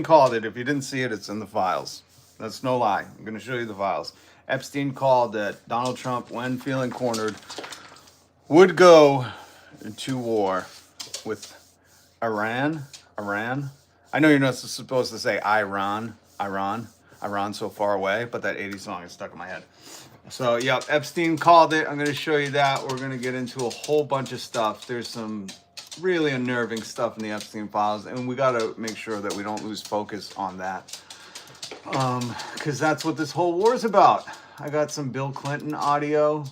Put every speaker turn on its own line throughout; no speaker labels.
called it. If you didn't see it, it's in the files. That's no lie. I'm going to show you the files. Epstein called that Donald Trump, when feeling cornered, would go to war with Iran. I know you're not supposed to say Iran so far away, but that 80s song is stuck in my head. So, yep, Epstein called it. I'm going to show you that. We're going to get into a whole bunch of stuff. There's some really unnerving stuff in the Epstein files, and we got to make sure that we don't lose focus on that, because that's what this whole war is about. I got some Bill Clinton audio.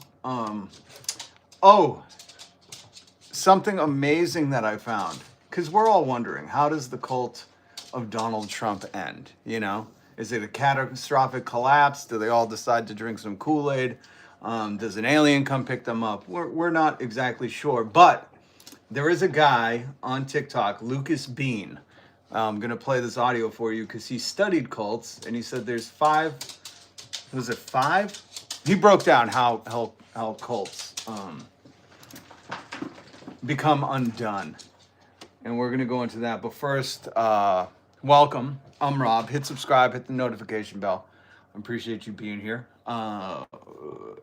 Oh, something amazing that I found, because we're all wondering, how does the cult of Donald Trump end? You know, is it a catastrophic collapse? Do they all decide to drink some Kool-Aid? Does an alien come pick them up? We're not exactly sure, but there is a guy on TikTok, Lucas Bean. I'm going to play this audio for you because he studied cults, and he said there's 5. Was it 5? He broke down how cults become undone. And we're going to go into that. But first, welcome. I'm Rob. Hit subscribe, hit the notification bell. I appreciate you being here.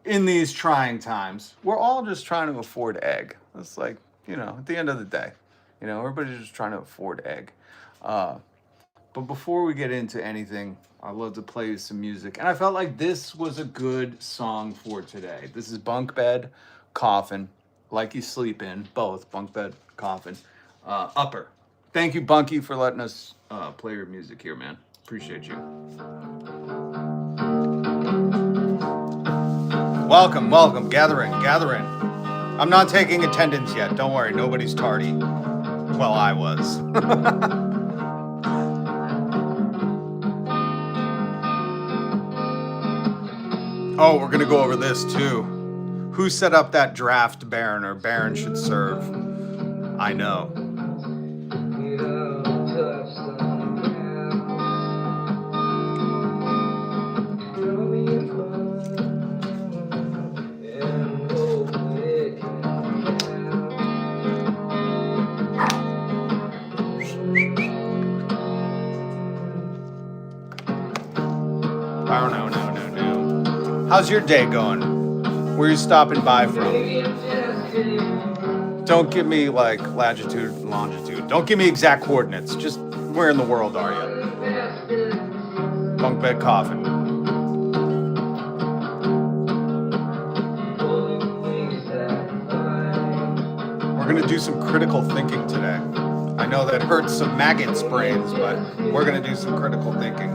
In these trying times, we're all just trying to afford egg. It's like, you know, at the end of the day, you know, everybody's just trying to afford egg. But before we get into anything, I'd love to play you some music. And I felt like this was a good song for today. This is Bunk Bed Coffin, Like You Sleep In, both Bunk Bed Coffin, Upper. Thank you, Bunky, for letting us play your music here, man. Appreciate you. Welcome. Gather in. I'm not taking attendance yet. Don't worry, nobody's tardy. Well, I was. Oh, we're gonna go over this too. Who set up that draft Baron, or Baron should serve? I know. No. How's your day going? Where are you stopping by from? Don't give me like latitude and longitude. Don't give me exact coordinates. Just where in the world are you? Bunk Bed Coffin. We're gonna do some critical thinking today. I know that hurts some maggots' brains, but we're gonna do some critical thinking.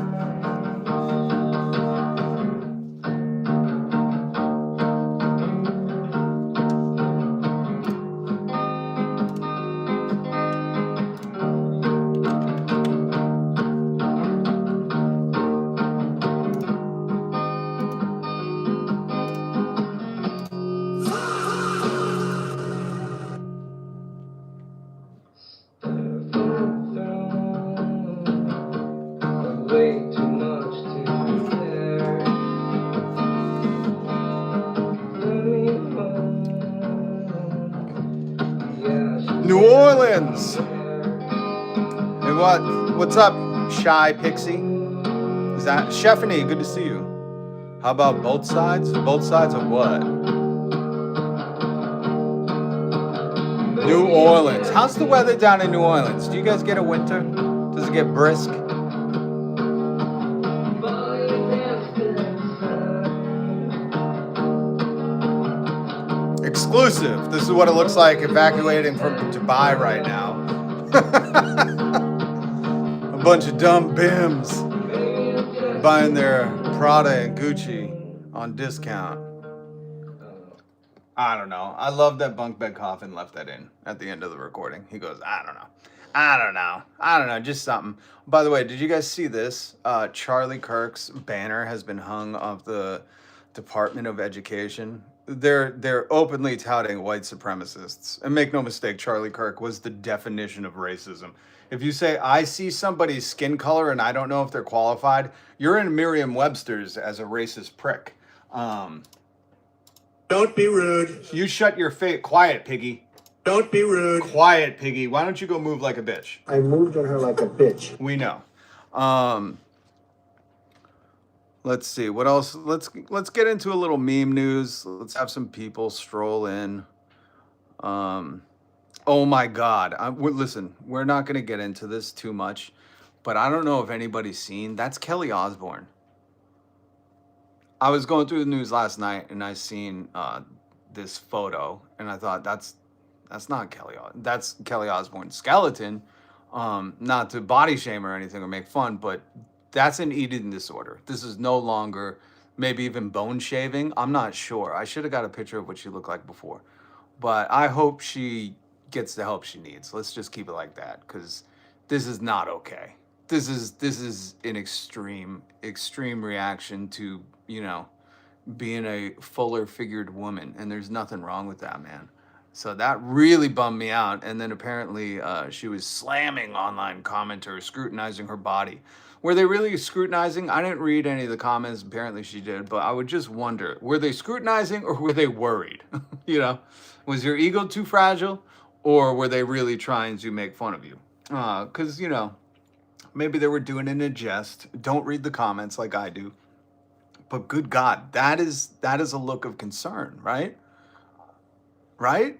New Orleans. And what's up, Shy Pixie? Is that Chefany? Good to see you. How about both sides? Both sides of what? New Orleans. How's the weather down in New Orleans? Do you guys get a winter? Does it get brisk? Exclusive. This is what it looks like evacuating from Dubai right now. A bunch of dumb bims buying their Prada and Gucci on discount. I don't know. I love that Bunk Bed Coffin left that in at the end of the recording. He goes, I don't know. Just something. By the way, did you guys see this? Charlie Kirk's banner has been hung off the Department of Education. They're openly touting white supremacists. And make no mistake, Charlie Kirk was the definition of racism. If you say, I see somebody's skin color and I don't know if they're qualified, you're in Merriam-Webster's as a racist prick.
Don't be rude.
You shut your face. Quiet, piggy.
Don't be rude.
Quiet, piggy. Why don't you go move like a bitch?
I moved on her like a bitch.
We know. Let's see what else. Let's get into a little meme news. Let's have some people stroll in. Oh my God! Listen, we're not going to get into this too much, but I don't know if anybody's seen. That's Kelly Osbourne. I was going through the news last night and I seen this photo, and I thought that's not Kelly. That's Kelly Osbourne's skeleton. Not to body shame or anything or make fun, but that's an eating disorder. This is no longer maybe even bone shaving. I'm not sure. I should have got a picture of what she looked like before, but I hope she gets the help she needs. Let's just keep it like that, because this is not okay. This is an extreme reaction to, being a fuller figured woman, and there's nothing wrong with that, man. So that really bummed me out. And then apparently she was slamming online commenters, scrutinizing her body. Were they really scrutinizing? I didn't read any of the comments. Apparently she did, but I would just wonder, were they scrutinizing or were they worried? Was your ego too fragile, or were they really trying to make fun of you? Because, maybe they were doing it in jest. Don't read the comments like I do. But good God, that is a look of concern, right? Right?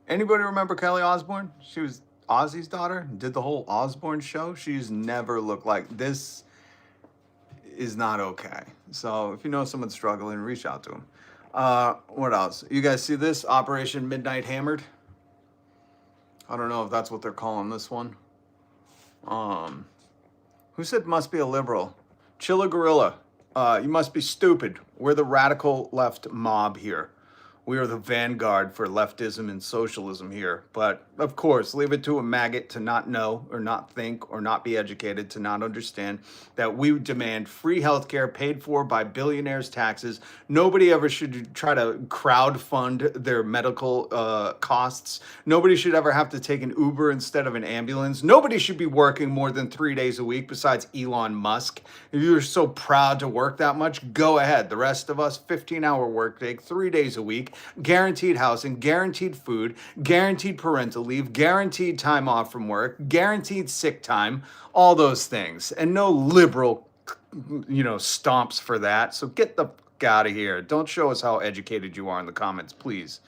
Anybody remember Kelly Osbourne? She was Ozzy's daughter, did the whole Osbourne show. She's never looked like this. Is not okay. So if you know someone struggling, reach out to them. What else? You guys see this? Operation Midnight Hammered? I don't know if that's what they're calling this one. Who said must be a liberal? Chilla Gorilla. You must be stupid. We're the radical left mob here. We are the vanguard for leftism and socialism here. But of course, leave it to a maggot to not know or not think or not be educated to not understand that we demand free healthcare paid for by billionaires' taxes. Nobody ever should try to crowd fund their medical costs. Nobody should ever have to take an Uber instead of an ambulance. Nobody should be working more than 3 days a week besides Elon Musk. If you're so proud to work that much, go ahead. The rest of us, 15-hour workday, 3 days a week. Guaranteed housing, guaranteed food, guaranteed parental leave, guaranteed time off from work, guaranteed sick time, all those things. And no liberal, stomps for that. So get the fuck out of here. Don't show us how educated you are in the comments, please.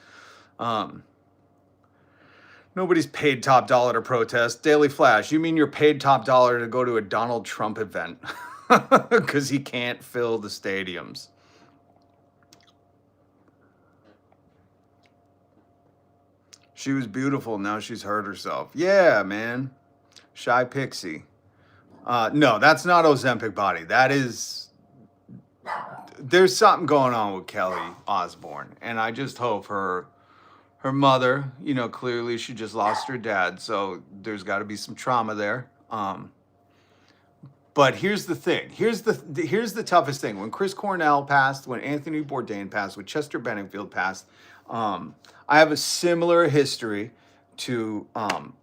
Nobody's paid top dollar to protest. Daily Flash, you mean you're paid top dollar to go to a Donald Trump event because he can't fill the stadiums. She was beautiful. Now she's hurt herself. Yeah, man. Shy Pixie. No, that's not Ozempic body. That is... There's something going on with Kelly Osbourne. And I just hope her mother, clearly she just lost her dad. So there's got to be some trauma there. But here's the thing. Here's the toughest thing. When Chris Cornell passed, when Anthony Bourdain passed, when Chester Benningfield passed, I have a similar history to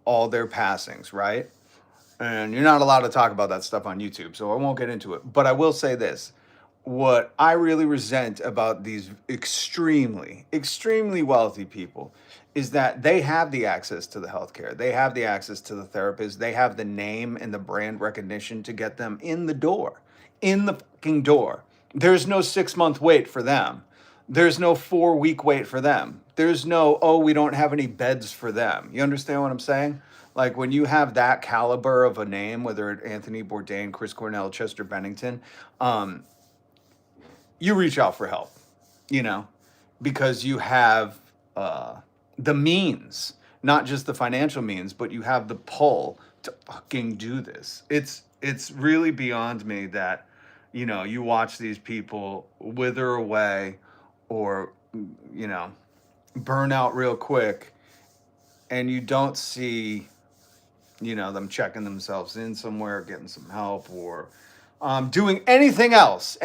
all their passings, right? And you're not allowed to talk about that stuff on YouTube, so I won't get into it. But I will say this. What I really resent about these extremely, extremely wealthy people is that they have the access to the healthcare. They have the access to the therapist. They have the name and the brand recognition to get them in the door. In the fucking door. There's no 6-month wait for them. There's no 4-week wait for them. There's no, we don't have any beds for them. You understand what I'm saying? Like when you have that caliber of a name, whether it's Anthony Bourdain, Chris Cornell, Chester Bennington, you reach out for help, because you have the means, not just the financial means, but you have the pull to fucking do this. It's really beyond me that, you watch these people wither away or, burn out real quick, and you don't see, them checking themselves in somewhere, getting some help, or doing anything else.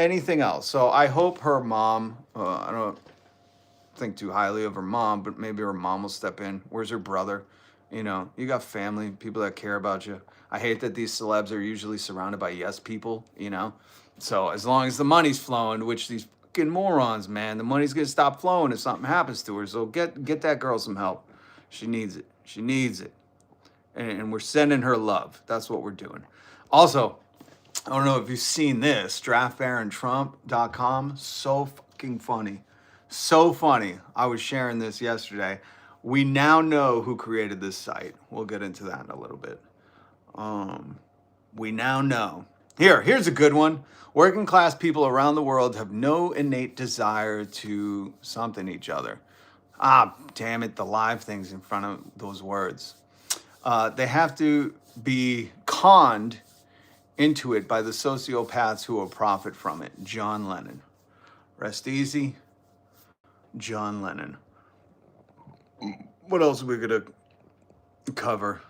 So I hope her mom, I don't think too highly of her mom, but maybe her mom will step in. Where's her brother? You got family, people that care about you. I hate that these celebs are usually surrounded by yes people, So as long as the money's flowing, which these fucking morons, man, the money's gonna stop flowing if something happens to her. So get that girl some help. She needs it. And we're sending her love. That's what we're doing. Also, I don't know if you've seen this, draftbarontrump.com. So fucking funny. So funny. I was sharing this yesterday. We now know who created this site. We'll get into that in a little bit. We now know. Here's a good one. Working class people around the world have no innate desire to something each other. Ah, damn it, the live things in front of those words. They have to be conned into it by the sociopaths who will profit from it. John Lennon. Rest easy, John Lennon. What else are we gonna cover?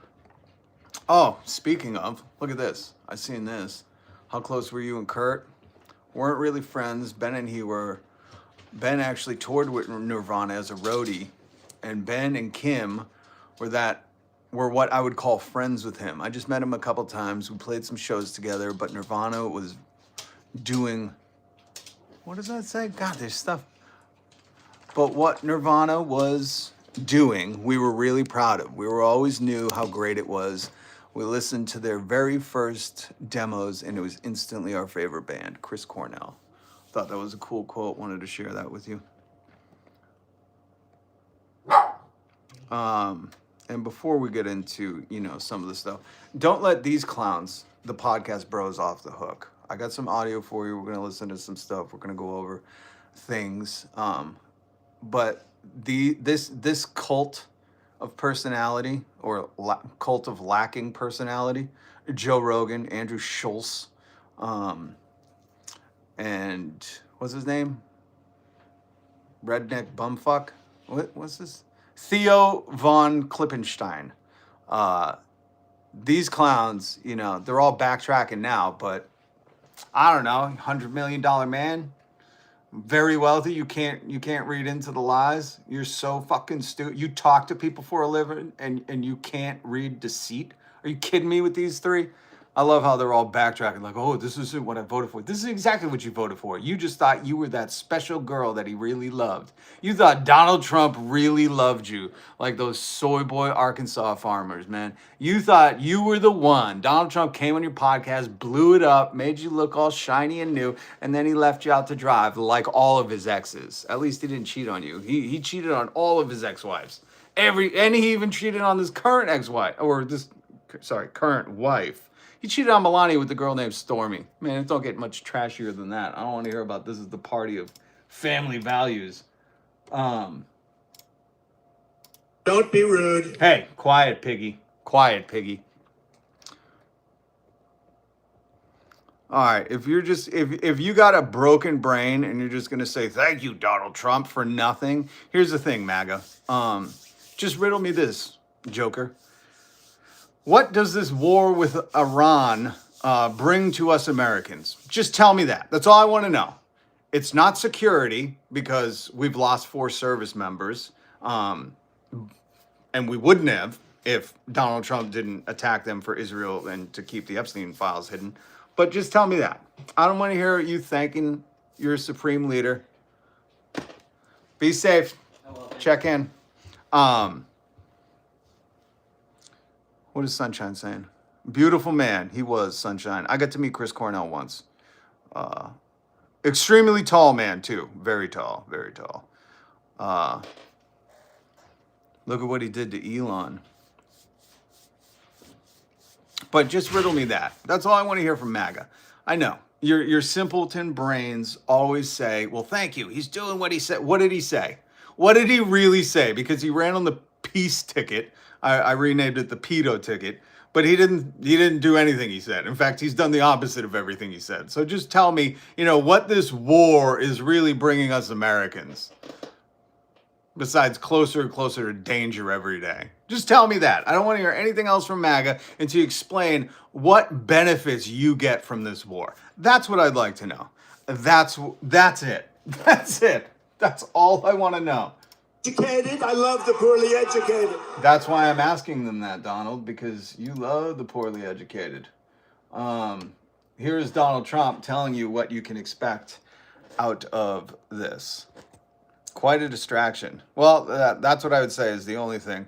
Oh, speaking of, look at this. I seen this. How close were you and Kurt? Weren't really friends. Ben and he were. Ben actually toured with Nirvana as a roadie, and Ben and Kim were what I would call friends with him. I just met him a couple times. We played some shows together, but Nirvana was doing, what does that say? God, there's stuff. But what Nirvana was doing, we were really proud of. We always knew how great it was. We listened to their very first demos, and it was instantly our favorite band, Chris Cornell. Thought that was a cool quote. Wanted to share that with you. And before we get into, some of the stuff, don't let these clowns, the podcast bros, off the hook. I got some audio for you. We're going to listen to some stuff. We're going to go over things. But this cult of personality, or cult of lacking personality, Joe Rogan, Andrew Schultz, and what's his name? Redneck bumfuck? What's this? Theo von Klippenstein. These clowns, they're all backtracking now, but I don't know, $100 million man, very wealthy. You can't read into the lies. You're so fucking stupid. You talk to people for a living and you can't read deceit. Are you kidding me with these three? I love how they're all backtracking, like, oh, this isn't what I voted for. This is exactly what you voted for. You just thought you were that special girl that he really loved. You thought Donald Trump really loved you, like those soy boy Arkansas farmers, man. You thought you were the one. Donald Trump came on your podcast, blew it up, made you look all shiny and new, and then he left you out to dry like all of his exes. At least he didn't cheat on you. He cheated on all of his ex-wives. And he even cheated on this current ex-wife, current wife. He cheated on Melania with the girl named Stormy. Man, it don't get much trashier than that. I don't want to hear about this is the party of family values.
Don't be rude.
Hey, quiet, piggy. Quiet, piggy. All right, if you got a broken brain and you're just gonna say thank you, Donald Trump, for nothing, here's the thing, MAGA. Just riddle me this, Joker. What does this war with Iran bring to us Americans? Just tell me that. That's all I want to know. It's not security, because we've lost 4 service members, and we wouldn't have if Donald Trump didn't attack them for Israel and to keep the Epstein files hidden. But just tell me that. I don't want to hear you thanking your supreme leader. Be safe. Check in. What is Sunshine saying? Beautiful man. He was, Sunshine. I got to meet Chris Cornell once. Extremely tall man, too. Very tall. Very tall. Look at what he did to Elon. But just riddle me that. That's all I want to hear from MAGA. I know. Your simpleton brains always say, well, thank you. He's doing what he said. What did he say? What did he really say? Because he ran on the peace ticket. I renamed it the pedo ticket, but he didn't do anything he said. In fact, he's done the opposite of everything he said. So just tell me, what this war is really bringing us Americans, besides closer and closer to danger every day. Just tell me that. I don't want to hear anything else from MAGA until you explain what benefits you get from this war. That's what I'd like to know. That's it. That's it. That's all I want to know.
Educated. I love the poorly educated.
That's why I'm asking them that, Donald, because you love the poorly educated. Here is Donald Trump telling you what you can expect out of this. Quite a distraction. Well, that's what I would say is the only thing.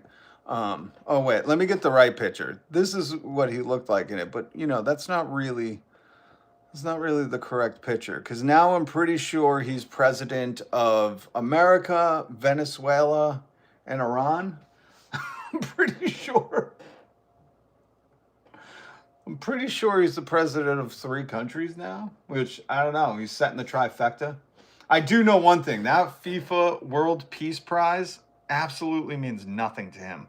Oh wait, let me get the right picture. This is what he looked like in it, but you know, that's not really the correct picture, because now I'm pretty sure he's president of America, Venezuela, and Iran. I'm pretty sure. I'm pretty sure he's the president of 3 countries now, which I don't know. He's setting the trifecta. I do know one thing. That FIFA World Peace Prize absolutely means nothing to him.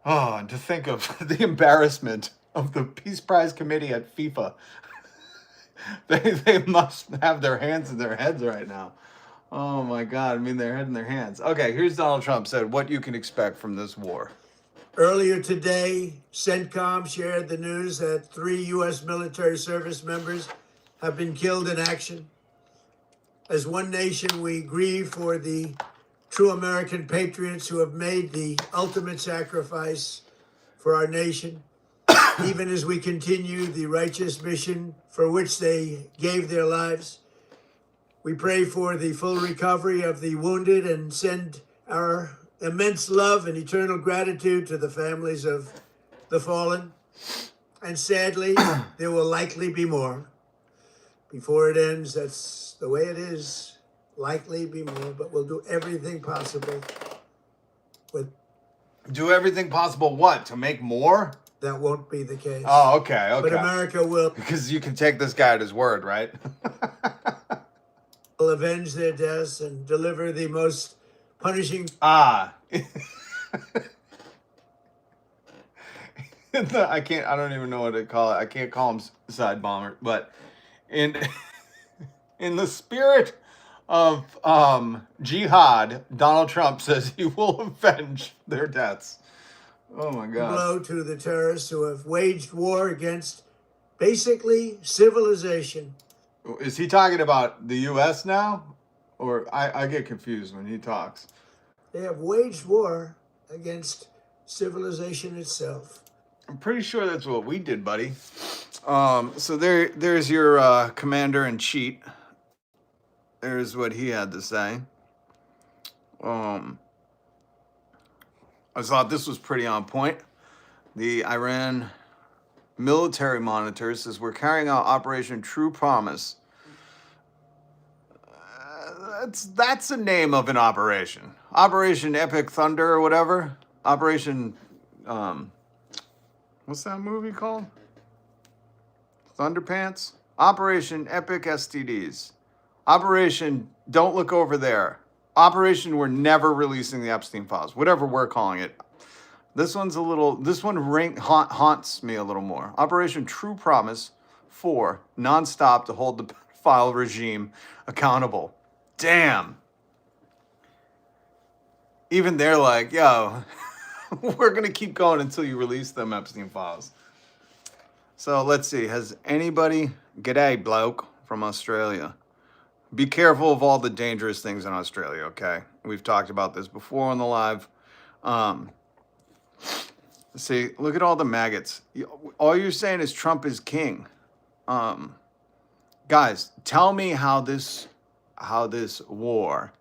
Oh, and to think of the embarrassment of the Peace Prize committee at FIFA. They must have their hands in their heads right now. Oh my God, I mean their head in their hands. Okay, here's Donald Trump said what you can expect from this war.
Earlier today, CENTCOM shared the news that 3 U.S. military service members have been killed in action. As one nation, we grieve for the true American patriots who have made the ultimate sacrifice for our nation, even as we continue the righteous mission for which they gave their lives. We pray for the full recovery of the wounded and send our immense love and eternal gratitude to the families of the fallen. And sadly, there will likely be more. Before it ends, that's the way it is. Likely be more, but we'll do everything possible.
Do everything possible what? To make more?
That won't be the case.
Oh, okay.
But America will.
Because you can take this guy at his word, right?
Will avenge their deaths and deliver the most punishing.
I don't even know what to call it. I can't call him side bomber, but in the spirit of jihad, Donald Trump says he will avenge their deaths. Oh my God.
Blow to the terrorists who have waged war against basically civilization.
Is he talking about the U.S. now? Or I get confused when he talks.
They have waged war against civilization itself.
I'm pretty sure that's what we did, buddy. So there's your commander-in-chief. There's what he had to say. I thought this was pretty on point. The Iran military monitor says we're carrying out Operation True Promise. That's the name of an operation. Operation Epic Thunder or whatever. Operation, what's that movie called? Thunderpants? Operation Epic STDs. Operation Don't Look Over There. Operation We're Never Releasing the Epstein Files. Whatever we're calling it. This one haunts me a little more. Operation True Promise 4, nonstop to hold the pedophile regime accountable. Damn. Even they're like, yo, we're going to keep going until you release them Epstein Files. So let's see. Has anybody... G'day, bloke from Australia. Be careful of all the dangerous things in Australia, okay? We've talked about this before on the live. See, look at all the maggots. All you're saying is Trump is king. Guys, tell me how this war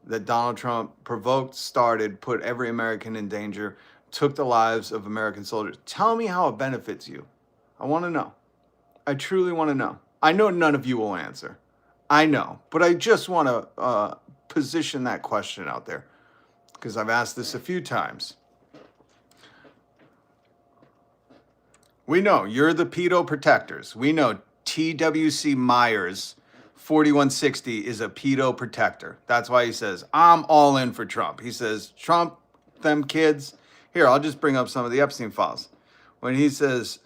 that Donald Trump provoked, started, put every American in danger, took the lives of American soldiers. Tell me how it benefits you. I want to know. I truly want to know. I know none of you will answer. I know, but I just want to position that question out there because I've asked this a few times. We know you're the pedo protectors. We know TWC Myers 4160 is a pedo protector. That's why he says, I'm all in for Trump. He says, Trump, them kids. Here, I'll just bring up some of the Epstein files. When he says,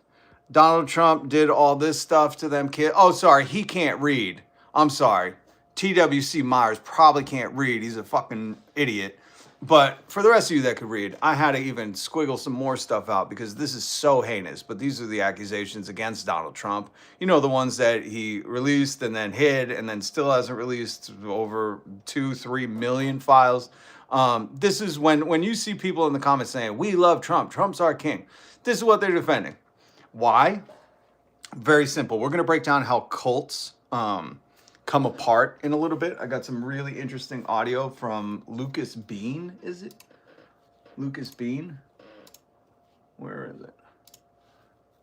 Donald Trump did all this stuff to them kids. Oh, sorry, he can't read. I'm sorry. TWC Myers probably can't read. He's a fucking idiot. But for the rest of you that could read, I had to even squiggle some more stuff out because this is so heinous. But these are the accusations against Donald Trump. You know, the ones that he released and then hid and then still hasn't released over 2-3 million files. This is when you see people in the comments saying, we love Trump. Trump's our king. This is what they're defending. Why? Very simple. We're going to break down how cults come apart in a little bit. I got some really interesting audio from Lucas Bean, is it? Lucas Bean. Where is it?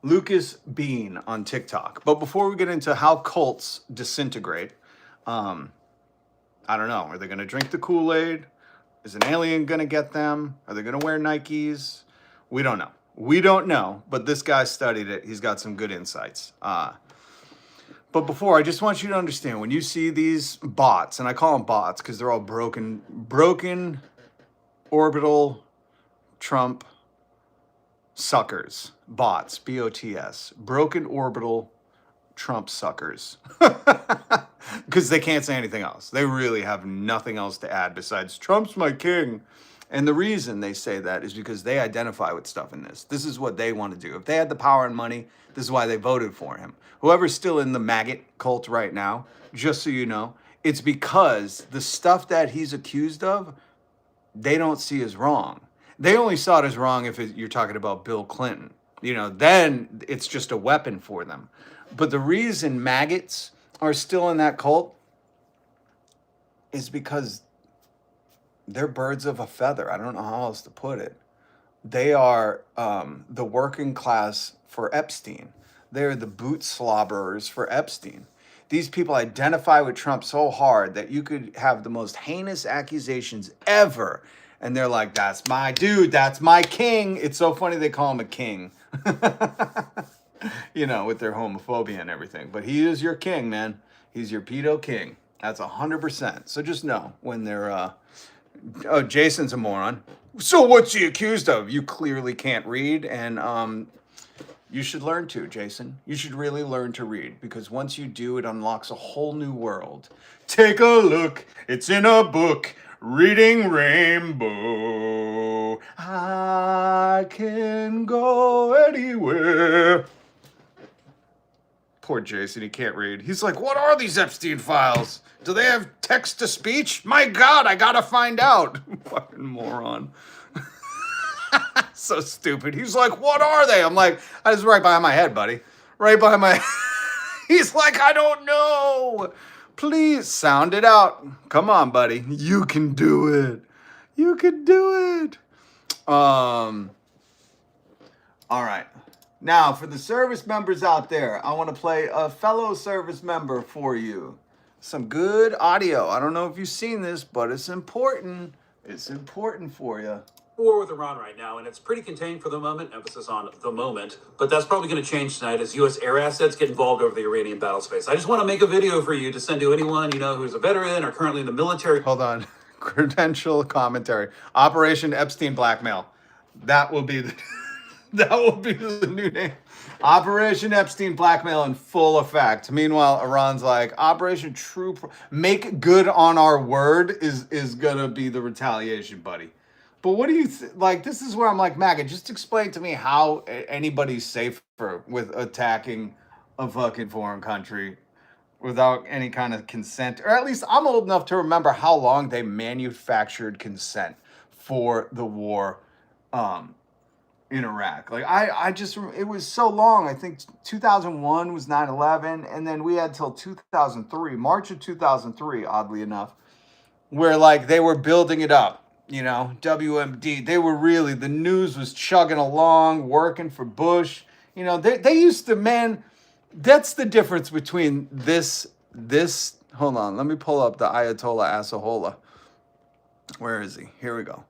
Lucas Bean on TikTok. But before we get into how cults disintegrate, I don't know. Are they going to drink the Kool-Aid? Is an alien going to get them? Are they going to wear Nikes? We don't know. We don't know, but this guy studied it. He's got some good insights. But before, I just want you to understand, when you see these bots, and I call them bots because they're all broken orbital Trump suckers, bots, B-O-T-S, broken orbital Trump suckers, because they can't say anything else. They really have nothing else to add besides Trump's my king. And the reason they say that is because they identify with stuff in this. This is what they want to do. If they had the power and money, this is why they voted for him. Whoever's still in the maggot cult right now, just so you know, it's because the stuff that he's accused of, they don't see as wrong. They only saw it as wrong if you're talking about Bill Clinton. You know, then it's just a weapon for them. But the reason maggots are still in that cult is because they're birds of a feather. I don't know how else to put it. They are the working class for Epstein. They're the boot slobberers for Epstein. These people identify with Trump so hard that you could have the most heinous accusations ever. And they're like, that's my dude, that's my king. It's so funny they call him a king. You know, with their homophobia and everything. But he is your king, man. He's your pedo king. That's 100%. So just know when they're, oh, Jason's a moron. So what's he accused of? You clearly can't read. And you should learn to, Jason. You should really learn to read. Because once you do, it unlocks a whole new world. Take a look. It's in a book. Reading Rainbow. I can go anywhere. Poor Jason, he can't read. He's like, what are these Epstein files? Do they have text to speech? My God, I gotta find out. Fucking moron. So stupid. He's like, what are they? I'm like, I was right behind my head, buddy. Right behind my He's like, I don't know. Please sound it out. Come on, buddy. You can do it. You can do it. All right. Now, for the service members out there, I want to play a fellow service member for you. Some good audio. I don't know if you've seen this, but it's important. It's important for you.
War with Iran right now, and it's pretty contained for the moment, emphasis on the moment, but that's probably going to change tonight as U.S. air assets get involved over the Iranian battle space. I just want to make a video for you to send to anyone, you know, who's a veteran or currently in the military.
Hold on. Credential commentary. Operation Epstein blackmail. That will be the that will be the new name. Operation Epstein blackmail in full effect. Meanwhile, Iran's like, Operation Make Good on Our Word is gonna be the retaliation, buddy. But what do you like? This is where I'm like, Maggot, just explain to me how anybody's safer with attacking a fucking foreign country without any kind of consent. Or at least I'm old enough to remember how long they manufactured consent for the war in Iraq. Like, I just, it was so long. I think 2001 was 9/11, and then we had till 2003, March of 2003, oddly enough, where like they were building it up. You know, WMD, they were really, the news was chugging along, working for Bush. You know, they used to, man, that's the difference between this, hold on, let me pull up the Ayatollah Asahola. Where is he? Here we go.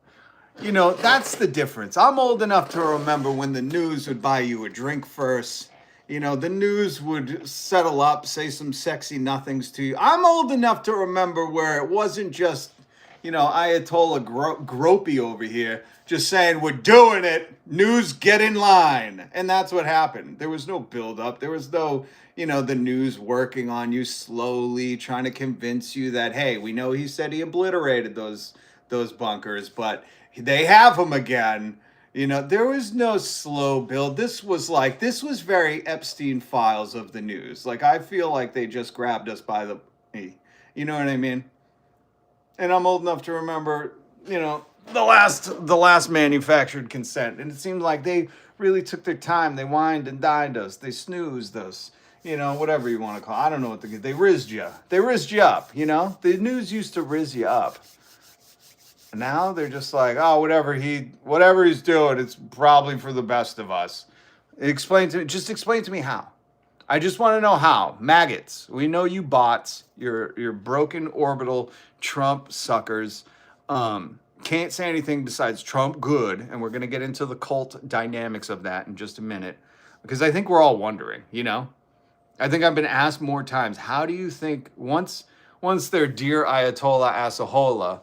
You know, that's the difference. I'm old enough to remember when the news would buy you a drink first. You know, the news would settle up, say some sexy nothings to you. I'm old enough to remember where it wasn't just, you know, Ayatollah Gropey over here just saying, we're doing it, news, get in line. And that's what happened. There was no build-up. There was no, you know, the news working on you slowly, trying to convince you that, hey, we know he said he obliterated those bunkers, but they have them again. You know, there was no slow build. This was very Epstein files of the news. Like, I feel like they just grabbed us by the, you know what I mean? And I'm old enough to remember, you know, the last manufactured consent. And it seemed like they really took their time. They wined and dined us. They snoozed us. You know, whatever you want to call it. I don't know what they rizzed you. They rizzed you up, you know? The news used to rizz you up. Now they're just like, oh, whatever he's doing, it's probably for the best of us. Just explain to me how. I just want to know how. Maggots. We know you bots. You're broken orbital Trump suckers. Can't say anything besides Trump good, and we're gonna get into the cult dynamics of that in just a minute. Because I think we're all wondering, you know? I think I've been asked more times, how do you think once their dear Ayatollah Asahola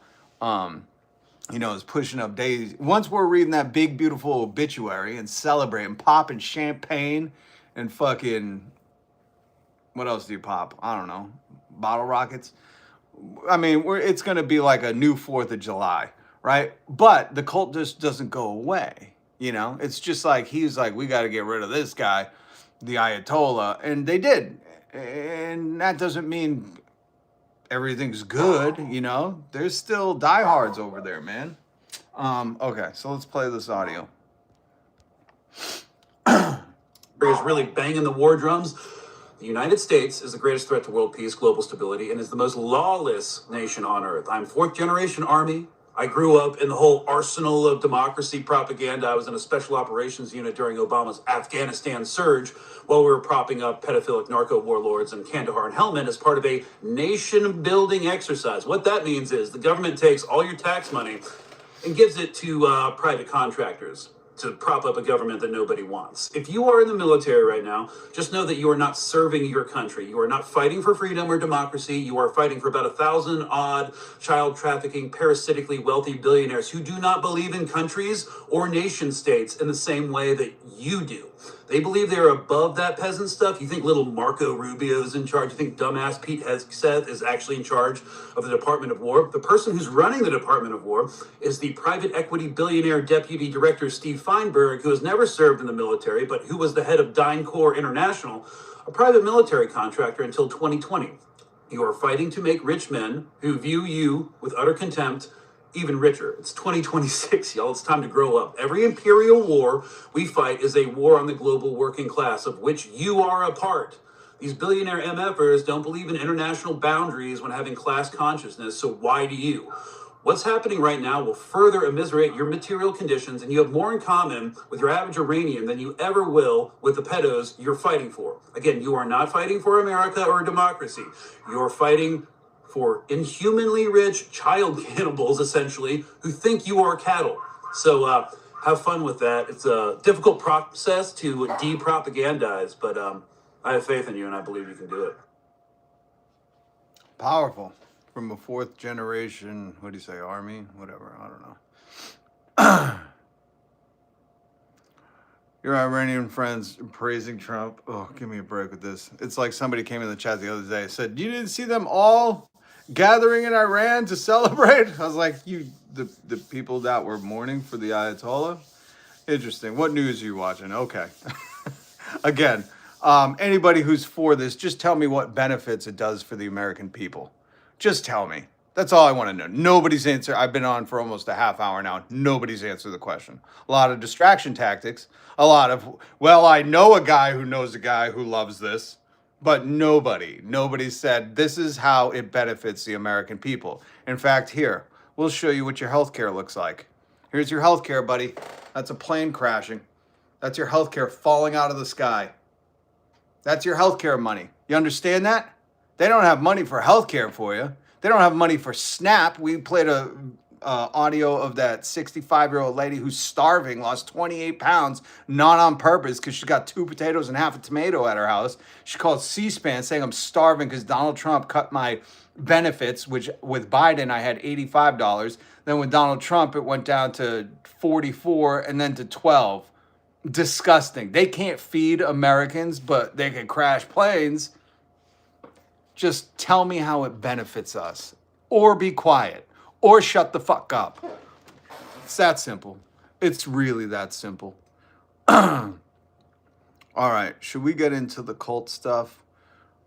is pushing up daisies. Once we're reading that big, beautiful obituary and celebrating, popping champagne and fucking, what else do you pop? I don't know, bottle rockets. I mean, it's going to be like a new 4th of July, right? But the cult just doesn't go away. It's just like, he's like, we got to get rid of this guy, the Ayatollah. And they did. And that doesn't mean everything's good, There's still diehards over there, man. Okay, so let's play this audio.
Is really banging the war drums. The United States is the greatest threat to world peace, global stability, and is the most lawless nation on earth. I'm 4th generation Army. I grew up in the whole arsenal of democracy propaganda. I was in a special operations unit during Obama's Afghanistan surge while we were propping up pedophilic narco warlords in Kandahar and Helmand as part of a nation-building exercise. What that means is the government takes all your tax money and gives it to private contractors to prop up a government that nobody wants. If you are in the military right now, just know that you are not serving your country. You are not fighting for freedom or democracy. You are fighting for about 1,000 odd child trafficking, parasitically wealthy billionaires who do not believe in countries or nation states in the same way that you do. They believe they're above that peasant stuff. You think little Marco Rubio is in charge. You think dumbass Pete Hegseth is actually in charge of the Department of War. The person who's running the Department of War is the private equity billionaire deputy director Steve Feinberg, who has never served in the military, but who was the head of DynCorp International, a private military contractor until 2020. You are fighting to make rich men who view you with utter contempt even richer. It's 2026, y'all. It's time to grow up. Every imperial war we fight is a war on the global working class, of which you are a part. These billionaire MFers don't believe in international boundaries when having class consciousness, so why do you? What's happening right now will further immiserate your material conditions, and you have more in common with your average Iranian than you ever will with the pedos you're fighting for. Again, you are not fighting for America or democracy. You're fighting for inhumanly rich child cannibals, essentially, who think you are cattle. So have fun with that. It's a difficult process to de-propagandize, but I have faith in you, and I believe you can do it.
Powerful. From a 4th generation, what do you say, Army? Whatever, I don't know. Your Iranian friends praising Trump. Oh, give me a break with this. It's like somebody came in the chat the other day and said, you didn't see them all gathering in Iran to celebrate? I was like, the people that were mourning for the Ayatollah? Interesting. What news are you watching? Okay. Again, anybody who's for this, just tell me what benefits it does for the American people. Just tell me. That's all I want to know. Nobody's answer. I've been on for almost a half hour now. Nobody's answered the question. A lot of distraction tactics. A lot of, well, I know a guy who knows a guy who loves this. But nobody said this is how it benefits the American people. In fact, here, we'll show you what your healthcare looks like. Here's your healthcare, buddy. That's a plane crashing. That's your healthcare falling out of the sky. That's your healthcare money. You understand that? They don't have money for healthcare for you. They don't have money for SNAP. We played a audio of that 65-year-old lady who's starving, lost 28 pounds, not on purpose because she got 2 potatoes and half a tomato at her house. She called C-SPAN saying I'm starving because Donald Trump cut my benefits, which with Biden I had $85. Then with Donald Trump it went down to 44 and then to 12. Disgusting. They can't feed Americans, but they can crash planes. Just tell me how it benefits us, or be quiet, or shut the fuck up. It's that simple. It's really that simple. All right, should we get into the cult stuff?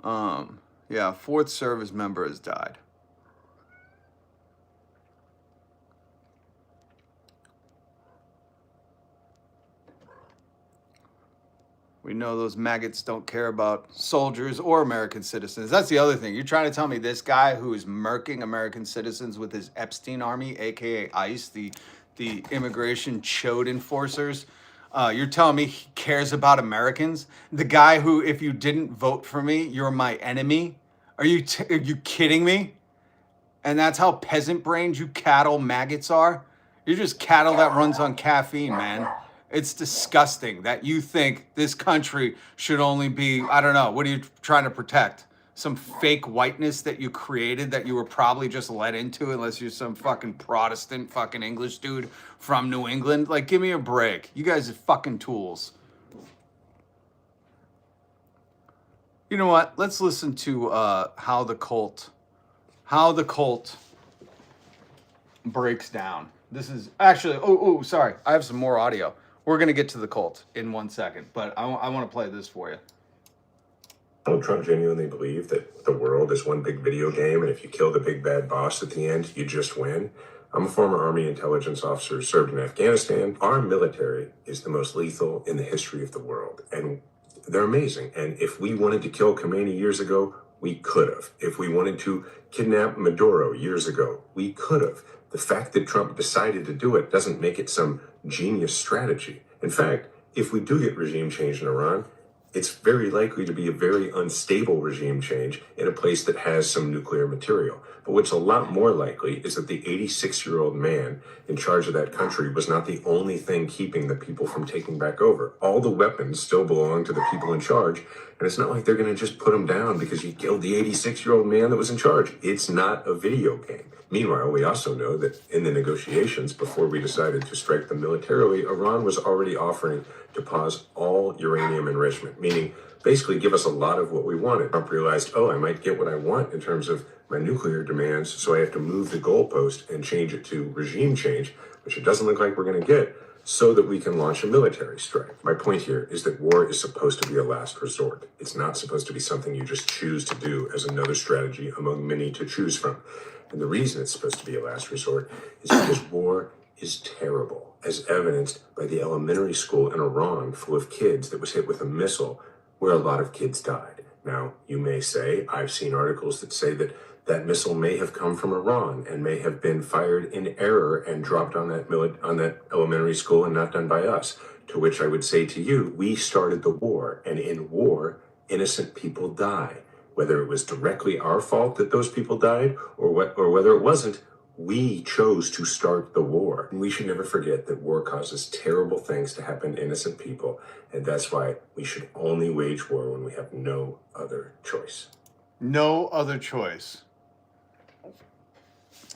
Yeah, 4th service member has died. We know those maggots don't care about soldiers or American citizens. That's the other thing. You're trying to tell me this guy who is murking American citizens with his Epstein army, aka ICE, the immigration chode enforcers. You're telling me he cares about Americans? The guy who, if you didn't vote for me, you're my enemy? Are you kidding me? And that's how peasant brained you cattle maggots are? You're just cattle that runs on caffeine, man. It's disgusting that you think this country should only be, I don't know, what are you trying to protect? Some fake whiteness that you created that you were probably just let into, unless you're some fucking Protestant fucking English dude from New England? Like, give me a break. You guys are fucking tools. You know what? Let's listen to how the cult breaks down. This is actually, sorry. I have some more audio. We're going to get to the cult in 1 second, but I want to play this for you.
Donald Trump genuinely believe that the world is one big video game, and if you kill the big bad boss at the end, you just win? I'm a former Army intelligence officer who served in Afghanistan. Our military is the most lethal in the history of the world, and they're amazing. And if we wanted to kill Khomeini years ago, we could have. If we wanted to kidnap Maduro years ago, we could have. The fact that Trump decided to do it doesn't make it some genius strategy. In fact, if we do get regime change in Iran, it's very likely to be a very unstable regime change in a place that has some nuclear material. But what's a lot more likely is that the 86-year-old man in charge of that country was not the only thing keeping the people from taking back over. All the weapons still belong to the people in charge, and it's not like they're going to just put them down because you killed the 86-year-old man that was in charge. It's not a video game. Meanwhile, we also know that in the negotiations before we decided to strike them militarily, Iran was already offering to pause all uranium enrichment, meaning basically give us a lot of what we wanted. Trump realized, I might get what I want in terms of my nuclear demands, so I have to move the goalpost and change it to regime change, which it doesn't look like we're going to get, so that we can launch a military strike. My point here is that war is supposed to be a last resort. It's not supposed to be something you just choose to do as another strategy among many to choose from. And the reason it's supposed to be a last resort is because war is terrible, as evidenced by the elementary school in Iran full of kids that was hit with a missile where a lot of kids died. Now, you may say, I've seen articles that say that that missile may have come from Iran and may have been fired in error and dropped on that elementary school and not done by us. To which I would say to you, we started the war, and in war, innocent people die. Whether it was directly our fault that those people died or whether it wasn't, we chose to start the war. And we should never forget that war causes terrible things to happen to innocent people, and that's why we should only wage war when we have no other choice.
No other choice.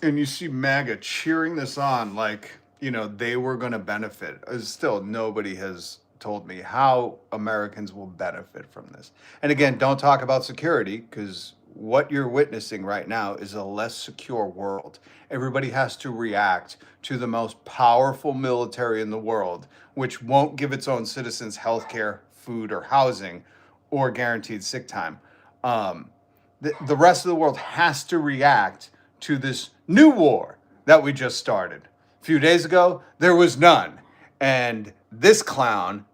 And you see MAGA cheering this on like, they were going to benefit. Still, nobody has told me how Americans will benefit from this. And again, don't talk about security, because what you're witnessing right now is a less secure world. Everybody has to react to the most powerful military in the world, which won't give its own citizens healthcare, food, or housing, or guaranteed sick time. The rest of the world has to react to this new war that we just started. A few days ago, there was none. And this clown,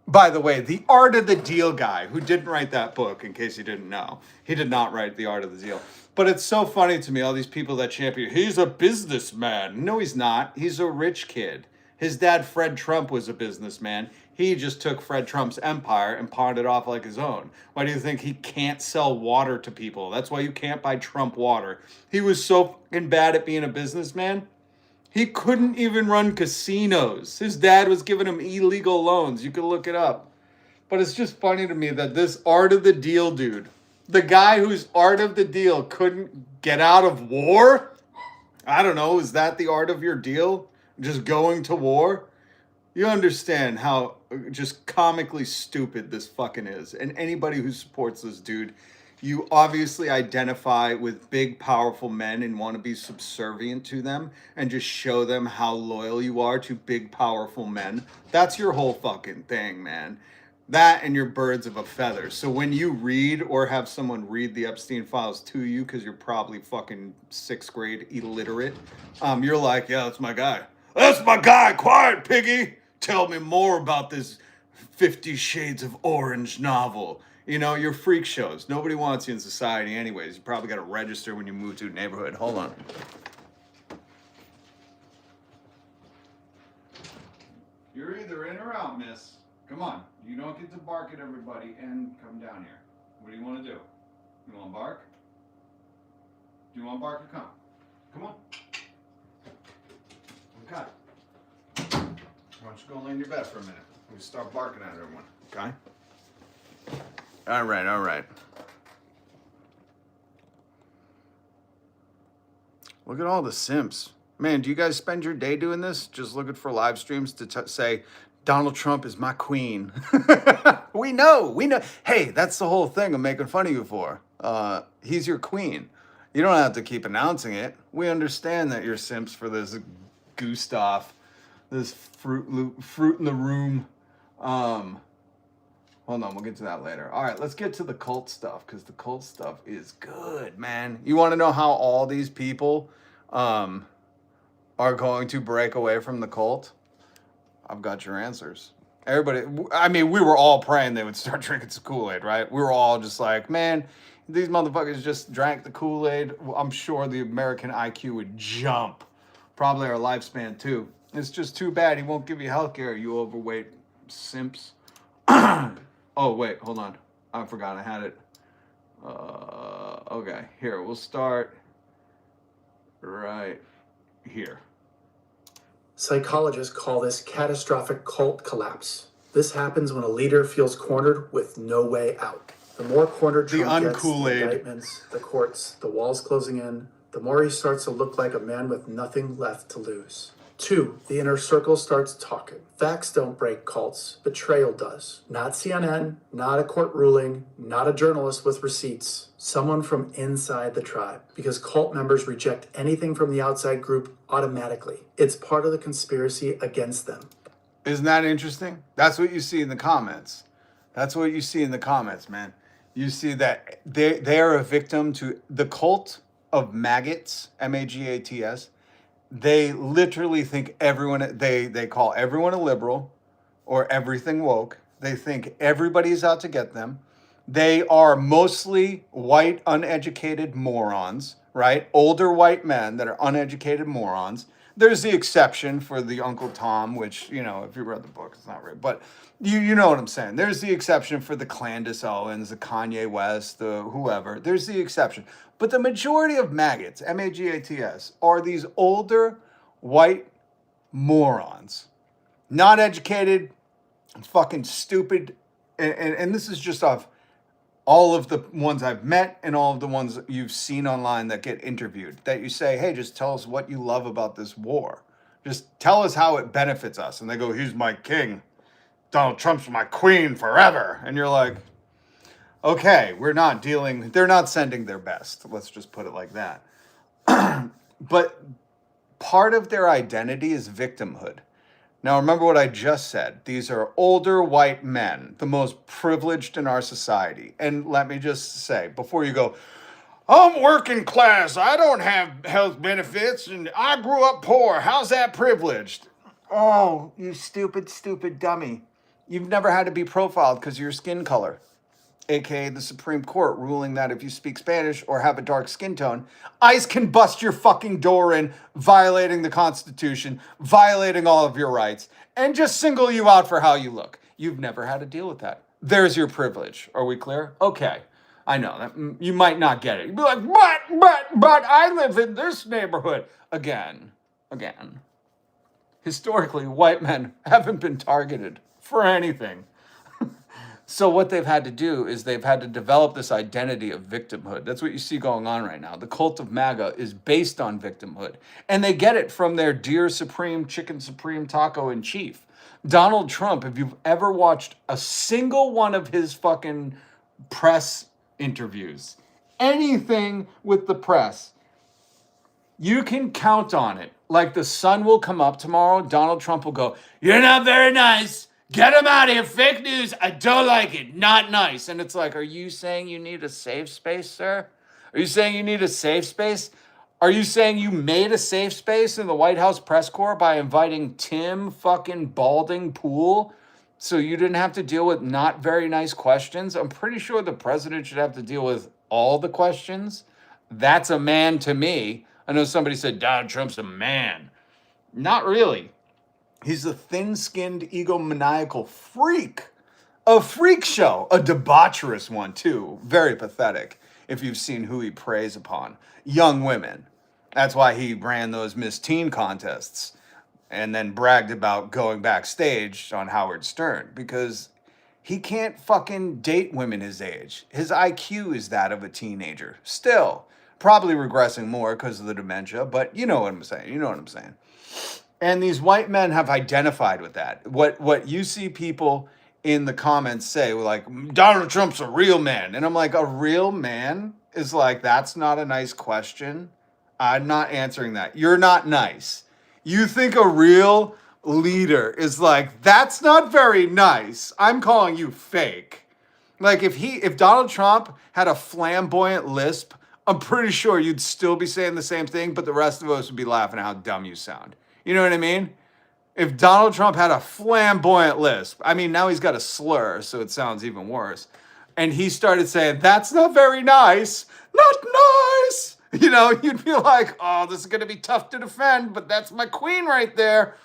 by the way, the Art of the Deal guy, who didn't write that book, in case you didn't know, he did not write The Art of the Deal. But it's so funny to me, all these people that champion, he's a businessman. No, he's not. He's a rich kid. His dad, Fred Trump, was a businessman. He just took Fred Trump's empire and pawned it off like his own. Why do you think he can't sell water to people? That's why you can't buy Trump water. He was so fucking bad at being a businessman. He couldn't even run casinos. His dad was giving him illegal loans. You can look it up. But it's just funny to me that this Art of the Deal dude, the guy whose Art of the Deal couldn't get out of war? I don't know. Is that the art of your deal? Just going to war? You understand how just comically stupid this fucking is. And anybody who supports this dude, you obviously identify with big, powerful men and want to be subservient to them and just show them how loyal you are to big, powerful men. That's your whole fucking thing, man. That and your birds of a feather. So when you read or have someone read the Epstein files to you, because you're probably fucking 6th grade illiterate, you're like, yeah, that's my guy. That's my guy. Quiet, piggy. Tell me more about this 50 Shades of Orange novel. You know, your freak shows. Nobody wants you in society anyways. You probably got to register when you move to a neighborhood. Hold on. You're either in or out, miss. Come on. You don't get to bark at everybody and come down here. What do you want to do? You want to bark? Do you want to bark or come? Come on. Okay. Why don't you go lay in your bed for a minute? We start barking at everyone. Okay? All right, all right. Look at all the simps. Man, do you guys spend your day doing this? Just looking for live streams to say, Donald Trump is my queen. We know. Hey, that's the whole thing I'm making fun of you for. He's your queen. You don't have to keep announcing it. We understand that you're simps for this Gustav, this fruit in the room. Hold on, we'll get to that later. All right, let's get to the cult stuff, because the cult stuff is good, man. You want to know how all these people are going to break away from the cult? I've got your answers. Everybody, I mean, we were all praying they would start drinking some Kool-Aid, right? We were all just like, man, these motherfuckers just drank the Kool-Aid. I'm sure the American IQ would jump. Probably our lifespan, too. It's just too bad he won't give you healthcare, you overweight simps. Oh, wait, hold on. I forgot I had it. Okay, here, we'll start right here.
Psychologists call this catastrophic cult collapse. This happens when a leader feels cornered with no way out. The more cornered Trump gets, the indictments, the courts, the walls closing in, the more he starts to look like a man with nothing left to lose. 2, the inner circle starts talking. Facts don't break cults. Betrayal does. Not CNN, not a court ruling, not a journalist with receipts. Someone from inside the tribe. Because cult members reject anything from the outside group automatically. It's part of the conspiracy against them.
Isn't that interesting? That's what you see in the comments. That's what you see in the comments, man. You see that they are a victim to the cult of maggots, MAGATS. They literally think everyone, they call everyone a liberal or everything woke. They think everybody's out to get them. They are mostly white, uneducated morons, right? Older white men that are uneducated morons. There's the exception for the Uncle Tom, which, you know, if you read the book, it's not right. But you know what I'm saying. There's the exception for the Clandis Owens, the Kanye West, the whoever. There's the exception. But the majority of maggots, MAGATS, are these older white morons. Not educated, fucking stupid. And this is just off all of the ones I've met and all of the ones you've seen online that get interviewed, that you say, hey, just tell us what you love about this war. Just tell us how it benefits us. And they go, he's my king. Donald Trump's my queen forever. And you're like, okay, they're not sending their best. Let's just put it like that. But part of their identity is victimhood. Now, remember what I just said. These are older white men, the most privileged in our society. And let me just say, before you go, I'm working class, I don't have health benefits, and I grew up poor. How's that privileged? Oh, you stupid, stupid dummy. You've never had to be profiled because of your skin color, aka the Supreme Court ruling that if you speak Spanish or have a dark skin tone, ICE can bust your fucking door in, violating the Constitution, violating all of your rights, and just single you out for how you look. You've never had to deal with that. There's your privilege. Are we clear? Okay. I know that you might not get it. You'd be like, but I live in this neighborhood. Again. Historically, white men haven't been targeted for anything. So what they've had to do is they've had to develop this identity of victimhood. That's what you see going on right now. The cult of MAGA is based on victimhood. And they get it from their Dear Supreme Chicken Supreme Taco in Chief. Donald Trump, if you've ever watched a single one of his fucking press interviews, anything with the press, you can count on it. Like the sun will come up tomorrow, Donald Trump will go, you're not very nice. Get him out of here. Fake news. I don't like it. Not nice. And it's like, are you saying you need a safe space, sir? Are you saying you need a safe space? Are you saying you made a safe space in the White House press corps by inviting Tim fucking Balding Pool So you didn't have to deal with not very nice questions. I'm pretty sure the president should have to deal with all the questions. That's a man to me. I know somebody said Donald Trump's a man. Not really. He's a thin-skinned, egomaniacal freak. A freak show. A debaucherous one, too. Very pathetic, if you've seen who he preys upon. Young women. That's why he ran those Miss Teen contests and then bragged about going backstage on Howard Stern, because he can't fucking date women his age. His IQ is that of a teenager. Still, probably regressing more because of the dementia, but you know what I'm saying. You know what I'm saying. And these white men have identified with that. What you see people in the comments say, like, Donald Trump's a real man. And I'm like, a real man is like, that's not a nice question. I'm not answering that. You're not nice. You think a real leader is like, that's not very nice. I'm calling you fake. Like, if Donald Trump had a flamboyant lisp, I'm pretty sure you'd still be saying the same thing, but the rest of us would be laughing at how dumb you sound. You know what I mean? If Donald Trump had a flamboyant lisp, I mean, now he's got a slur, so it sounds even worse. And he started saying, that's not very nice. Not nice. You know, you'd be like, oh, this is going to be tough to defend, but that's my queen right there.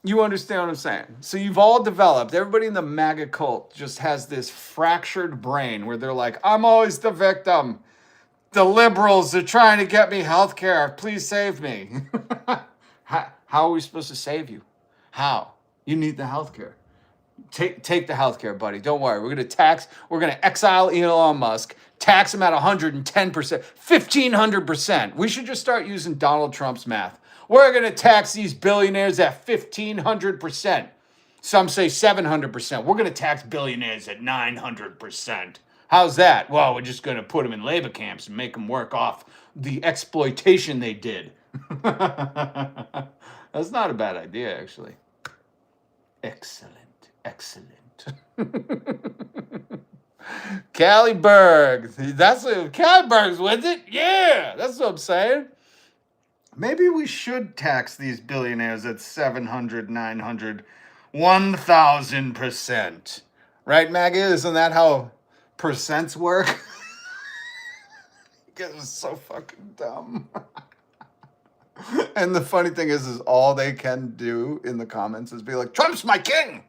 You understand what I'm saying? So you've all developed, everybody in the MAGA cult just has this fractured brain where they're like, I'm always the victim. The liberals are trying to get me health care. Please save me. How are we supposed to save you? How? You need the health care. Take the health care, buddy. Don't worry. We're going to exile Elon Musk, tax him at 110%, 1,500%. We should just start using Donald Trump's math. We're going to tax these billionaires at 1,500%. Some say 700%. We're going to tax billionaires at 900%. How's that? Well, we're just going to put them in labor camps and make them work off the exploitation they did. That's not a bad idea, actually. Excellent. Caliberg. That's what Caliberg's with it. Yeah, that's what I'm saying. Maybe we should tax these billionaires at 700, 900, 1,000%. Right, Maggie? Isn't that how percents work? You guys are so fucking dumb. And the funny thing is all they can do in the comments is be like, Trump's my king.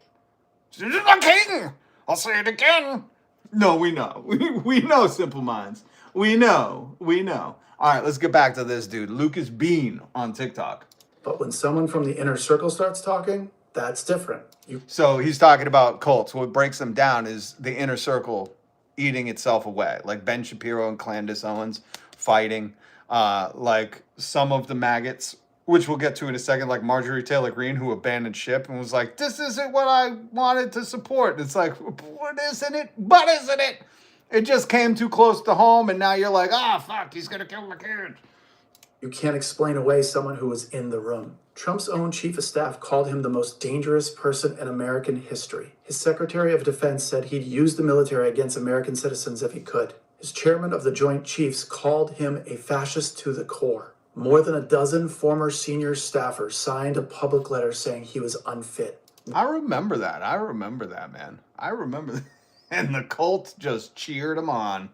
Trump's my king. I'll say it again. No, we know. We know, simple minds. We know. All right, let's get back to this dude, Lucas Bean on TikTok.
But when someone from the inner circle starts talking, that's different.
So he's talking about cults. What breaks them down is the inner circle eating itself away, like Ben Shapiro and Candace Owens fighting, like some of the maggots, which we'll get to in a second, like Marjorie Taylor Greene, who abandoned ship and was like, this isn't what I wanted to support. It's like, what isn't it? But isn't it? It just came too close to home, and now you're like, fuck, he's going to kill my kid.
You can't explain away someone who was in the room. Trump's own chief of staff called him the most dangerous person in American history. His Secretary of Defense said he'd use the military against American citizens if he could. His chairman of the Joint Chiefs called him a fascist to the core. More than a dozen former senior staffers signed a public letter saying he was unfit.
I remember that, man. I remember that. And the cult just cheered him on.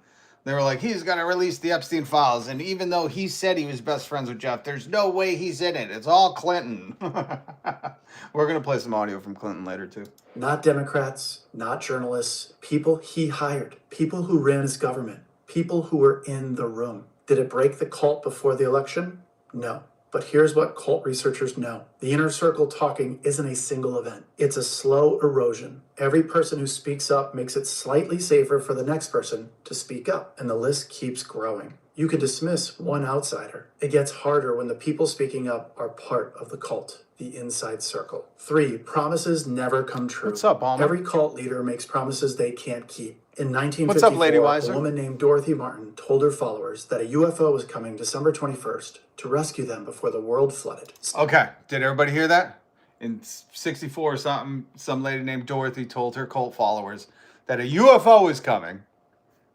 They were like, he's going to release the Epstein files. And even though he said he was best friends with Jeff, there's no way he's in it. It's all Clinton. We're going to play some audio from Clinton later, too.
Not Democrats, not journalists, people he hired, people who ran his government, people who were in the room. Did it break the cult before the election? No. But here's what cult researchers know. The inner circle talking isn't a single event. It's a slow erosion. Every person who speaks up makes it slightly safer for the next person to speak up, and the list keeps growing. You can dismiss one outsider. It gets harder when the people speaking up are part of the cult, the inside circle. 3, promises never come true.
What's up, Alma?
Every cult leader makes promises they can't keep. In 1954,
What's up, Lady Weiser?
A woman named Dorothy Martin told her followers that a UFO was coming December 21st to rescue them before the world flooded.
Okay, did everybody hear that? In 64 or something, some lady named Dorothy told her cult followers that a UFO was coming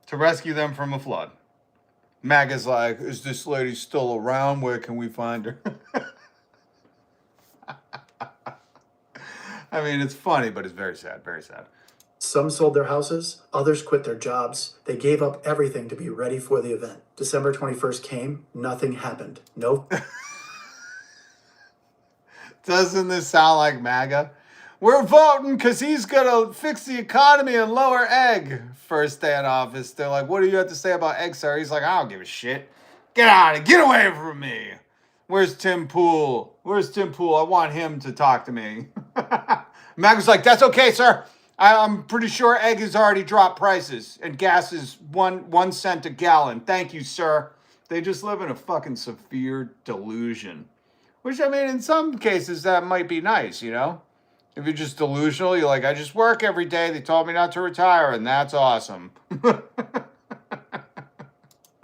to rescue them from a flood. MAGA's like, is this lady still around? Where can we find her? I mean, it's funny, but it's very sad, very sad.
Some sold their houses, others quit their jobs. They gave up everything to be ready for the event. December 21st came, nothing happened. No.
Doesn't this sound like MAGA? We're voting because he's going to fix the economy and lower egg. First day in office, they're like, what do you have to say about egg, sir? He's like, I don't give a shit. Get out of it. Get away from me. Where's Tim Pool? Where's Tim Pool? I want him to talk to me. MAGA's like, that's okay, sir. I'm pretty sure egg has already dropped prices and gas is one cent a gallon. Thank you, sir. They just live in a fucking severe delusion. Which, I mean, in some cases, that might be nice, you know? If you're just delusional, you're like, I just work every day. They told me not to retire, and that's awesome.
No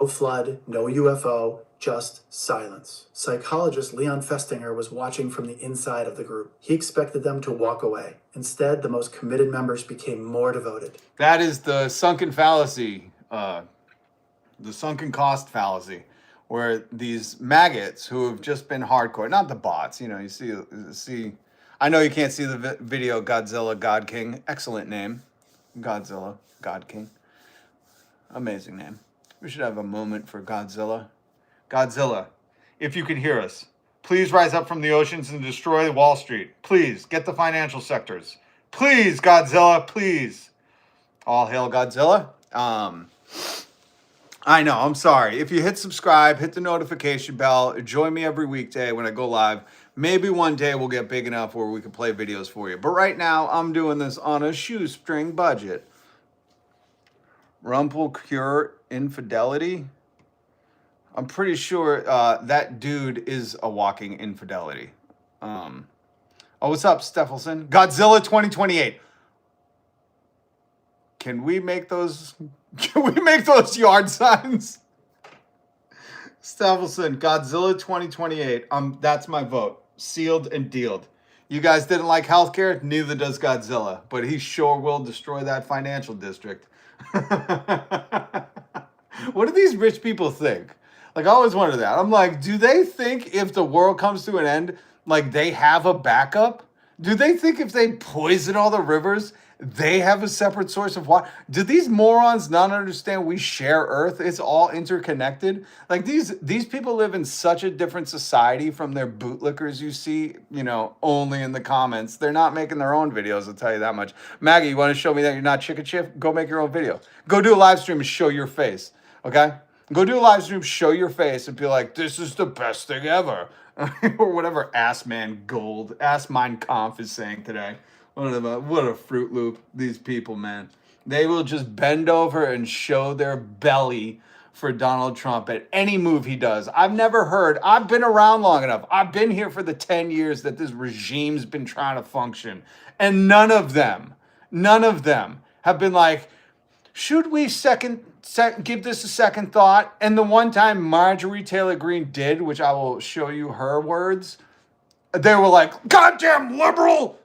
flood, no UFO, just silence. Psychologist Leon Festinger was watching from the inside of the group. He expected them to walk away. Instead, the most committed members became more devoted.
That is the sunken fallacy, the sunken cost fallacy, where these maggots who have just been hardcore, not the bots, you know, you see, I know you can't see the video, Godzilla, God King, excellent name, Godzilla, God King, amazing name. We should have a moment for Godzilla. Godzilla, if you can hear us, please rise up from the oceans and destroy Wall Street. Please, get the financial sectors. Please, Godzilla, please. All hail Godzilla. I know, I'm sorry. If you hit subscribe, hit the notification bell, join me every weekday when I go live. Maybe one day we'll get big enough where we can play videos for you. But right now, I'm doing this on a shoestring budget. Rumpel cure infidelity. I'm pretty sure that dude is a walking infidelity. Oh, what's up, Steffelson? Godzilla 2028. Can we make those? Can we make those yard signs? Steffelson, Godzilla 2028. That's my vote. Sealed and dealed. You guys didn't like healthcare? Neither does Godzilla. But he sure will destroy that financial district. What do these rich people think? Like, I always wonder that. I'm like, do they think if the world comes to an end, like, they have a backup? Do they think if they poison all the rivers, they have a separate source of water? Do these morons not understand we share Earth? It's all interconnected. Like, these people live in such a different society from their bootlickers you see, you know, only in the comments. They're not making their own videos, I'll tell you that much. Maggie, you want to show me that you're not chicken chip? Go make your own video. Go do a live stream and show your face, okay? Go do a live stream, show your face, and be like, this is the best thing ever. Or whatever Ass Mein Kampf is saying today. What a Fruit Loop, these people, man. They will just bend over and show their belly for Donald Trump at any move he does. I've never heard, I've been around long enough. I've been here for the 10 years that this regime's been trying to function. And none of them have been like, should we give this a second thought? And the one time Marjorie Taylor Greene did, which I will show you her words, they were like, goddamn liberal!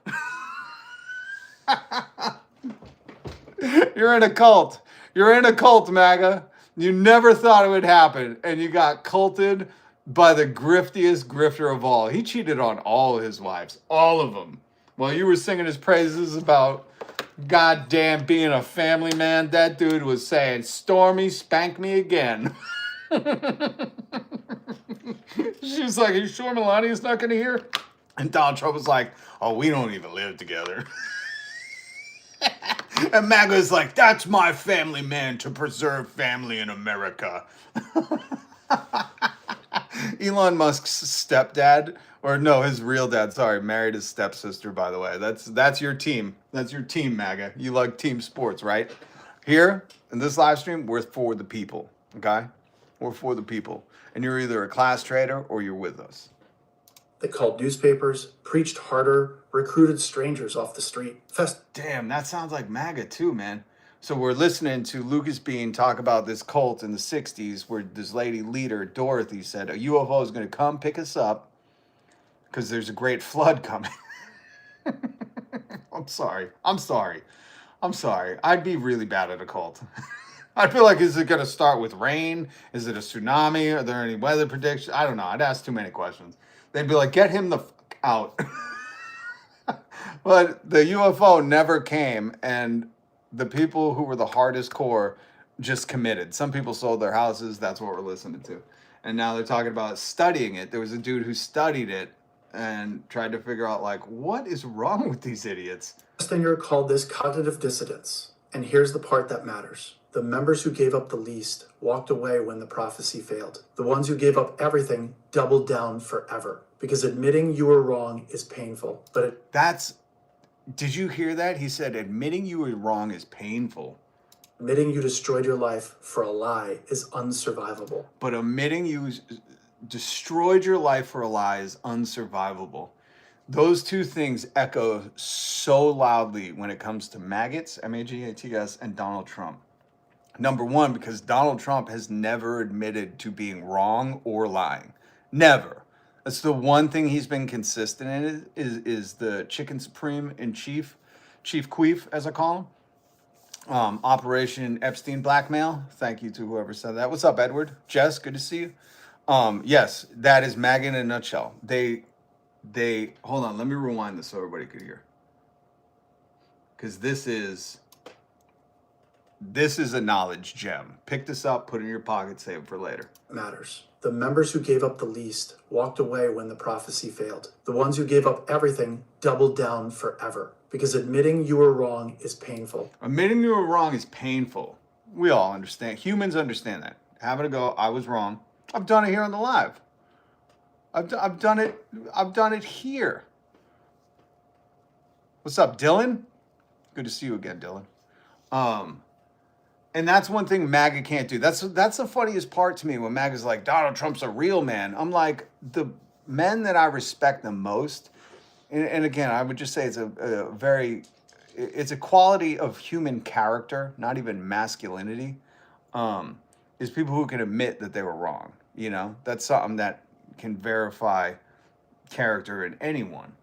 You're in a cult. You're in a cult, MAGA. You never thought it would happen, and you got culted by the griftiest grifter of all. He cheated on all his wives, all of them. While you were singing his praises about goddamn being a family man, that dude was saying, Stormy, spank me again. She was like, are you sure Melania's not going to hear? And Donald Trump was like, oh, we don't even live together. And MAGA is like, that's my family man to preserve family in America. Elon Musk's stepdad, or no, his real dad, sorry, married his stepsister, by the way. That's your team. That's your team, MAGA. You like team sports, right? Here, in this live stream, we're for the people, okay? We're for the people. And you're either a class traitor or you're with us.
They called newspapers, preached harder, recruited strangers off the street.
Damn, that sounds like MAGA too, man. So we're listening to Lucas Bean talk about this cult in the 60s where this lady leader, Dorothy, said a UFO is going to come pick us up because there's a great flood coming. I'm sorry. I'd be really bad at a cult. I'd feel like, is it going to start with rain? Is it a tsunami? Are there any weather predictions? I don't know. I'd ask too many questions. They'd be like, get him the fuck out. But the UFO never came, and the people who were the hardest core just committed. Some people sold their houses. That's what we're listening to. And now they're talking about studying it. There was a dude who studied it and tried to figure out, like, what is wrong with these idiots?
Stinger called this cognitive dissonance. And here's the part that matters. The members who gave up the least walked away when the prophecy failed. The ones who gave up everything doubled down forever. Because admitting you were wrong is painful. But
did you hear that? He said, admitting you were wrong is painful.
Admitting you destroyed your life for a lie is unsurvivable.
But admitting you destroyed your life for a lie is unsurvivable. Those two things echo so loudly when it comes to maggots, M-A-G-A-T-S, and Donald Trump. Number one, because Donald Trump has never admitted to being wrong or lying. Never. That's the one thing he's been consistent in is the chicken supreme in chief queef, as I call him. Operation Epstein blackmail. Thank you to whoever said that. What's up, Edward? Jess, good to see you. Yes, that is MAGA in a nutshell. They hold on, let me rewind this so everybody could hear. Because this is a knowledge gem. Pick this up, put it in your pocket, save it for later.
Matters. The members who gave up the least walked away when the prophecy failed. The ones who gave up everything doubled down forever. Because admitting you were wrong is painful.
Admitting you were wrong is painful. We all understand. Humans understand that. Having to go, I was wrong. I've done it here on the live. I've done it here. What's up, Dylan? Good to see you again, Dylan. And that's one thing MAGA can't do. That's the funniest part to me when MAGA's like, Donald Trump's a real man. I'm like, the men that I respect the most, and again, I would just say it's it's a quality of human character, not even masculinity, is people who can admit that they were wrong. You know, that's something that can verify character in anyone.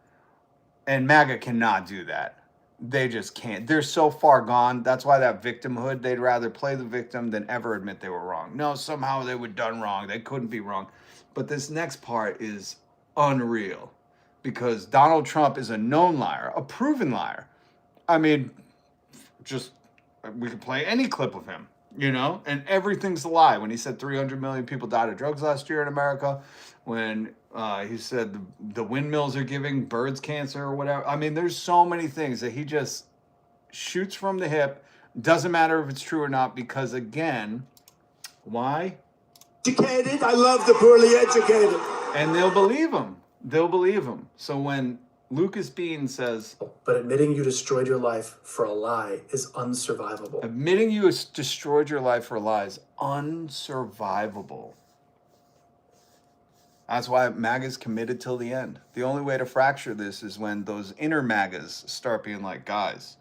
And MAGA cannot do that. They just can't. They're so far gone. That's why that victimhood, they'd rather play the victim than ever admit they were wrong. No, somehow they were done wrong. They couldn't be wrong. But this next part is unreal because Donald Trump is a known liar, a proven liar. I mean, just, we could play any clip of him, you know, and everything's a lie. When he said 300 million people died of drugs last year in America, when he said the windmills are giving birds cancer or whatever. I mean, there's so many things that he just shoots from the hip. Doesn't matter if it's true or not, because again, why?
Educated. I love the poorly educated.
And they'll believe him. They'll believe him. So when Lucas Bean says,
but admitting you destroyed your life for a lie is unsurvivable.
Admitting you destroyed your life for a lie is unsurvivable. That's why MAGA's committed till the end. The only way to fracture this is when those inner MAGAs start being like, guys,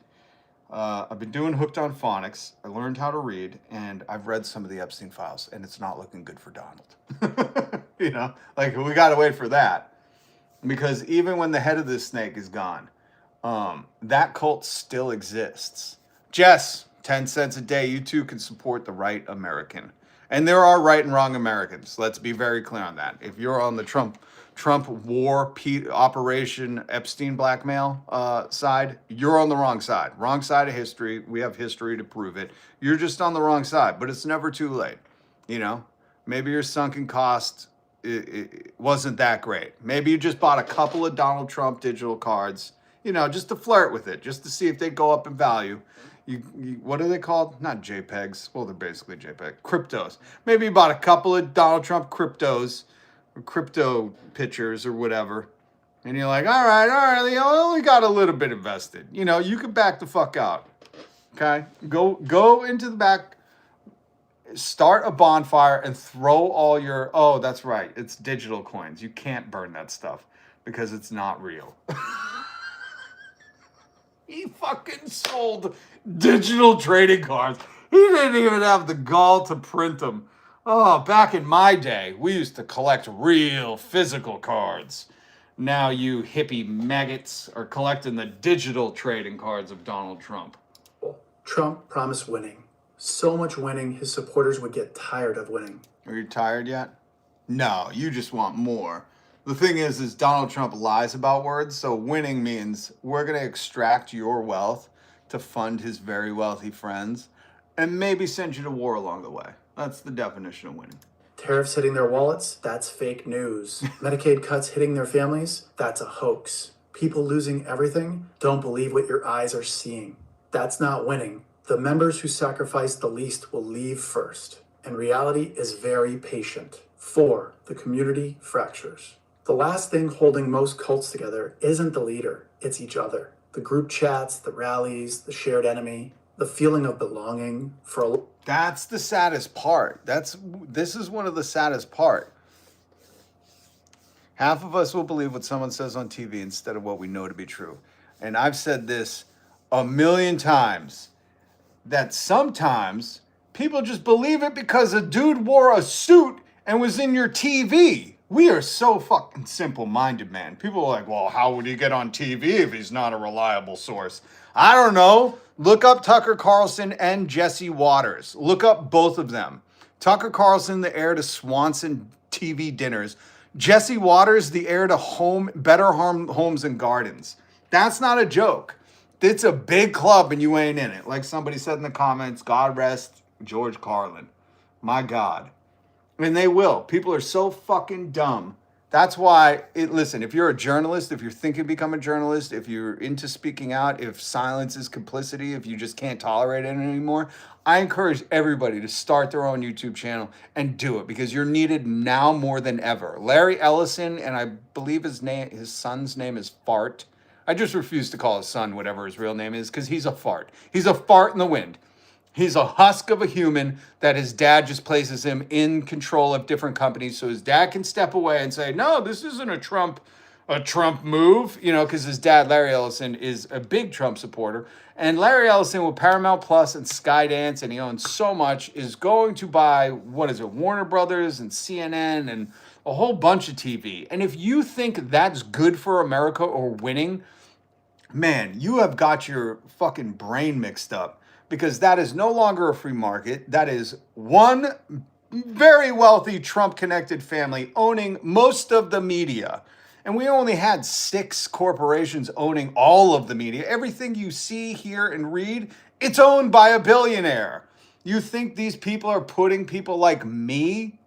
I've been doing Hooked on Phonics. I learned how to read, and I've read some of the Epstein files, and it's not looking good for Donald. You know, like, we got to wait for that. Because even when the head of this snake is gone, that cult still exists. Jess, 10 cents a day. You too can support the right American. And there are right and wrong Americans. Let's be very clear on that. If you're on the Trump war, Operation Epstein blackmail side, you're on the wrong side. Wrong side of history. We have history to prove it. You're just on the wrong side, but it's never too late. You know, maybe your sunken cost it wasn't that great. Maybe you just bought a couple of Donald Trump digital cards, you know, just to flirt with it, just to see if they go up in value. You what are they called? Not JPEGs. Well, they're basically JPEG. Cryptos. Maybe you bought a couple of Donald Trump cryptos or crypto pictures or whatever. And you're like, all right, I only got a little bit invested. You know, you can back the fuck out. Okay? Go into the back, start a bonfire and throw all your, oh, that's right. It's digital coins. You can't burn that stuff because it's not real. He fucking sold digital trading cards. He didn't even have the gall to print them. Oh, back in my day, we used to collect real physical cards. Now you hippie maggots are collecting the digital trading cards of Donald Trump.
Trump promised winning. So much winning, his supporters would get tired of winning.
Are you tired yet? No, you just want more. The thing is Donald Trump lies about words. So winning means we're going to extract your wealth to fund his very wealthy friends and maybe send you to war along the way. That's the definition of winning.
Tariffs hitting their wallets, that's fake news. Medicaid cuts hitting their families, that's a hoax. People losing everything, don't believe what your eyes are seeing. That's not winning. The members who sacrifice the least will leave first. And reality is very patient. 4, the community fractures. The last thing holding most cults together isn't the leader, it's each other. The group chats, the rallies, the shared enemy, the feeling of belonging
That's the saddest part. This is one of the saddest part. Half of us will believe what someone says on TV instead of what we know to be true. And I've said this a million times, that sometimes people just believe it because a dude wore a suit and was in your TV. We are so fucking simple-minded, man. People are like, well, how would he get on TV if he's not a reliable source? I don't know. Look up Tucker Carlson and Jesse Waters. Look up both of them. Tucker Carlson, the heir to Swanson TV dinners. Jesse Waters, the heir to Better Homes and Gardens. That's not a joke. It's a big club and you ain't in it. Like somebody said in the comments, God rest George Carlin. My God. And they will. People are so fucking dumb. That's why, listen, if you're a journalist, if you're thinking to become a journalist, if you're into speaking out, if silence is complicity, if you just can't tolerate it anymore, I encourage everybody to start their own YouTube channel and do it because you're needed now more than ever. Larry Ellison, and I believe his son's name is Fart. I just refuse to call his son whatever his real name is because he's a fart. He's a fart in the wind. He's a husk of a human that his dad just places him in control of different companies so his dad can step away and say, no, this isn't a Trump move, because his dad, Larry Ellison, is a big Trump supporter. And Larry Ellison with Paramount Plus and Skydance, and he owns so much, is going to buy, Warner Brothers and CNN and a whole bunch of TV. And if you think that's good for America or winning, man, you have got your fucking brain mixed up. Because that is no longer a free market. That is one very wealthy Trump-connected family owning most of the media. And we only had 6 corporations owning all of the media. Everything you see, hear, and read, it's owned by a billionaire. You think these people are putting people like me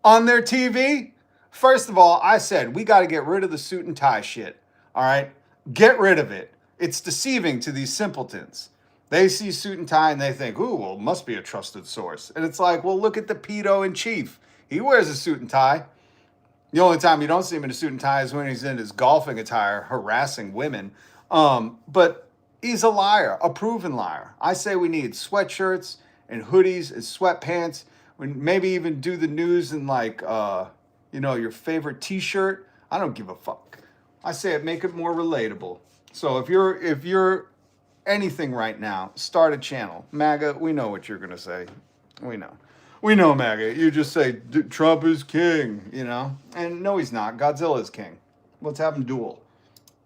on their TV? First of all, I said, we got to get rid of the suit and tie shit. All right? Get rid of it. It's deceiving to these simpletons. They see suit and tie and they think, ooh, well, it must be a trusted source. And it's like, well, look at the pedo in chief. He wears a suit and tie. The only time you don't see him in a suit and tie is when he's in his golfing attire harassing women. But he's a liar, a proven liar. I say we need sweatshirts and hoodies and sweatpants. Maybe even do the news in your favorite t-shirt. I don't give a fuck. I say it, make it more relatable. So if you're anything right now, start a channel. MAGA, we know what you're going to say. We know, MAGA. You just say, Trump is king, And no, he's not. Godzilla is king. Let's have him duel.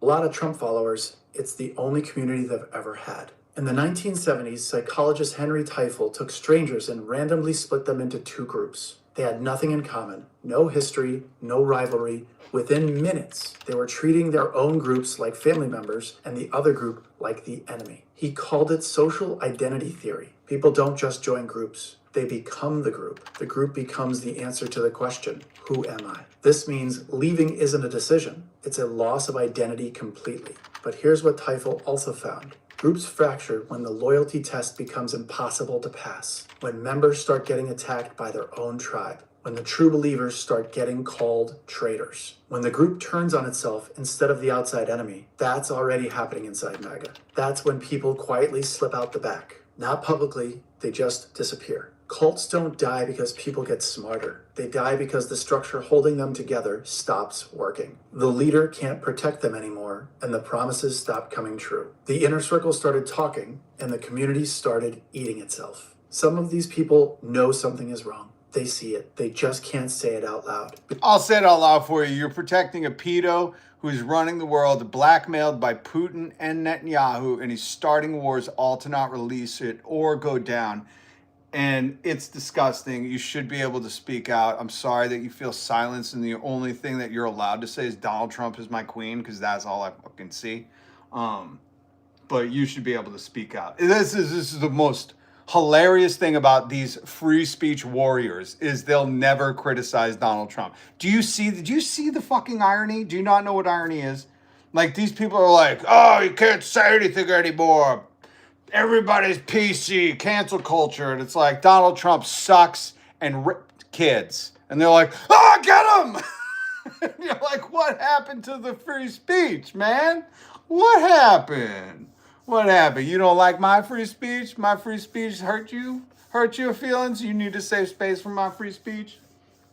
A lot of Trump followers, it's the only community they've ever had. In the 1970s, psychologist Henry Teifel took strangers and randomly split them into 2 groups. They had nothing in common, no history, no rivalry. Within minutes, they were treating their own groups like family members and the other group like the enemy. He called it social identity theory. People don't just join groups, they become the group. The group becomes the answer to the question, who am I? This means leaving isn't a decision, it's a loss of identity completely. But here's what Teifel also found. Groups fracture when the loyalty test becomes impossible to pass, when members start getting attacked by their own tribe, when the true believers start getting called traitors. When the group turns on itself instead of the outside enemy, that's already happening inside MAGA. That's when people quietly slip out the back. Not publicly, they just disappear. Cults don't die because people get smarter. They die because the structure holding them together stops working. The leader can't protect them anymore, and the promises stop coming true. The inner circle started talking, and the community started eating itself. Some of these people know something is wrong. They see it. They just can't say it out loud.
I'll say it out loud for you. You're protecting a pedo who's running the world, blackmailed by Putin and Netanyahu, and he's starting wars all to not release it or go down. And it's disgusting. You should be able to speak out. I'm sorry that you feel silenced, and the only thing that you're allowed to say is Donald Trump is my queen, because that's all I fucking see. But you should be able to speak out. This is the most hilarious thing about these free speech warriors is they'll never criticize Donald Trump. Did you see the fucking irony? Do you not know what irony is? Like, these people are like, oh, you can't say anything anymore. Everybody's PC, cancel culture. And it's like, Donald Trump sucks and ripped kids. And they're like, oh, get him! And you're like, what happened to the free speech, man? What happened? What happened? You don't like my free speech? My free speech hurt you? Hurt your feelings? You need to save space for my free speech?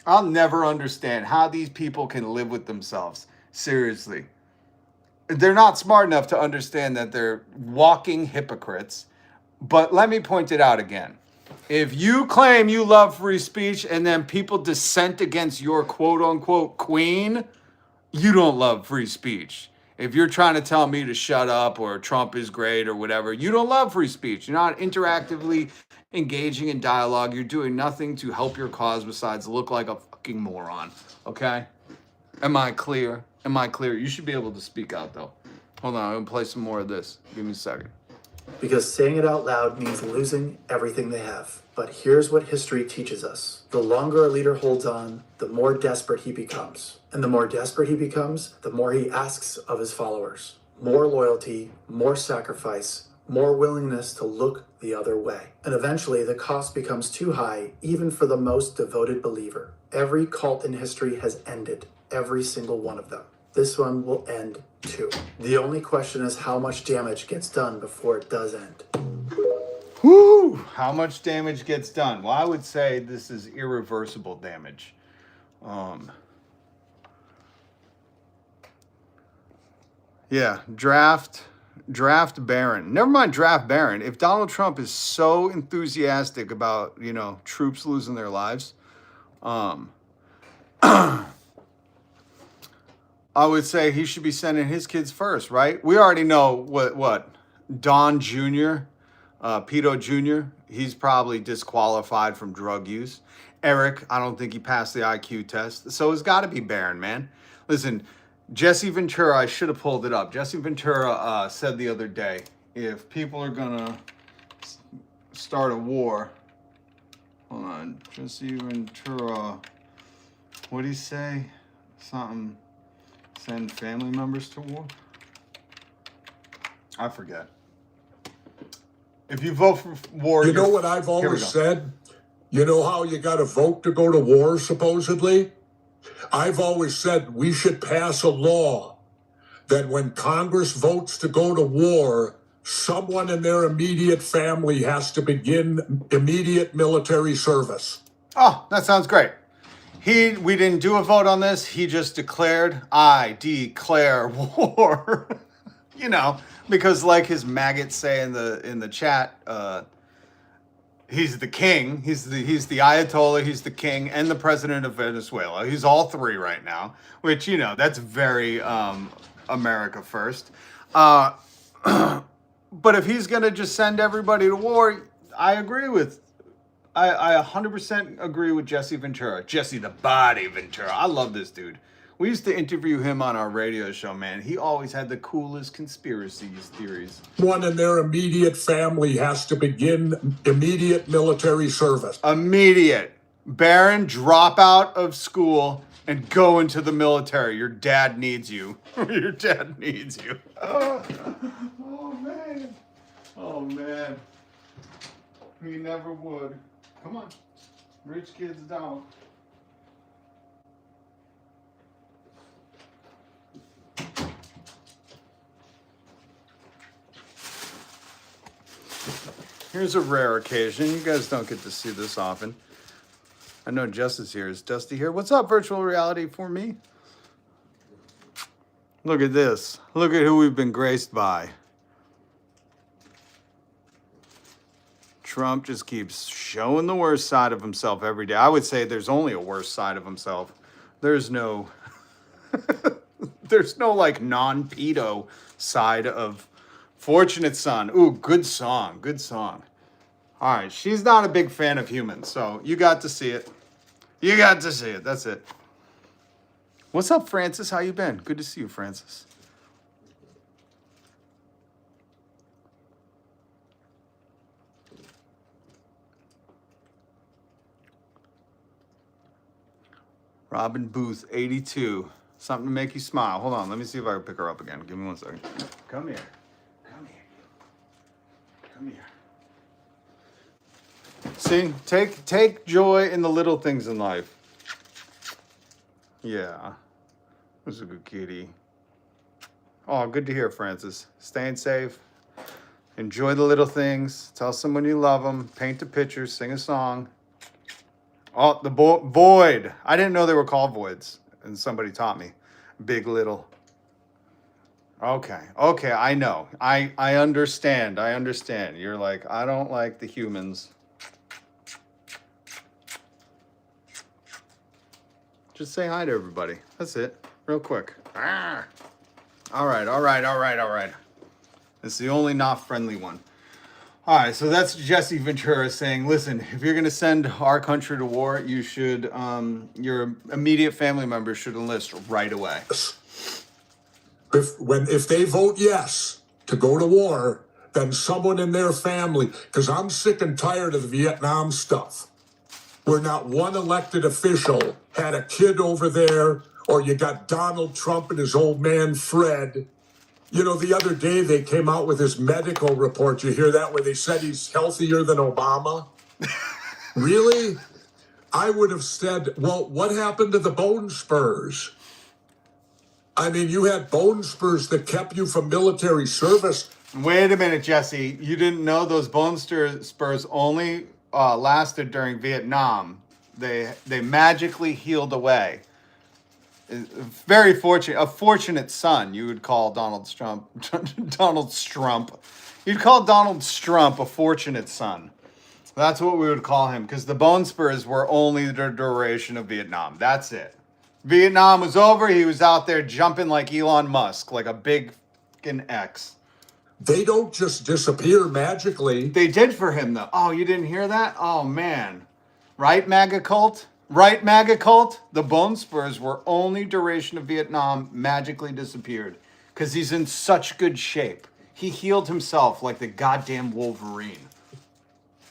I'll never understand how these people can live with themselves. Seriously. They're not smart enough to understand that they're walking hypocrites. But let me point it out again. If you claim you love free speech and then people dissent against your quote unquote queen, you don't love free speech. If you're trying to tell me to shut up or Trump is great or whatever, you don't love free speech. You're not interactively engaging in dialogue. You're doing nothing to help your cause besides look like a fucking moron. Okay? Am I clear? Am I clear? You should be able to speak out, though. Hold on, I'm going to play some more of this. Give me a second.
Because saying it out loud means losing everything they have. But here's what history teaches us. The longer a leader holds on, the more desperate he becomes. And the more desperate he becomes, the more he asks of his followers. More loyalty, more sacrifice, more willingness to look the other way. And eventually, the cost becomes too high, even for the most devoted believer. Every cult in history has ended. Every single one of them. This one will end too. The only question is how much damage gets done before it does end.
Whoo! How much damage gets done? Well, I would say this is irreversible damage. Yeah, draft Bannon. Never mind draft Bannon. If Donald Trump is so enthusiastic about, troops losing their lives, I would say he should be sending his kids first, right? We already know what Don Jr., Pito Jr., he's probably disqualified from drug use. Eric, I don't think he passed the IQ test. So it's got to be Bannon, man. Listen, Jesse Ventura, I should have pulled it up. Jesse Ventura said the other day, if people are going to start a war, hold on, Jesse Ventura, what'd he say? Something, send family members to war? I forget. If you vote for war...
You know what I've always said? You know how you got to vote to go to war, supposedly? I've always said we should pass a law that when Congress votes to go to war, someone in their immediate family has to begin immediate military service.
Oh, that sounds great. We didn't do a vote on this. He just declared, I declare war. Because like his maggots say in the chat, he's the king. He's the Ayatollah. He's the king and the president of Venezuela. He's all three right now, which that's very America first. But if he's gonna just send everybody to war, I agree with. I 100% agree with Jesse Ventura. Jesse the Body Ventura. I love this dude. We used to interview him on our radio show, man. He always had the coolest conspiracy theories.
One in their immediate family has to begin immediate military service.
Immediate. Bannon, drop out of school and go into the military. Your dad needs you. Your dad needs you. Oh, man. Oh, man. He never would. Come on. Rich kids don't. Here's a rare occasion. You guys don't get to see this often. I know Jess is here. Is Dusty here? What's up, virtual reality for me? Look at this. Look at who we've been graced by. Trump just keeps showing the worst side of himself every day. I would say there's only a worse side of himself. There's no... there's no, non-pedo side of Fortunate Son. Ooh, good song. Good song. All right, she's not a big fan of humans, so you got to see it. You got to see it. That's it. What's up, Francis? How you been? Good to see you, Francis. Robin Booth, 82. Something to make you smile. Hold on, let me see if I can pick her up again. Give me 1 second. Come here. Come here. Come here. See, take joy in the little things in life. Yeah. This is a good kitty. Oh, good to hear, Francis. Staying safe. Enjoy the little things. Tell someone you love them. Paint a picture. Sing a song. Oh, the void. I didn't know they were called voids, and somebody taught me. Big, little. Okay, I know. I understand. You're like, I don't like the humans. Just say hi to everybody. That's it. Real quick. Ah. All right. It's the only not friendly one. All right, so that's Jesse Ventura saying, listen, if you're going to send our country to war, you should, your immediate family members should enlist right away.
If they vote yes to go to war, then someone in their family, because I'm sick and tired of the Vietnam stuff, where not one elected official had a kid over there, or you got Donald Trump and his old man Fred. You know, the other day they came out with this medical report. You hear that, where they said he's healthier than Obama? Really? I would have said, well, what happened to the bone spurs? I mean, you had bone spurs that kept you from military service.
Wait a minute, Jesse. You didn't know those bone spurs only lasted during Vietnam. They magically healed away. Very fortunate, a fortunate son. You would call Donald Trump. You'd call Donald Trump a fortunate son. That's what we would call him, because the bone spurs were only the duration of Vietnam. That's it. Vietnam was over. He was out there jumping like Elon Musk, like a big fucking X.
They don't just disappear magically.
They did for him, though. Oh, you didn't hear that? Oh, man. Right, MAGA cult? Right, MAGA cult? The bone spurs were only duration of Vietnam, magically disappeared. Because he's in such good shape. He healed himself like the goddamn Wolverine.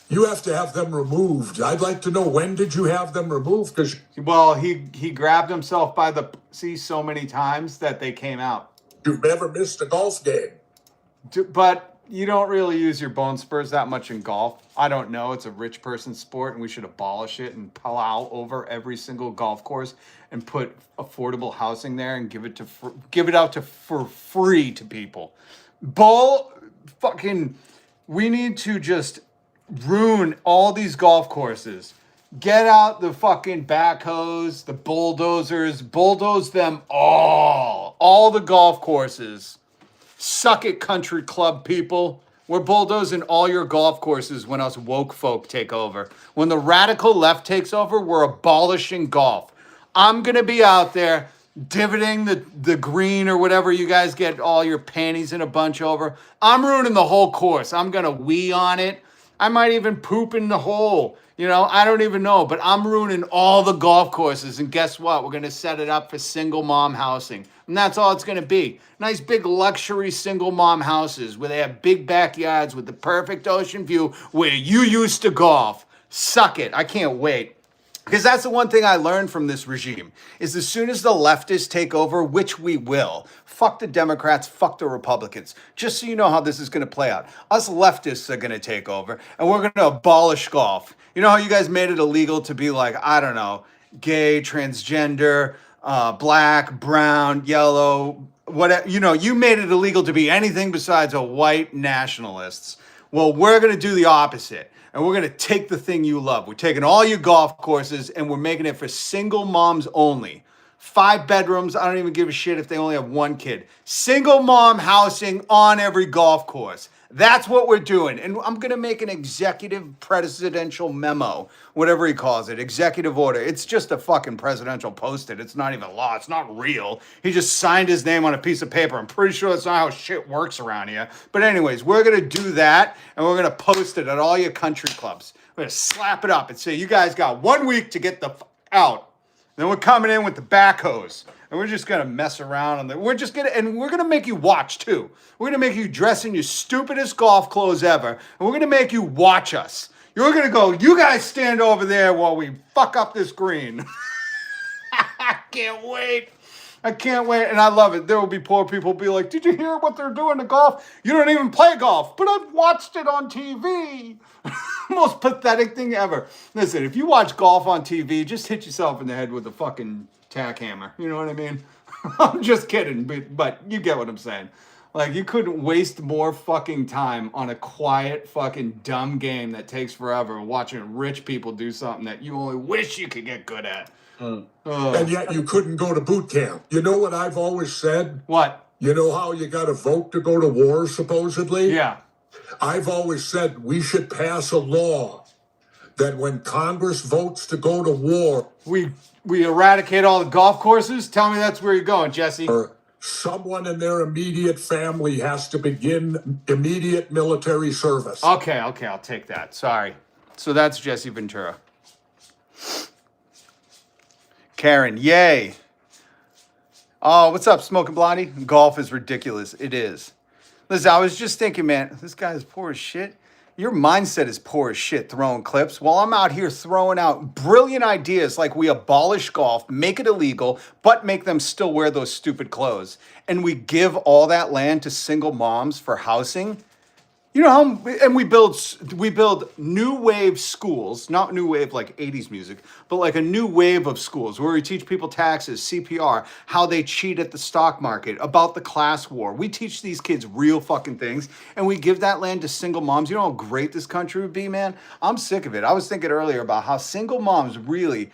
You have to have them removed. I'd like to know, when did you have them removed? Because
well, he grabbed himself by the pussy so many times that they came out.
you've never missed a golf game.
But you don't really use your bone spurs that much in golf. I don't know. It's a rich person's sport, and we should abolish it and plow over every single golf course and put affordable housing there and give it out for free to people. We need to just ruin all these golf courses. Get out the fucking backhoes, the bulldozers, bulldoze them all the golf courses. Suck it, country club people. We're bulldozing all your golf courses when us woke folk take over. When the radical left takes over, we're abolishing golf. I'm going to be out there divoting the green or whatever you guys get all your panties in a bunch over. I'm ruining the whole course. I'm going to wee on it. I might even poop in the hole. I don't even know, but I'm ruining all the golf courses. And guess what? We're going to set it up for single mom housing. And that's all it's going to be. Nice big luxury single mom houses where they have big backyards with the perfect ocean view where you used to golf. Suck it. I can't wait. Because that's the one thing I learned from this regime, is as soon as the leftists take over, which we will, fuck the Democrats, fuck the Republicans. Just so you know how this is going to play out. Us leftists are going to take over, and we're going to abolish golf. You know how you guys made it illegal to be like, I don't know, gay, transgender, black, brown, yellow, whatever. You made it illegal to be anything besides a white nationalists. Well, we're going to do the opposite. And we're going to take the thing you love. We're taking all your golf courses and we're making it for single moms only. 5 bedrooms. I don't even give a shit if they only have 1 kid. Single mom housing on every golf course. That's what we're doing. And I'm going to make an executive presidential memo, whatever he calls it, executive order. It's just a fucking presidential post-it. It's not even law. It's not real. He just signed his name on a piece of paper. I'm pretty sure that's not how shit works around here. But anyways, we're going to do that, and we're going to post it at all your country clubs. We're going to slap it up and say, you guys got 1 week to get the out. Then we're coming in with the backhoes. And we're just gonna mess around and we're gonna make you watch too. We're gonna make you dress in your stupidest golf clothes ever, and we're gonna make you watch us. You're gonna go, you guys stand over there while we fuck up this green. I can't wait. I can't wait, and I love it. There will be poor people be like, did you hear what they're doing to golf? You don't even play golf, but I've watched it on TV. Most pathetic thing ever. Listen, if you watch golf on TV, just hit yourself in the head with a fucking tack hammer. You know what I mean? I'm just kidding, but you get what I'm saying. Like, you couldn't waste more fucking time on a quiet fucking dumb game that takes forever watching rich people do something that you only wish you could get good at.
And yet you couldn't go to boot camp. You know what I've always said?
What?
You know how you got to vote to go to war, supposedly?
Yeah.
I've always said we should pass a law that when Congress votes to go to war,
we eradicate all the golf courses? Tell me that's where you're going, Jesse.
or someone in their immediate family has to begin immediate military service.
Okay, I'll take that. Sorry. So that's Jesse Ventura. Karen, yay. Oh, what's up, Smoking Blondie? Golf is ridiculous. It is. Listen, I was just thinking, man, this guy is poor as shit. Your mindset is poor as shit throwing clips while I'm out here throwing out brilliant ideas like we abolish golf, make it illegal, but make them still wear those stupid clothes. And we give all that land to single moms for housing. You know how, and we build new wave schools, not new wave like 80s music, but like a new wave of schools where we teach people taxes, CPR, how they cheat at the stock market, about the class war. We teach these kids real fucking things, and we give that land to single moms. You know how great this country would be, man? I'm sick of it. I was thinking earlier about how single moms really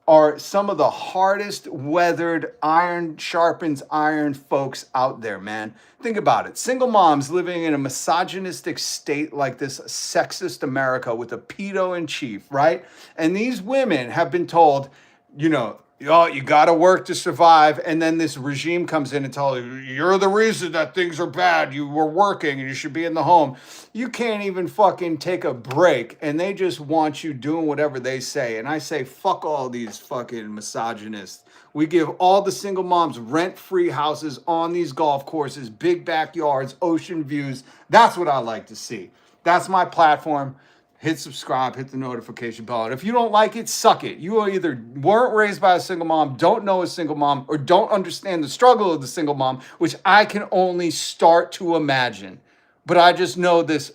are some of the hardest weathered, iron sharpens iron folks out there, man. Think about it. Single moms living in a misogynistic state like this sexist America with a pedo in chief, right? And these women have been told, you know, oh, you got to work to survive. And then this regime comes in and tells you, you're the reason that things are bad. You were working and you should be in the home. You can't even fucking take a break. And they just want you doing whatever they say. And I say, fuck all these fucking misogynists. We give all the single moms rent-free houses on these golf courses, big backyards, ocean views. That's what I like to see. That's my platform. Hit subscribe, hit the notification bell. And if you don't like it, suck it. You either weren't raised by a single mom, don't know a single mom, or don't understand the struggle of the single mom, which I can only start to imagine. But I just know this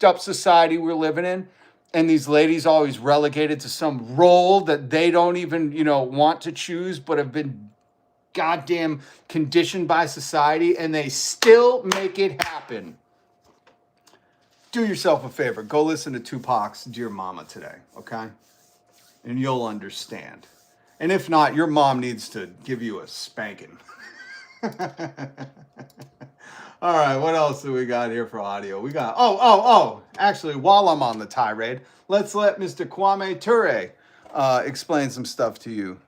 up society we're living in, and these ladies always relegated to some role that they don't even, want to choose, but have been goddamn conditioned by society, and they still make it happen. Do yourself a favor. Go listen to Tupac's Dear Mama today, okay? And you'll understand. And if not, your mom needs to give you a spanking. All right, what else do we got here for audio? We got, actually, while I'm on the tirade, let's let Mr. Raime Tur explain some stuff to you.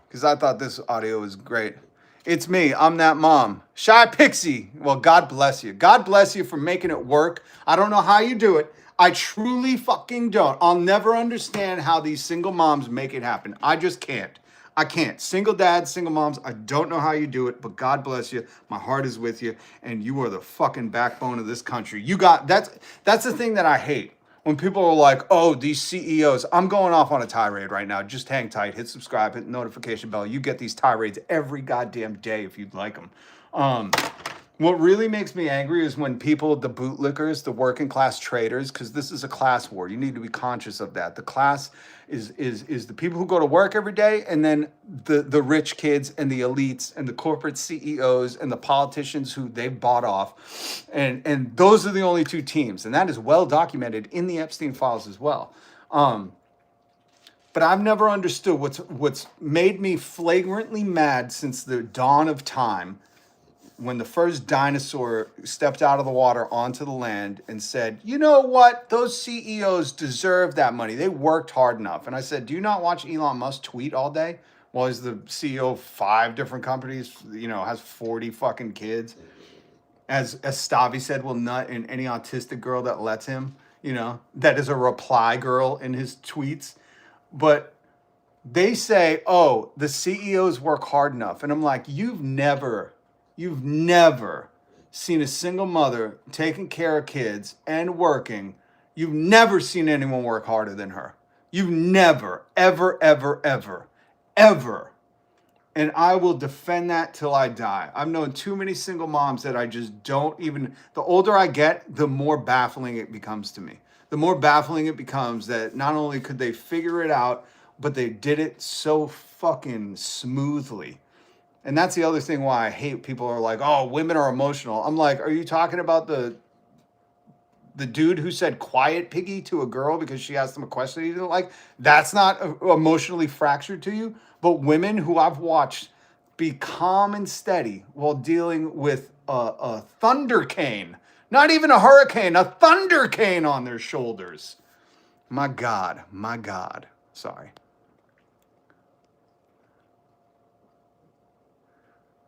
Because I thought this audio was great. It's me. I'm that mom. Shy Pixie. Well, God bless you. God bless you for making it work. I don't know how you do it. I truly fucking don't. I'll never understand how these single moms make it happen. I just can't. I can't. Single dads, single moms, I don't know how you do it, but God bless you. My heart is with you, and you are the fucking backbone of this country. That's the thing that I hate. When people are like, oh, these CEOs, I'm going off on a tirade right now. Just hang tight, hit subscribe, hit the notification bell. You get these tirades every goddamn day if you'd like them. What really makes me angry is when people, the bootlickers, the working class traders, because this is a class war. You need to be conscious of that. The class is the people who go to work every day, and then the rich kids and the elites and the corporate CEOs and the politicians who they've bought off. And those are the only two teams. And that is well documented in the Epstein files as well. But I've never understood what's made me flagrantly mad since the dawn of time. when the first dinosaur stepped out of the water onto the land and said, you know what? Those CEOs deserve that money. They worked hard enough. And I said, do you not watch Elon Musk tweet all day? Well, he's the CEO of 5 different companies, you know, has 40 fucking kids. As Stavi said, will nut in any autistic girl that lets him, you know, that is a reply girl in his tweets. But they say, oh, the CEOs work hard enough. And I'm like, you've never seen a single mother taking care of kids and working. You've never seen anyone work harder than her. You've never, ever, ever, ever, ever. And I will defend that till I die. I've known too many single moms that I just don't even, the older I get, the more baffling it becomes to me. The more baffling it becomes that not only could they figure it out, but they did it so fucking smoothly. And that's the other thing why I hate people are like, oh, women are emotional. I'm like, are you talking about the dude who said quiet piggy to a girl because she asked him a question he didn't like? That's not emotionally fractured to you. But women who I've watched be calm and steady while dealing with a thunder cane, not even a hurricane, a thunder cane on their shoulders. My God, my God. Sorry.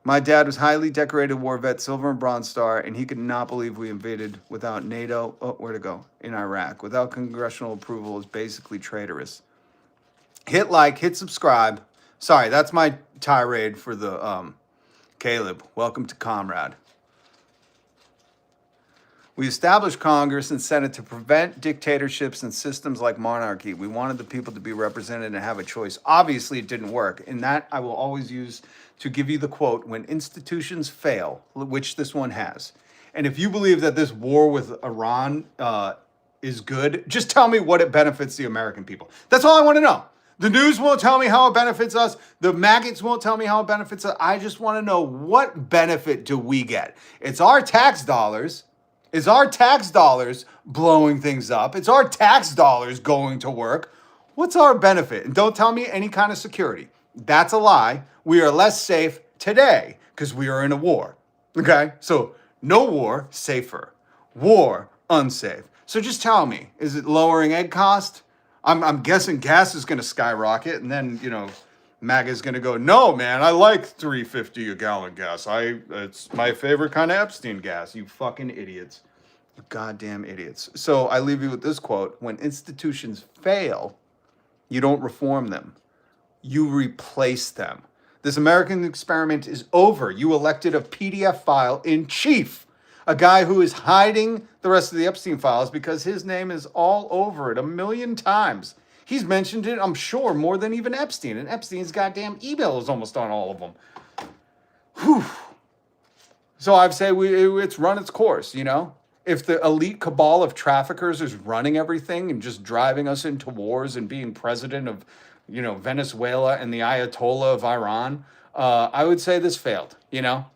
My dad was highly decorated war vet, Silver and Bronze Star, and he could not believe we invaded without NATO, where to go, in Iraq. Without congressional approval is basically traitorous. Hit like, hit subscribe. Sorry, that's my tirade for the Caleb. Welcome to Comrade. We established Congress and Senate to prevent dictatorships and systems like monarchy. We wanted the people to be represented and have a choice. Obviously, it didn't work. And that I will always use to give you the quote, when institutions fail, which this one has. And if you believe that this war with Iran is good, just tell me what it benefits the American people. That's all I want to know. The news won't tell me how it benefits us. The maggots won't tell me how it benefits us. I just want to know, what benefit do we get? It's our tax dollars. It's our tax dollars blowing things up. It's our tax dollars going to work. What's our benefit? And don't tell me any kind of security. That's a lie. We are less safe today because we are in a war. Okay? So no war, safer. War, unsafe. So just tell me, is it lowering egg cost? I'm guessing gas is going to skyrocket, and then, you know, MAGA's going to go, no, man, I like $3.50 a gallon gas. It's my favorite kind of Epstein gas. You fucking idiots. You goddamn idiots. So I leave you with this quote. When institutions fail, you don't reform them. You replace them. This American experiment is over. You elected a PDF file in chief. A guy who is hiding the rest of the Epstein files because his name is all over it 1 million times. He's mentioned it, I'm sure, more than even Epstein. And Epstein's goddamn email is almost on all of them. Whew. So I'd say it's run its course, you know? If the elite cabal of traffickers is running everything and just driving us into wars and being president of, you know, Venezuela and the Ayatollah of Iran, I would say this failed, you know?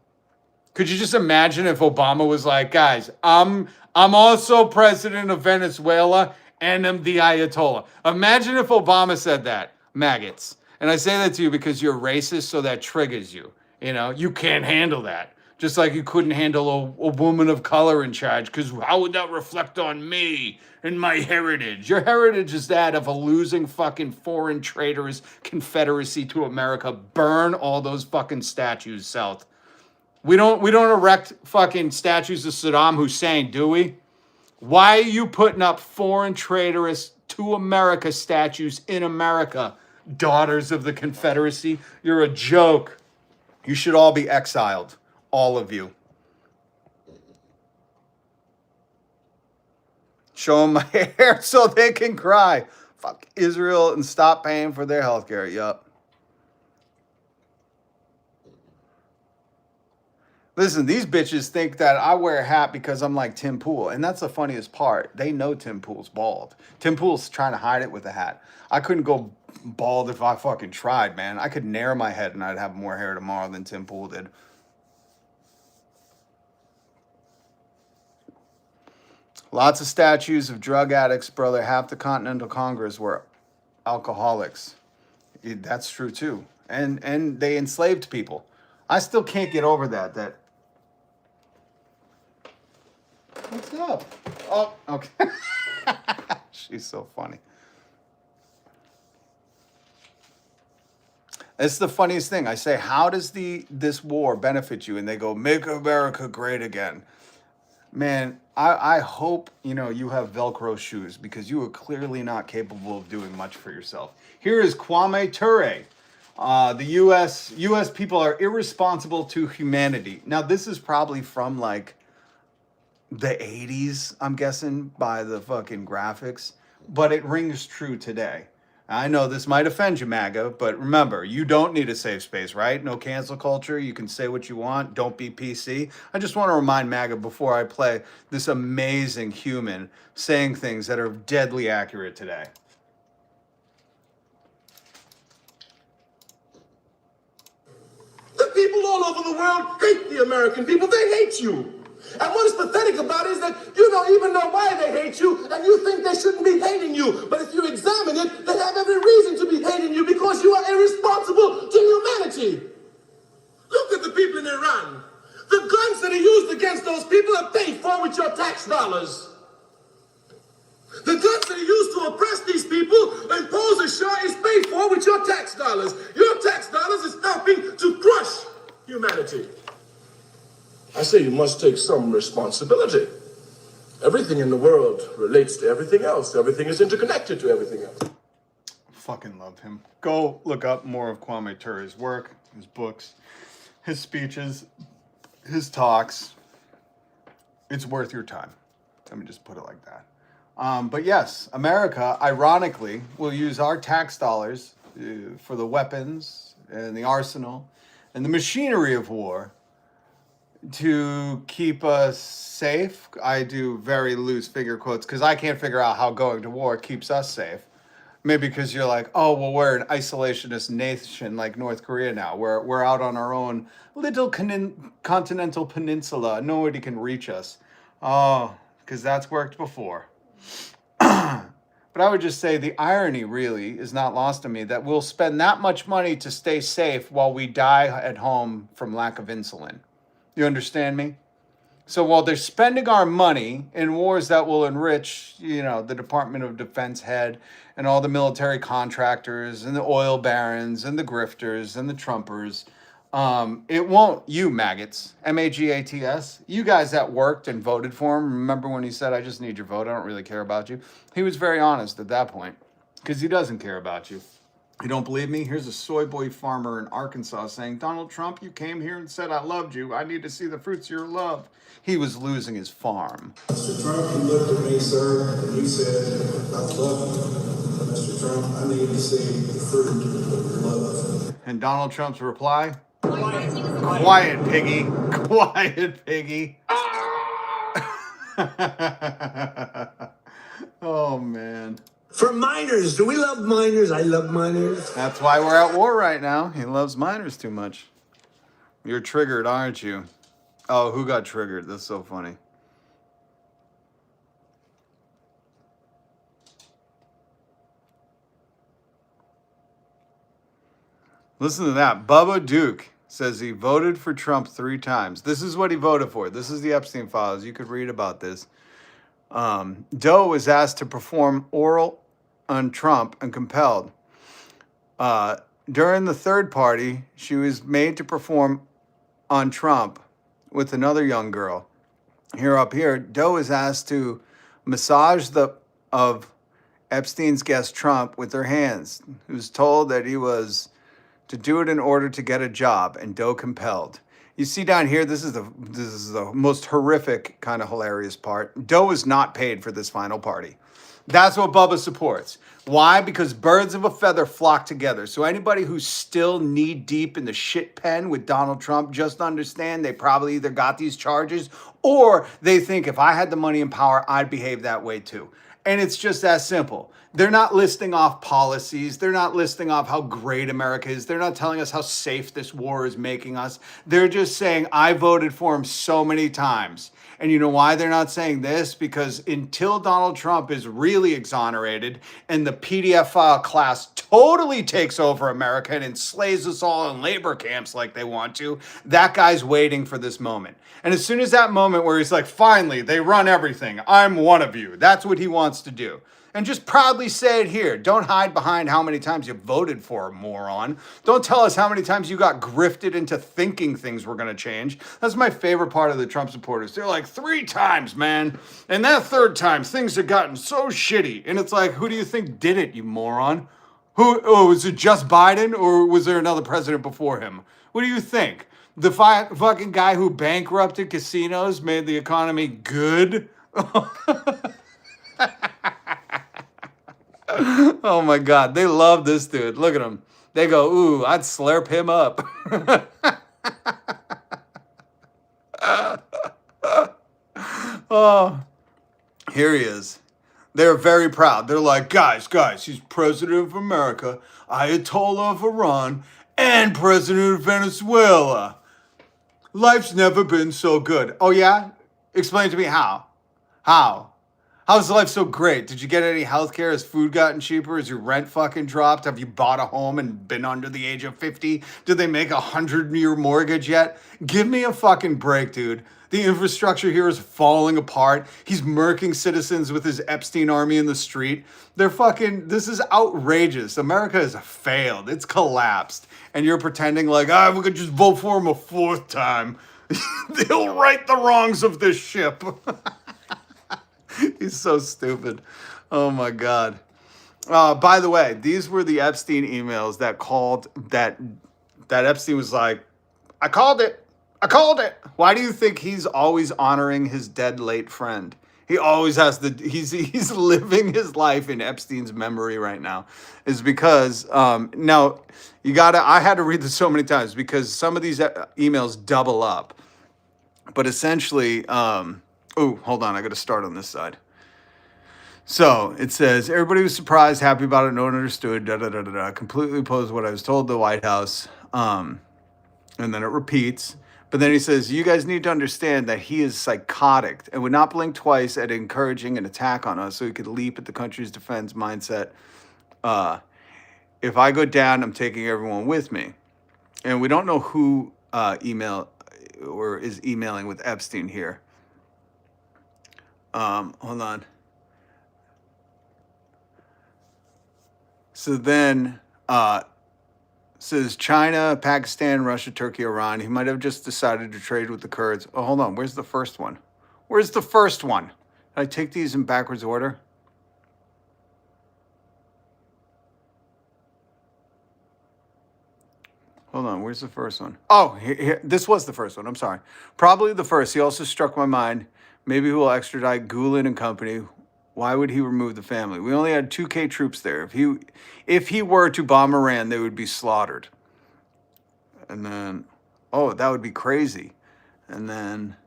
Could you just imagine if Obama was like, guys, I'm also president of Venezuela and I'm the Ayatollah. Imagine if Obama said that, maggots. And I say that to you because you're racist, so that triggers you. You know, you can't handle that. Just like you couldn't handle a woman of color in charge, because how would that reflect on me and my heritage? Your heritage is that of a losing fucking foreign traitorous confederacy to America. Burn all those fucking statues, South. We don't erect fucking statues of Saddam Hussein, do we? Why are you putting up foreign traitorous to America statues in America? Daughters of the Confederacy, you're a joke. You should all be exiled, all of you. Show them my hair so they can cry. Fuck Israel and stop paying for their health care. Yup. Listen, these bitches think that I wear a hat because I'm like Tim Pool. And that's the funniest part. They know Tim Pool's bald. Tim Pool's trying to hide it with a hat. I couldn't go bald if I fucking tried, man. I could nair my head and I'd have more hair tomorrow than Tim Pool did. Lots of statues of drug addicts, brother. Half the Continental Congress were alcoholics. That's true, too. And they enslaved people. I still can't get over that What's up? Oh, okay. She's so funny. It's the funniest thing. I say, how does this war benefit you? And they go, make America great again. Man, I hope, you have Velcro shoes because you are clearly not capable of doing much for yourself. Here is Raime Tur. The U.S. people are irresponsible to humanity. Now, this is probably from like the 80s, I'm guessing, by the fucking graphics. But it rings true today. I know this might offend you, MAGA, but remember, you don't need a safe space, right? No cancel culture. You can say what you want. Don't be PC. I just want to remind MAGA before I play this amazing human saying things that are deadly accurate today.
The people all over the world hate the American people. They hate you. And what is pathetic about it is that you don't even know why they hate you, and you think they shouldn't be hating you. But if you examine it, they have every reason to be hating you because you are irresponsible to humanity. Look at the people in Iran. The guns that are used against those people are paid for with your tax dollars. The guns that are used to oppress these people, impose a shah, is paid for with your tax dollars. Your tax dollars is helping to crush humanity. I say you must take some responsibility. Everything in the world relates to everything else. Everything is interconnected to everything else.
Fucking love him. Go look up more of Raime Tur, his work, his books, his speeches, his talks. It's worth your time. Let me just put it like that. But yes, America, ironically, will use our tax dollars for the weapons and the arsenal and the machinery of war to keep us safe. I do very loose figure quotes because I can't figure out how going to war keeps us safe. Maybe because you're like, oh, well, we're an isolationist nation like North Korea now. We're out on our own little continental peninsula. Nobody can reach us. Oh, because that's worked before. But I would just say the irony really is not lost on me that we'll spend that much money to stay safe while we die at home from lack of insulin. You understand me? So while they're spending our money in wars that will enrich, the Department of Defense head and all the military contractors and the oil barons and the grifters and the Trumpers, it won't, you maggots, MAGATS, you guys that worked and voted for him. Remember when he said, I just need your vote. I don't really care about you. He was very honest at that point because he doesn't care about you. You don't believe me? Here's a soy boy farmer in Arkansas saying, Donald Trump, you came here and said I loved you. I need to see the fruits of your love. He was losing his farm.
Mr. Trump, you looked at me, sir, and you said, I love you. Mr. Trump, I need to see the fruit of your love.
And Donald Trump's reply? Quiet, piggy. Quiet, piggy. Oh, man.
For minors, do we love minors? I love minors.
That's why we're at war right now. He loves minors too much. You're triggered, aren't you? Oh, who got triggered? That's so funny. Listen to that. Bubba Duke says he voted for Trump 3 times. This is what he voted for. This is the Epstein files. You could read about this. Doe was asked to perform oral on Trump and compelled. During the third party, she was made to perform on Trump with another young girl. Here, Doe was asked to massage of Epstein's guest Trump with her hands. He was told that he was to do it in order to get a job, and Doe compelled. You see down here, this is the most horrific kind of hilarious part. Doe is not paid for this final party. That's what Bubba supports. Why? Because birds of a feather flock together. So anybody who's still knee deep in the shit pen with Donald Trump, just understand they probably either got these charges or they think if I had the money and power, I'd behave that way too. And it's just that simple. They're not listing off policies. They're not listing off how great America is. They're not telling us how safe this war is making us. They're just saying, I voted for him so many times. And you know why they're not saying this? Because until Donald Trump is really exonerated and the PDF file class totally takes over America and enslaves us all in labor camps like they want to, that guy's waiting for this moment. And as soon as that moment where he's like, finally, they run everything. I'm one of you. That's what he wants to do. And just proudly say it here. Don't hide behind how many times you voted for a moron. Don't tell us how many times you got grifted into thinking things were going to change. That's my favorite part of the Trump supporters. They're like, 3 times, man. And that 3rd time, things have gotten so shitty. And it's like, who do you think did it, you moron? Was it just Biden or was there another president before him? What do you think? The fucking guy who bankrupted casinos made the economy good? Oh my God, they love this dude. Look at him. They go, ooh, I'd slurp him up. Oh, here he is. They're very proud. They're like, guys, he's president of America, Ayatollah of Iran, and president of Venezuela. Life's never been so good. Oh yeah? Explain to me how. How's life so great? Did you get any health care? Has food gotten cheaper? Has your rent fucking dropped? Have you bought a home and been under the age of 50? Did they make a 100-year mortgage yet? Give me a fucking break, dude. The infrastructure here is falling apart. He's murking citizens with his Epstein army in the street. This is outrageous. America has failed. It's collapsed. And you're pretending like, we could just vote for him a 4th time. He'll right the wrongs of this ship. He's so stupid. Oh my God. By the way, these were the Epstein emails that called that Epstein was like, I called it. Why do you think he's always honoring his dead late friend? He always has he's living his life in Epstein's memory right now. Is because now I had to read this so many times because some of these emails double up. But essentially, hold on, I got to start on this side. So it says, everybody was surprised, happy about it, no one understood, completely opposed what I was told the White House. And then it repeats. But then he says, you guys need to understand that he is psychotic and would not blink twice at encouraging an attack on us so he could leap at the country's defense mindset. If I go down, I'm taking everyone with me. And we don't know who is emailing with Epstein here. Hold on. So then, says China, Pakistan, Russia, Turkey, Iran. He might have just decided to trade with the Kurds. Oh, hold on. Where's the first one? Did I take these in backwards order? Hold on. Where's the first one? Oh, here, this was the first one. I'm sorry. Probably the first. He also struck my mind. Maybe he will extradite Gilded and company. Why would he remove the family? We only had 2K troops there. If he were to bomb Iran, they would be slaughtered. And then, that would be crazy. And then,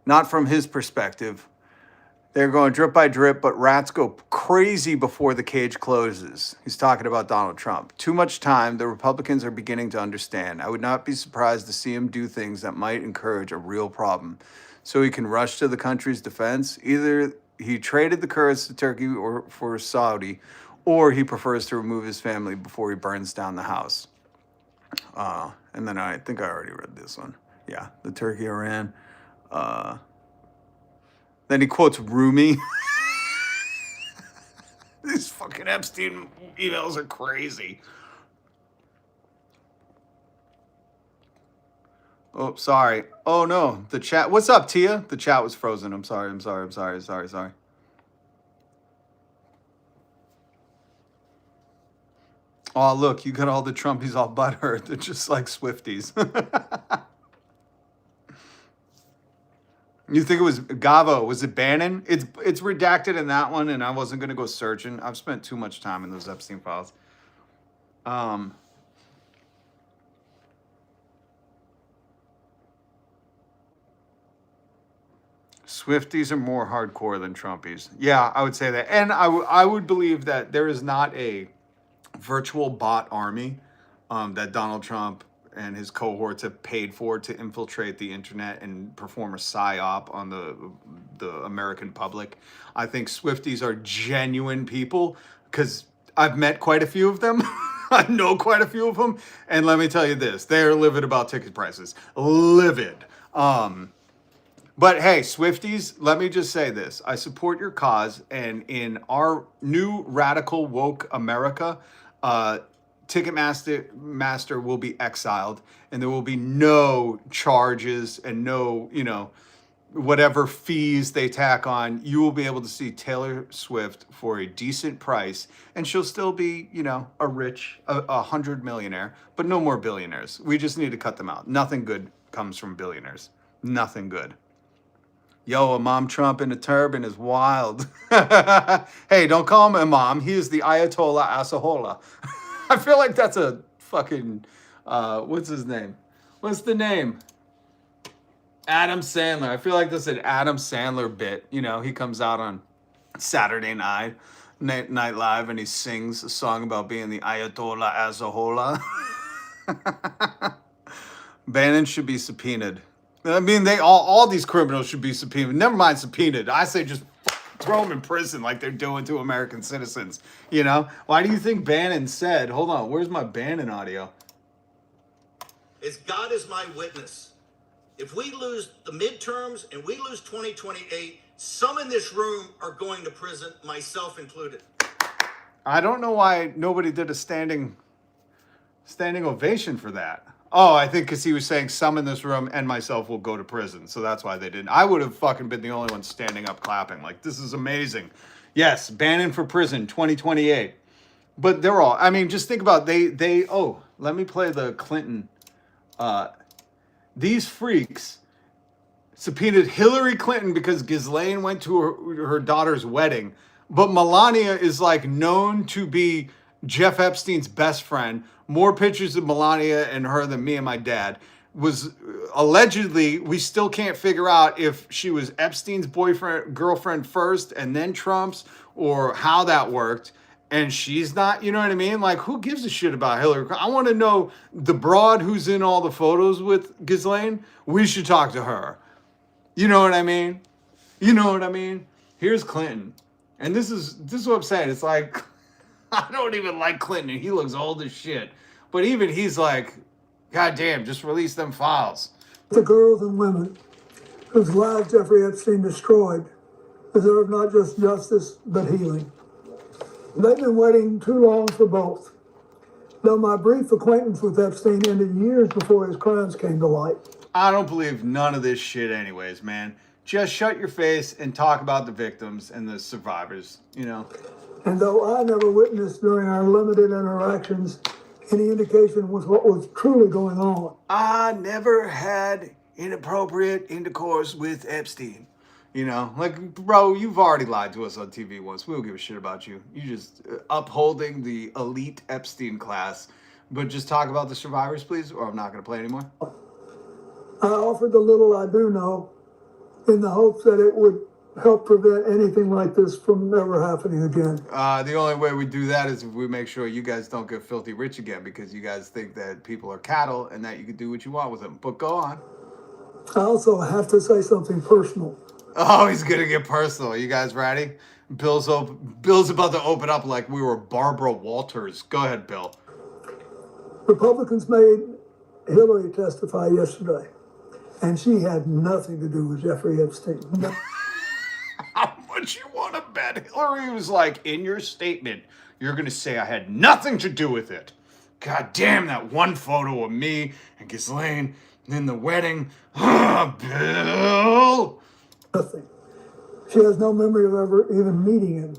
not from his perspective. They're going drip by drip, but rats go crazy before the cage closes. He's talking about Donald Trump. Too much time. The Republicans are beginning to understand. I would not be surprised to see him do things that might encourage a real problem. So he can rush to the country's defense. Either he traded the Kurds to Turkey or for Saudi, or he prefers to remove his family before he burns down the house. And then I think I already read this one. Yeah, the Turkey, Iran. Then he quotes Rumi. These fucking Epstein emails are crazy. Oh, sorry. Oh, no. The chat. What's up, Tia? The chat was frozen. I'm sorry. Oh, look. You got all the Trumpies all butthurt. They're just like Swifties. You think it was Gavo? Was it Bannon? It's redacted in that one, and I wasn't going to go searching. I've spent too much time in those Epstein files. Swifties are more hardcore than Trumpies. Yeah, I would say that. And I would believe that there is not a virtual bot army that Donald Trump and his cohorts have paid for to infiltrate the internet and perform a psyop on the American public. I think Swifties are genuine people because I've met quite a few of them. I know quite a few of them. And let me tell you this, they are livid about ticket prices. Livid. But hey, Swifties, let me just say this. I support your cause. And in our new radical woke America, Ticketmaster will be exiled, and there will be no charges and no, whatever fees they tack on. You will be able to see Taylor Swift for a decent price, and she'll still be, a rich, 100 millionaire, but no more billionaires. We just need to cut them out. Nothing good comes from billionaires. Nothing good. Yo, Imam Trump in a turban is wild. Hey, don't call him Imam. He is the Ayatollah Asahola. I feel like that's a fucking, what's his name? What's the name? Adam Sandler. I feel like that's an Adam Sandler bit. He comes out on Saturday Night Live and he sings a song about being the Ayatollah Asahola. Bannon should be subpoenaed. I mean, all these criminals should be subpoenaed. Never mind subpoenaed. I say just throw them in prison like they're doing to American citizens. Why do you think Bannon said, hold on, where's my Bannon audio?
As God is my witness, if we lose the midterms and we lose 2028, some in this room are going to prison, myself included.
I don't know why nobody did a standing ovation for that. Oh, I think because he was saying some in this room and myself will go to prison. So that's why they didn't. I would have fucking been the only one standing up clapping. Like, this is amazing. Yes, Bannon for prison, 2028. But they're all, just think about, let me play the Clinton. These freaks subpoenaed Hillary Clinton because Ghislaine went to her daughter's wedding. But Melania is known to be Jeff Epstein's best friend. More pictures of Melania and her than me and my dad. Was allegedly, we still can't figure out if she was Epstein's girlfriend first and then Trump's, or how that worked. And she's not, you know what I mean? Who gives a shit about Hillary? I want to know the broad who's in all the photos with Ghislaine. We should talk to her. You know what I mean? Here's Clinton. And this is what I'm saying. It's I don't even like Clinton. He looks old as shit. But even he's like, God damn, just release them files.
The girls and women whose lives Jeffrey Epstein destroyed deserve not just justice, but healing. They've been waiting too long for both. Though my brief acquaintance with Epstein ended years before his crimes came to light.
I don't believe none of this shit anyways, man. Just shut your face and talk about the victims and the survivors,
And though I never witnessed during our limited interactions any indication was what was truly going on.
I never had inappropriate intercourse with Epstein. Bro, you've already lied to us on TV once. We don't give a shit about you. You just upholding the elite Epstein class. But just talk about the survivors, please, or I'm not going to play anymore.
I offered the little I do know in the hopes that it would help prevent anything like this from ever happening again.
The only way we do that is if we make sure you guys don't get filthy rich again, because you guys think that people are cattle and that you can do what you want with them. But go on.
I also have to say something personal.
Oh, he's going to get personal. You guys ready? Bill's about to open up like we were Barbara Walters. Go ahead, Bill.
Republicans made Hillary testify yesterday, and she had nothing to do with Jeffrey Epstein.
How much you want to bet? Hillary was like, in your statement, you're going to say I had nothing to do with it. God damn, that one photo of me and Ghislaine in the wedding. Bill!
Nothing. She has no memory of ever even meeting him.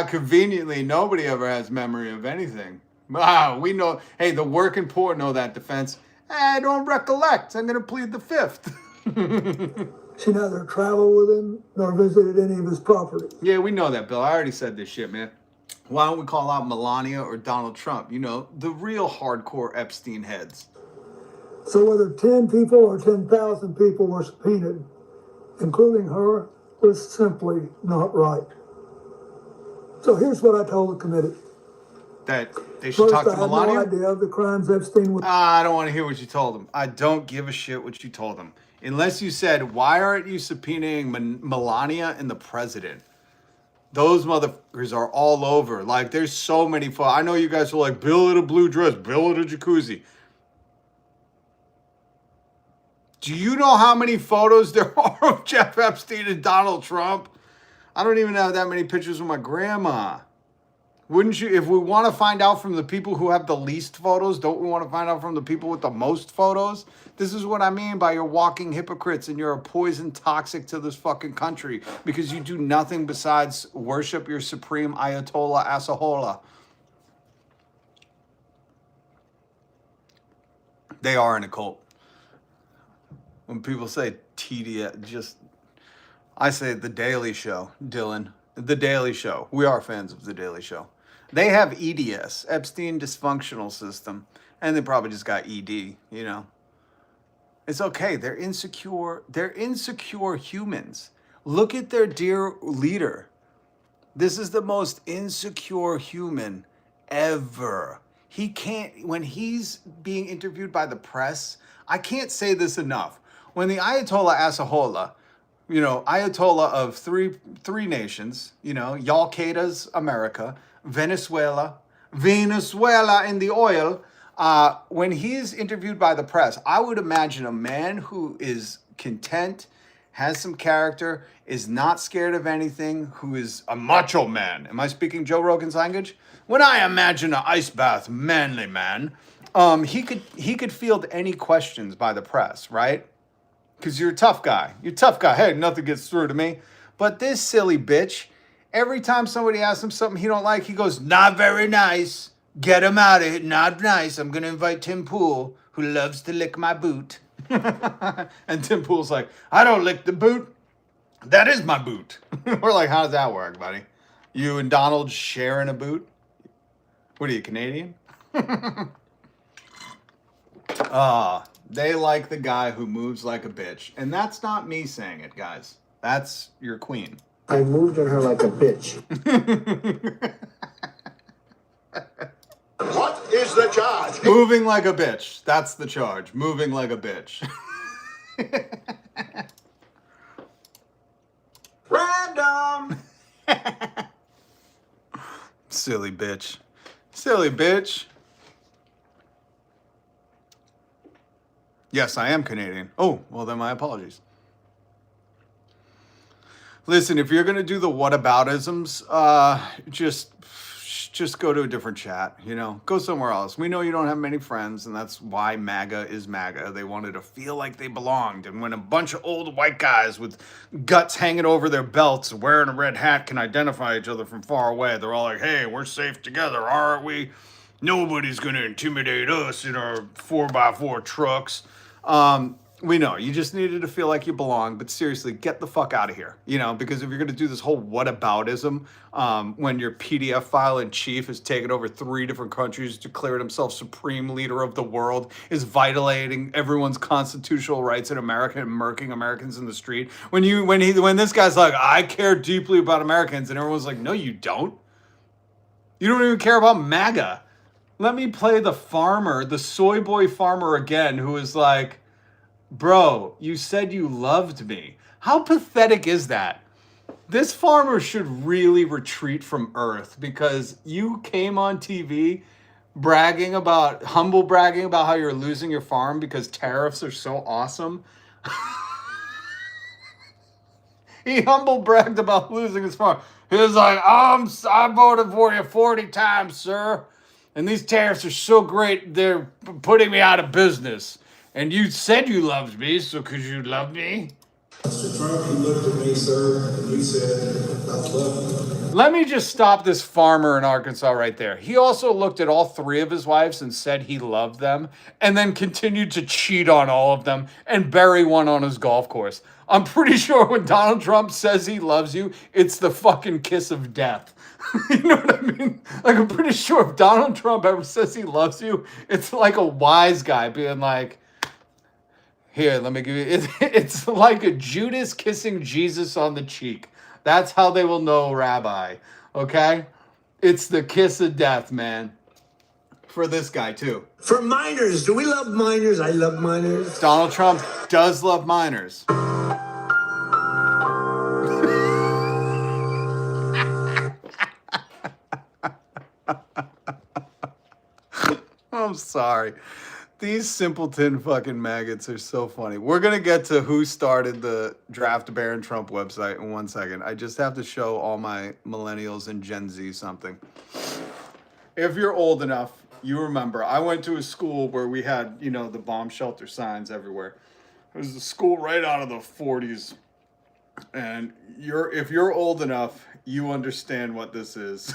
Conveniently, nobody ever has memory of anything. We know. Hey, the working poor know that defense. I don't recollect. I'm going to plead the fifth.
She neither traveled with him nor visited any of his properties.
Yeah, we know that, Bill. I already said this shit, man. Why don't we call out Melania or Donald Trump? The real hardcore Epstein heads.
So whether 10 people or 10,000 people were subpoenaed, including her, was simply not right. So here's what I told the committee.
That they should
First,
talk to
I had
Melania?
no idea of the crimes Epstein was.
I don't want to hear what you told them. I don't give a shit what you told them. Unless you said, why aren't you subpoenaing Melania and the president? Those motherfuckers are all over. Like, there's so many photos. I know you guys are like, Bill in a blue dress, Bill in a jacuzzi. Do you know how many photos there are of Jeff Epstein and Donald Trump? I don't even have that many pictures of my grandma. Wouldn't you? If we want to find out from the people who have the least photos, don't we want to find out from the people with the most photos? This is what I mean by you're walking hypocrites and you're a poison toxic to this fucking country because you do nothing besides worship your supreme Ayatollah Asahola. They are in a cult. When people say TDS, I say The Daily Show, Dylan. The Daily Show. We are fans of The Daily Show. They have EDS, Epstein Dysfunctional System, and they probably just got ED, you know. It's okay. They're insecure. They're insecure humans. Look at their dear leader. This is the most insecure human ever. He can't, when he's being interviewed by the press, I can't say this enough. When the Ayatollah Asahola, you know, Ayatollah of three nations, you know, Al-Qaeda's America, Venezuela in the oil. When he's interviewed by the press, I would imagine a man who is content, has some character, is not scared of anything, who is a macho man. Am I speaking Joe Rogan's language? When I imagine an ice bath manly man, he could field any questions by the press, right? Because you're a tough guy. You're a tough guy. Hey, nothing gets through to me. But this silly bitch, every time somebody asks him something he don't like, he goes, not very nice. Get him out of here. Not nice. I'm going to invite Tim Pool, who loves to lick my boot. And Tim Pool's like, I don't lick the boot. That is my boot. We're like, how does that work, buddy? You and Donald sharing a boot? What are you, Canadian? They like the guy who moves like a bitch. And that's not me saying it, guys. That's your queen.
I moved on her like a bitch.
What is the charge?
Moving like a bitch. That's the charge. Moving like a bitch.
Random!
Silly bitch. Silly bitch. Yes, I am Canadian. Oh, well then my apologies. Listen, if you're going to do the whataboutisms, just go to a different chat, you know, go somewhere else. We know you don't have many friends, and that's why MAGA is MAGA. They wanted to feel like they belonged. And when a bunch of old white guys with guts hanging over their belts, wearing a red hat, can identify each other from far away, they're all like, hey, we're safe together, aren't we? Nobody's going to intimidate us in our 4x4 trucks. We know you just needed to feel like you belong, but seriously, get the fuck out of here, you know, because if you're going to do this whole whataboutism, when your PDF file in chief has taken over 3 different countries, declared himself supreme leader of the world, is violating everyone's constitutional rights in America and murking Americans in the street. When this guy's like, I care deeply about Americans, and everyone's like, no, you don't. You don't even care about MAGA. Let me play the farmer, the soy boy farmer again, who is like, bro, you said you loved me. How pathetic is that? This farmer should really retreat from Earth because you came on TV humble bragging about how you're losing your farm because tariffs are so awesome. He humble bragged about losing his farm. He was like, I voted for you 40 times, sir. And these tariffs are so great, they're putting me out of business. And you said you loved me, so could you love me?
Mr. Trump, you looked at me, sir, and you said, I love you.
Let me just stop this farmer in Arkansas right there. He also looked at all 3 of his wives and said he loved them, and then continued to cheat on all of them and bury one on his golf course. I'm pretty sure when Donald Trump says he loves you, it's the fucking kiss of death. You know what I mean? Like, I'm pretty sure if Donald Trump ever says he loves you, it's like a wise guy being like, Here, let me give you. It's like a Judas kissing Jesus on the cheek. That's how they will know Rabbi. Okay? It's the kiss of death, man. For this guy, too.
For minors, do we love minors? I love minors.
Donald Trump does love minors. I'm sorry. These simpleton fucking maggots are so funny. We're going to get to who started the Draft Baron Trump website in 1 second. I just have to show all my millennials and Gen Z something. If you're old enough, you remember, I went to a school where we had, you know, the bomb shelter signs everywhere. It was a school right out of the 40s. And if you're old enough, you understand what this is.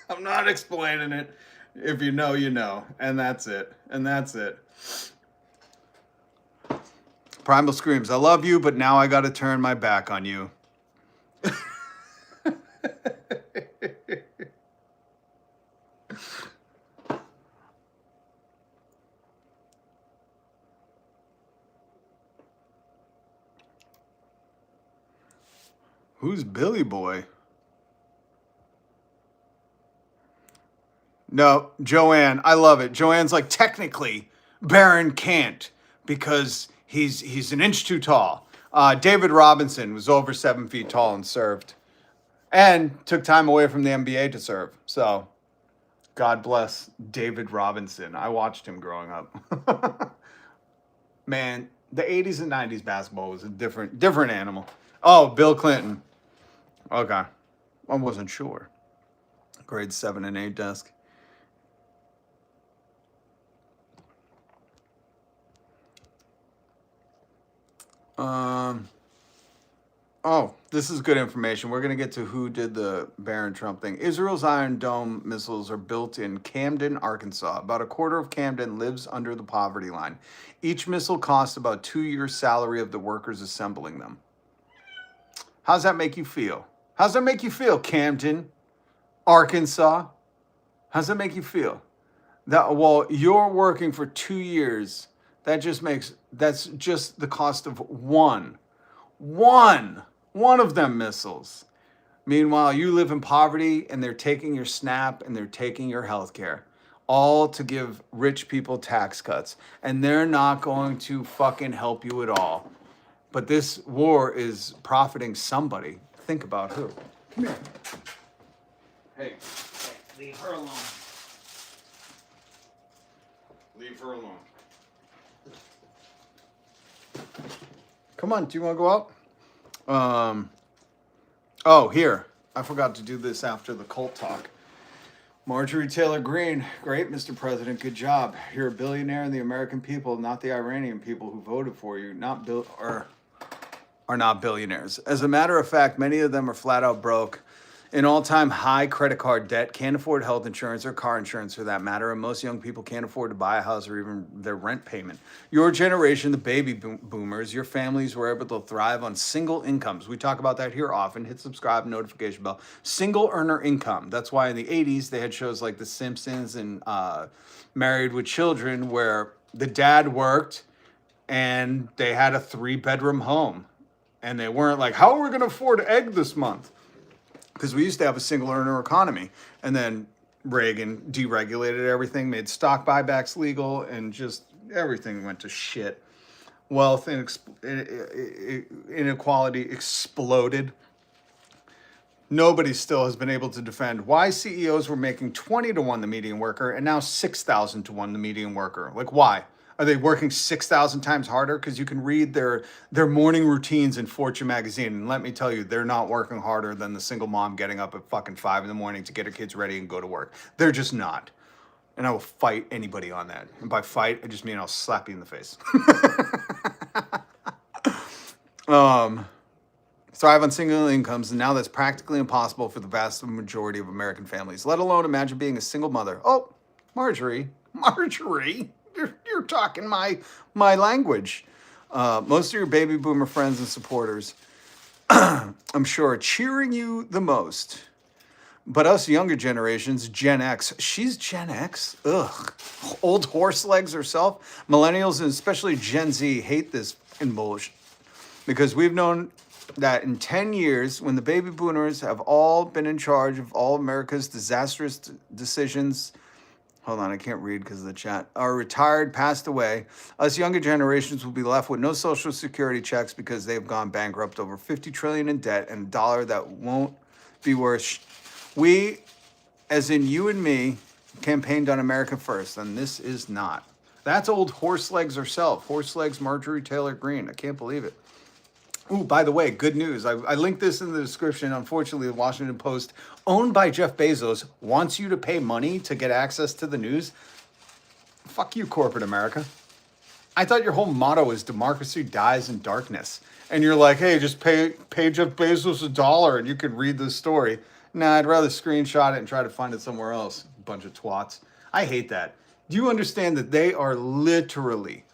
I'm not explaining it. If you know, you know. And that's it. And that's it. Primal screams, I love you, but now I got to turn my back on you. Who's Billy Boy? No, Joanne. I love it. Joanne's like, technically, Barron can't because he's an inch too tall. David Robinson was over 7 feet tall and served. And took time away from the NBA to serve. So, God bless David Robinson. I watched him growing up. Man, the 80s and 90s basketball was a different animal. Oh, Bill Clinton. Okay. I wasn't sure. Grade 7 and 8 desk. Oh, this is good information. We're going to get to who did the Barron Trump thing. Israel's Iron Dome missiles are built in Camden, Arkansas. About a quarter of Camden lives under the poverty line. Each missile costs about 2 years' salary of the workers assembling them. How's that make you feel? How's that make you feel, Camden, Arkansas? How's that make you feel? That, well, you're working for 2 years. That's just the cost of one of them missiles. Meanwhile, you live in poverty and they're taking your SNAP and they're taking your health care. All to give rich people tax cuts. And they're not going to fucking help you at all. But this war is profiting somebody. Think about who. Come here. Hey, leave her alone. Leave her alone. Come on, do you want to go out? Oh, here. I forgot to do this after the cult talk. Marjorie Taylor Greene, great, Mr. President, good job. You're a billionaire, and the American people, not the Iranian people who voted for you, are not billionaires. As a matter of fact, many of them are flat out broke, in all-time high credit card debt, can't afford health insurance or car insurance for that matter, and most young people can't afford to buy a house or even their rent payment. Your generation, the baby boomers, your families were able to thrive on single incomes. We talk about that here often. Hit subscribe, notification bell. Single earner income. That's why in the 80s they had shows like The Simpsons and Married with Children where the dad worked and they had a 3-bedroom home. And they weren't like, how are we going to afford egg this month? Because we used to have a single earner economy. And then Reagan deregulated everything, made stock buybacks legal, and just everything went to shit. Wealth and inequality exploded. Nobody still has been able to defend why CEOs were making 20 to 1 the median worker and now 6,000 to 1 the median worker. Like, why? Are they working 6,000 times harder? Because you can read their morning routines in Fortune magazine. And let me tell you, they're not working harder than the single mom getting up at fucking 5 in the morning to get her kids ready and go to work. They're just not. And I will fight anybody on that. And by fight, I just mean I'll slap you in the face. Thrive on single incomes, and now that's practically impossible for the vast majority of American families, let alone imagine being a single mother. Oh, Marjorie, you're talking my language. Most of your baby boomer friends and supporters, I'm sure, are cheering you the most. But us younger generations, Gen X, she's Gen X? Ugh. Old horse legs herself. Millennials and especially Gen Z hate this in bullshit because we've known that in 10 years, when the baby boomers have all been in charge of all America's disastrous decisions, hold on, I can't read because of the chat, are retired, passed away, us younger generations will be left with no social security checks because they've gone bankrupt, over $50 trillion in debt, and a dollar that won't be worth. We, as in you and me, campaigned on America First, and this is not. That's old horse legs herself. Horse legs Marjorie Taylor Greene. I can't believe it. Ooh, by the way, good news. I linked this in the description. Unfortunately, the Washington Post, owned by Jeff Bezos, wants you to pay money to get access to the news. Fuck you, corporate America. I thought your whole motto is democracy dies in darkness. And you're like, hey, just pay Jeff Bezos $1 and you can read this story. Nah, I'd rather screenshot it and try to find it somewhere else. Bunch of twats. I hate that. Do you understand that they are literally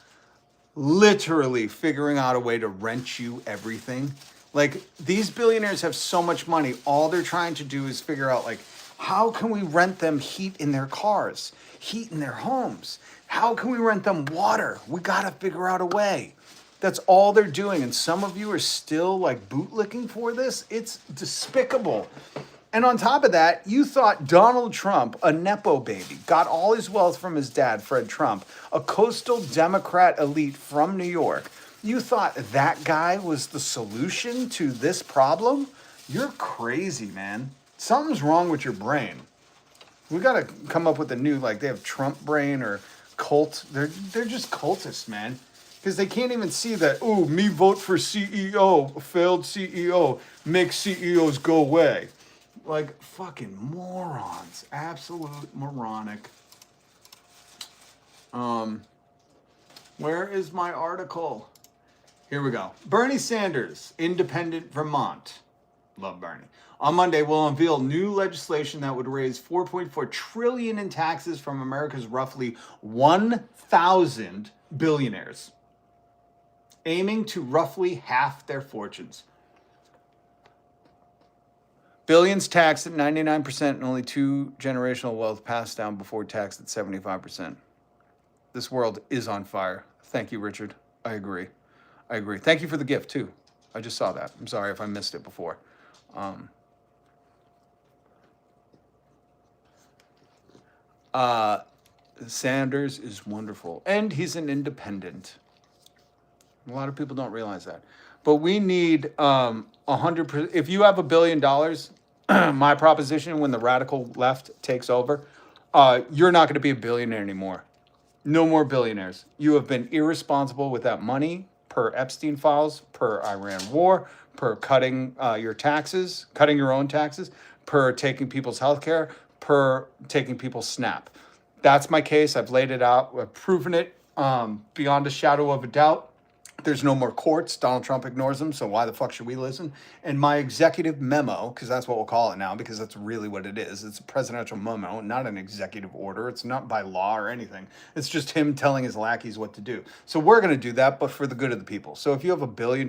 figuring out a way to rent you everything? Like, these billionaires have so much money. All they're trying to do is figure out, like, how can we rent them heat in their cars, heat in their homes? How can we rent them water? We got to figure out a way. That's all they're doing. And some of you are still, like, bootlicking for this. It's despicable. And on top of that, you thought Donald Trump, a Nepo baby, got all his wealth from his dad, Fred Trump, a coastal Democrat elite from New York. You thought that guy was the solution to this problem? You're crazy, man. Something's wrong with your brain. We got to come up with a new, like, they have Trump brain or cult. They're just cultists, man. Because they can't even see that, oh, me vote for CEO, failed CEO, make CEOs go away. Like, fucking morons. Absolute moronic. Where is my article? Here we go. Bernie Sanders, independent Vermont. Love Bernie. On Monday, will unveil new legislation that would raise $4.4 trillion in taxes from America's roughly 1,000 billionaires, aiming to roughly half their fortunes. Billions taxed at 99% and only 2 generational wealth passed down before taxed at 75%. This world is on fire. Thank you, Richard. I agree. Thank you for the gift, too. I just saw that. I'm sorry if I missed it before. Sanders is wonderful. And he's an independent. A lot of people don't realize that. But we need 100%. If you have $1 billion, my proposition, when the radical left takes over, you're not going to be a billionaire anymore. No more billionaires. You have been irresponsible with that money, per Epstein files, per Iran war, per cutting your taxes, cutting your own taxes, per taking people's health care, per taking people's SNAP. That's my case. I've laid it out. I've proven it beyond a shadow of a doubt. There's no more courts. Donald Trump ignores them, so why the fuck should we listen? And my executive memo, because that's what we'll call it now, because that's really what it is. It's a presidential memo, not an executive order. It's not by law or anything. It's just him telling his lackeys what to do. So we're going to do that, but for the good of the people. So if you have $1 billion,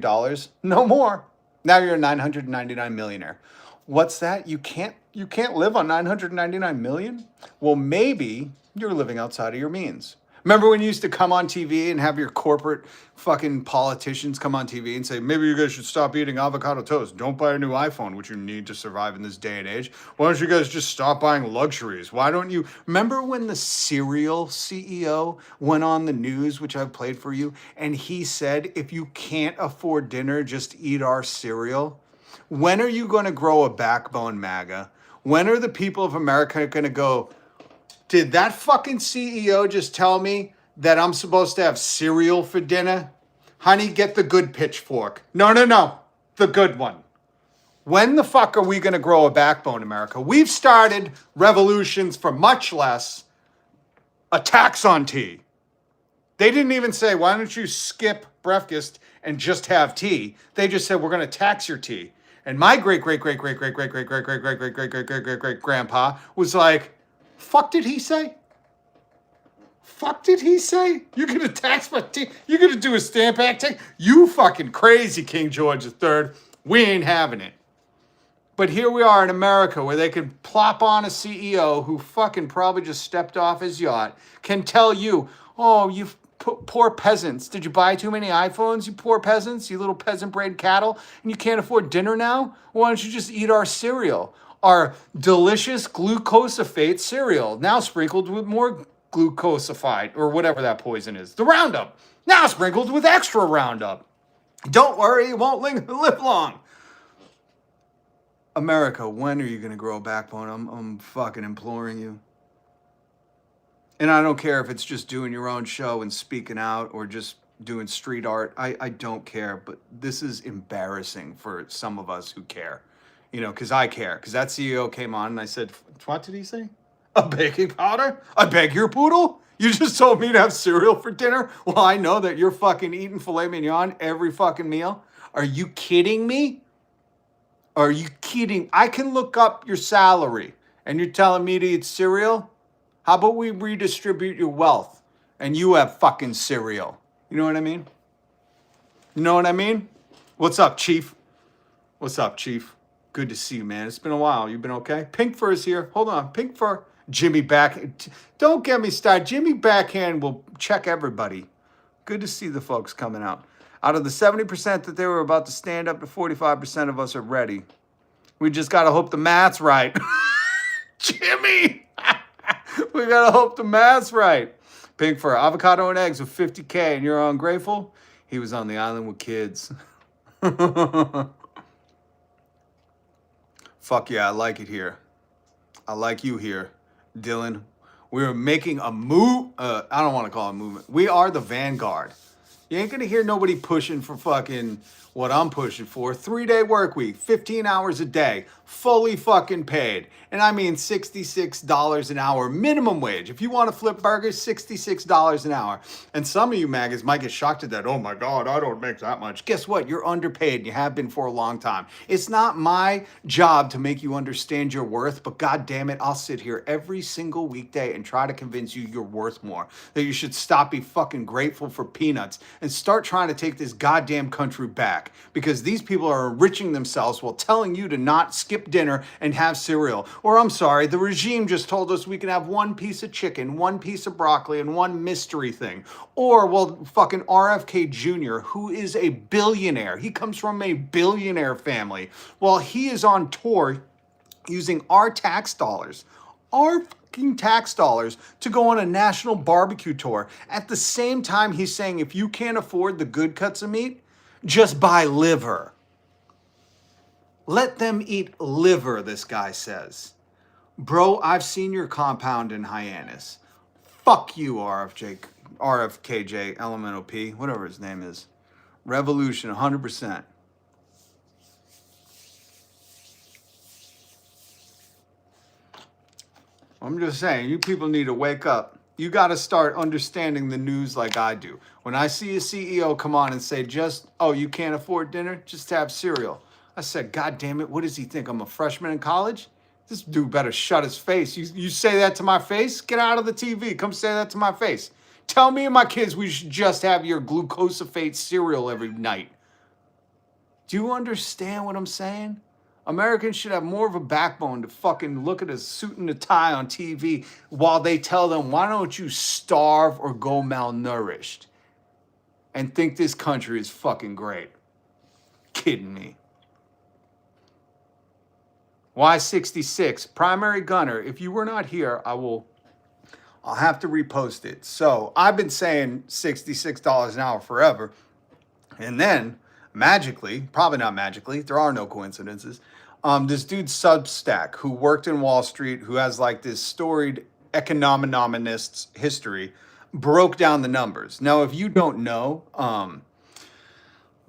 no more. Now you're a 999 millionaire. What's that? You can't live on 999 million? Well, maybe you're living outside of your means. Remember when you used to come on TV and have your corporate fucking politicians come on TV and say, maybe you guys should stop eating avocado toast. Don't buy a new iPhone, which you need to survive in this day and age. Why don't you guys just stop buying luxuries? Why don't you... Remember when the cereal CEO went on the news, which I've played for you, and he said, if you can't afford dinner, just eat our cereal? When are you going to grow a backbone, MAGA? When are the people of America going to go... Did that fucking CEO just tell me that I'm supposed to have cereal for dinner? Honey, get the good pitchfork. No. The good one. When the fuck are we going to grow a backbone, America? We've started revolutions for much less. A tax on tea. They didn't even say, why don't you skip breakfast and just have tea? They just said, we're going to tax your tea. And my great-great-great-great-great-great-great-great-great-great-great-grandpa was like, fuck did he say? You're going to tax my tea? You're going to do a Stamp Act tax? You fucking crazy, King George III. We ain't having it. But here we are in America where they could plop on a CEO who fucking probably just stepped off his yacht, can tell you, oh, you poor peasants. Did you buy too many iPhones, you poor peasants, you little peasant brain cattle, and you can't afford dinner now? Why don't you just eat our cereal? Our delicious glucosifate cereal, now sprinkled with more glucosified, or whatever that poison is. The Roundup, now sprinkled with extra Roundup. Don't worry, it won't live long. America, when are you going to grow a backbone? I'm fucking imploring you. And I don't care if it's just doing your own show and speaking out or just doing street art. I don't care, but this is embarrassing for some of us who care. You know, because I care. Because that CEO came on and I said, what did he say? A baking powder? I beg your poodle? You just told me to have cereal for dinner? Well, I know that you're fucking eating filet mignon every fucking meal. Are you kidding me? Are you kidding? I can look up your salary and you're telling me to eat cereal? How about we redistribute your wealth and you have fucking cereal? You know what I mean? You know what I mean? What's up, Chief? What's up, Chief? Good to see you, man. It's been a while. You been okay? Pink Fur is here. Hold on. Pink Fur. Jimmy Backhand. Don't get me started. Jimmy Backhand will check everybody. Good to see the folks coming out. Out of the 70% that they were about to stand up to 45% of us are ready. We just got to hope the math's right. Jimmy! We got to hope the math's right. Pink Fur. Avocado and eggs with 50K and you're ungrateful? He was on the island with kids. Fuck yeah, I like it here. I like you here, Dylan. We're making a move. I don't want to call it a movement. We are the vanguard. You ain't going to hear nobody pushing for fucking what I'm pushing for. 3-day work week, 15 hours a day, fully fucking paid. And I mean $66 an hour minimum wage. If you want to flip burgers, $66 an hour. And some of you maggots might get shocked at that. Oh my God, I don't make that much. Guess what? You're underpaid and you have been for a long time. It's not my job to make you understand your worth, but God damn it, I'll sit here every single weekday and try to convince you you're worth more. That you should stop being fucking grateful for peanuts and start trying to take this goddamn country back. Because these people are enriching themselves while telling you to not skip dinner and have cereal. Or I'm sorry, the regime just told us we can have one piece of chicken, one piece of broccoli, and one mystery thing. Or, well, fucking RFK Jr., who is a billionaire. He comes from a billionaire family. Well, he is on tour using our tax dollars. Our fucking tax dollars to go on a national barbecue tour. At the same time, he's saying if you can't afford the good cuts of meat, just buy liver. Let them eat liver, this guy says. Bro, I've seen your compound in Hyannis. Fuck you, RFKJ, Elemental P, whatever his name is. Revolution, 100%. I'm just saying, you people need to wake up. You got to start understanding the news like I do. When I see a CEO come on and say, oh, you can't afford dinner? Just have cereal. I said, God damn it, what does he think? I'm a freshman in college? This dude better shut his face. You say that to my face? Get out of the TV. Come say that to my face. Tell me and my kids we should just have your glucosifate cereal every night. Do you understand what I'm saying? Americans should have more of a backbone to fucking look at a suit and a tie on TV while they tell them, why don't you starve or go malnourished? And think this country is fucking great. Kidding me. Y66, primary gunner. If you were not here, I'll have to repost it. So I've been saying $66 an hour forever. And then magically, probably not magically, there are no coincidences. This dude Substack who worked in Wall Street, who has like this storied econominomist history, broke down the numbers. Now, if you don't know,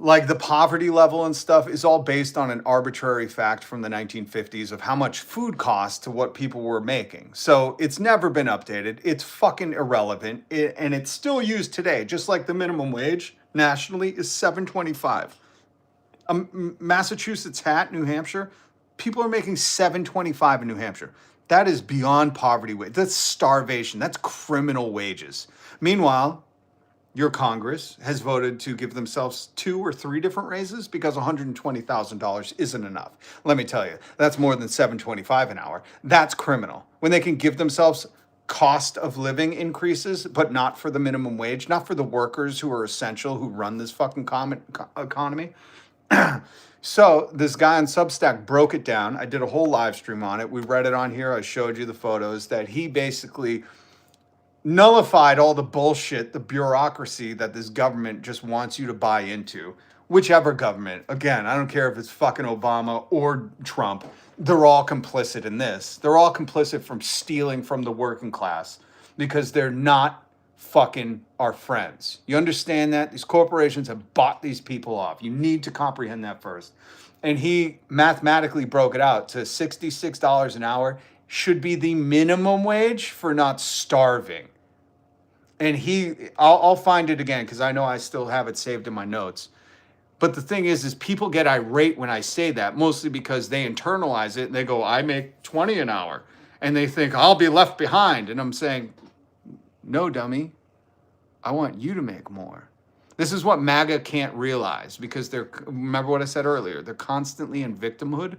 like the poverty level and stuff is all based on an arbitrary fact from the 1950s of how much food costs to what people were making. So it's never been updated. It's fucking irrelevant. And it's still used today, just like the minimum wage nationally is $7.25. Massachusetts hat, New Hampshire, people are making $7.25 in New Hampshire. That is beyond poverty wage. That's starvation. That's criminal wages. Meanwhile, your Congress has voted to give themselves 2 or 3 different raises because $120,000 isn't enough. Let me tell you, that's more than $7.25 an hour. That's criminal. When they can give themselves cost of living increases, but not for the minimum wage, not for the workers who are essential, who run this fucking economy. So this guy on Substack broke it down. I did a whole live stream on it. We read it on here. I showed you the photos that he basically nullified all the bullshit, the bureaucracy that this government just wants you to buy into. Whichever government. Again, I don't care if it's fucking Obama or Trump. They're all complicit in this. They're all complicit from stealing from the working class because they're not fucking our friends. You understand that? These corporations have bought these people off. You need to comprehend that first. And he mathematically broke it out to $66 an hour should be the minimum wage for not starving. And I'll find it again because I know I still have it saved in my notes. But the thing is people get irate when I say that, mostly because they internalize it and they go, I make 20 an hour. And they think I'll be left behind. And I'm saying, no, dummy. I want you to make more. This is what MAGA can't realize because remember what I said earlier, they're constantly in victimhood.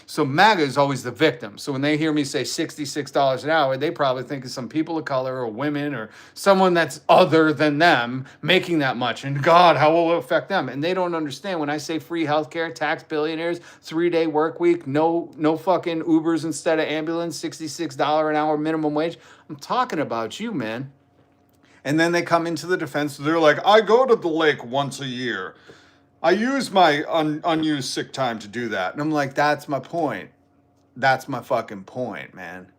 So MAGA is always the victim. So when they hear me say $66 an hour, they probably think of some people of color or women or someone that's other than them making that much. And God, how will it affect them? And they don't understand when I say free healthcare, tax billionaires, 3-day work week, no fucking Ubers instead of ambulance, $66 an hour minimum wage. I'm talking about you, man. And then they come into the defense. They're like, I go to the lake once a year. I use my unused sick time to do that. And I'm like, that's my point. That's my fucking point, man.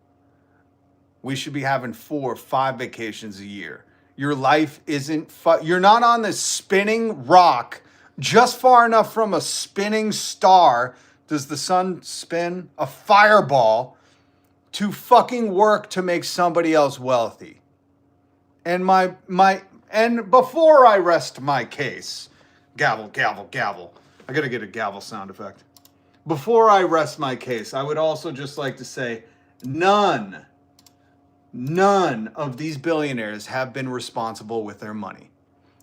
We should be having 4 or 5 vacations a year. Your life isn't you're not on this spinning rock just far enough from a spinning star. Does the sun spin? A fireball to fucking work to make somebody else wealthy. And and before I rest my case, gavel, gavel, gavel. I gotta get a gavel sound effect. Before I rest my case, I would also just like to say none of these billionaires have been responsible with their money.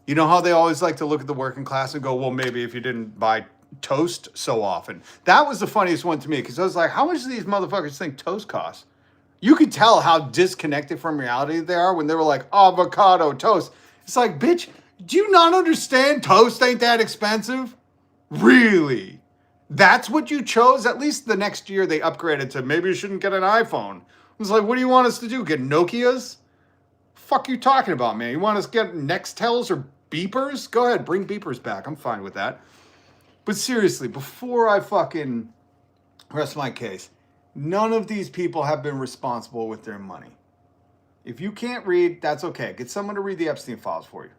You know how they always like to look at the working class and go, well, maybe if you didn't buy toast so often. That was the funniest one to me because I was like, how much do these motherfuckers think toast costs? You could tell how disconnected from reality they are when they were like, avocado toast. It's like, bitch, do you not understand toast ain't that expensive? Really? That's what you chose? At least the next year they upgraded to maybe you shouldn't get an iPhone. I was like, what do you want us to do? Get Nokias? Fuck you talking about, man? You want us to get Nextels or beepers? Go ahead, bring beepers back. I'm fine with that. But seriously, before I fucking rest my case, none of these people have been responsible with their money. If you can't read, that's okay. Get someone to read the Epstein files for you.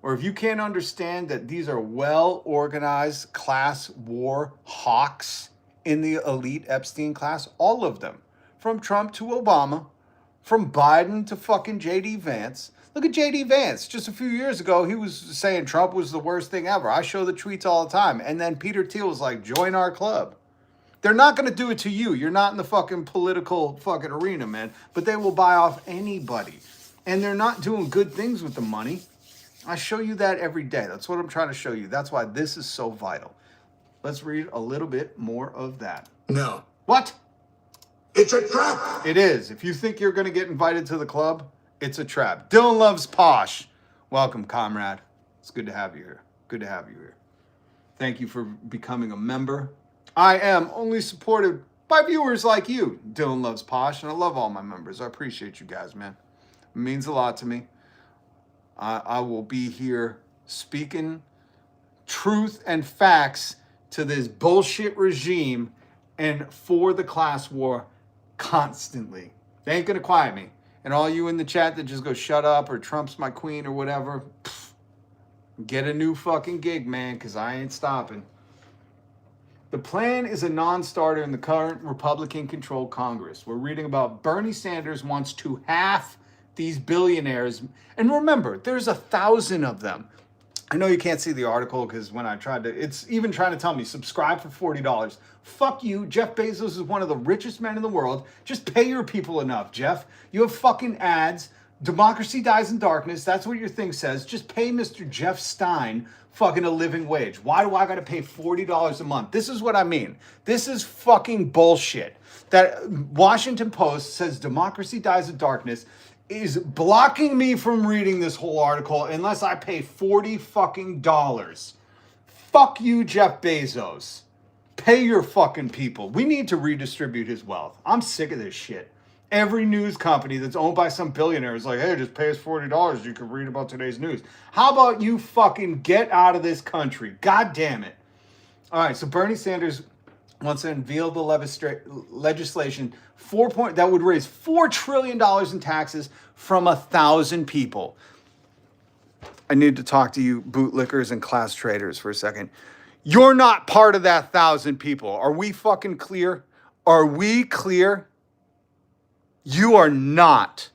Or if you can't understand that these are well-organized class war hawks in the elite Epstein class, all of them, from Trump to Obama, from Biden to fucking J.D. Vance. Look at J.D. Vance. Just a few years ago, he was saying Trump was the worst thing ever. I show the tweets all the time. And then Peter Thiel was like, join our club. They're not going to do it to you. You're not in the fucking political fucking arena, man. But they will buy off anybody. And they're not doing good things with the money. I show you that every day. That's what I'm trying to show you. That's why this is so vital. Let's read a little bit more of that.
No.
What?
It's a trap.
It is. If you think you're going to get invited to the club, it's a trap. Dylan loves posh. Welcome, comrade. It's good to have you here. Good to have you here. Thank you for becoming a member. I am only supported by viewers like you. Dylan loves posh, and I love all my members. I appreciate you guys, man. It means a lot to me. I will be here speaking truth and facts to this bullshit regime and for the class war constantly. They ain't gonna quiet me. And all you in the chat that just go shut up or Trump's my queen or whatever, get a new fucking gig, man, because I ain't stopping. The plan is a non-starter in the current Republican-controlled Congress. We're reading about Bernie Sanders wants to half these billionaires. And remember, there's 1,000 of them. I know you can't see the article because when I tried to, it's even trying to tell me, subscribe for $40. Fuck you. Jeff Bezos is one of the richest men in the world. Just pay your people enough, Jeff. You have fucking ads. Democracy dies in darkness. That's what your thing says. Just pay Mr. Jeff Stein fucking a living wage. Why do I got to pay $40 a month? This is what I mean. This is fucking bullshit. That Washington Post says democracy dies in darkness is blocking me from reading this whole article unless I pay $40 fucking dollars. Fuck you, Jeff Bezos. Pay your fucking people. We need to redistribute his wealth. I'm sick of this shit. Every news company that's owned by some billionaire is like, hey, just pay us $40. You can read about today's news. How about you fucking get out of this country? God damn it. All right, so Bernie Sanders wants to unveil the legislation that would raise $4 trillion in taxes from 1,000 people. I need to talk to you bootlickers and class traders for a second. You're not part of that 1,000 people. Are we fucking clear? Are we clear? You are not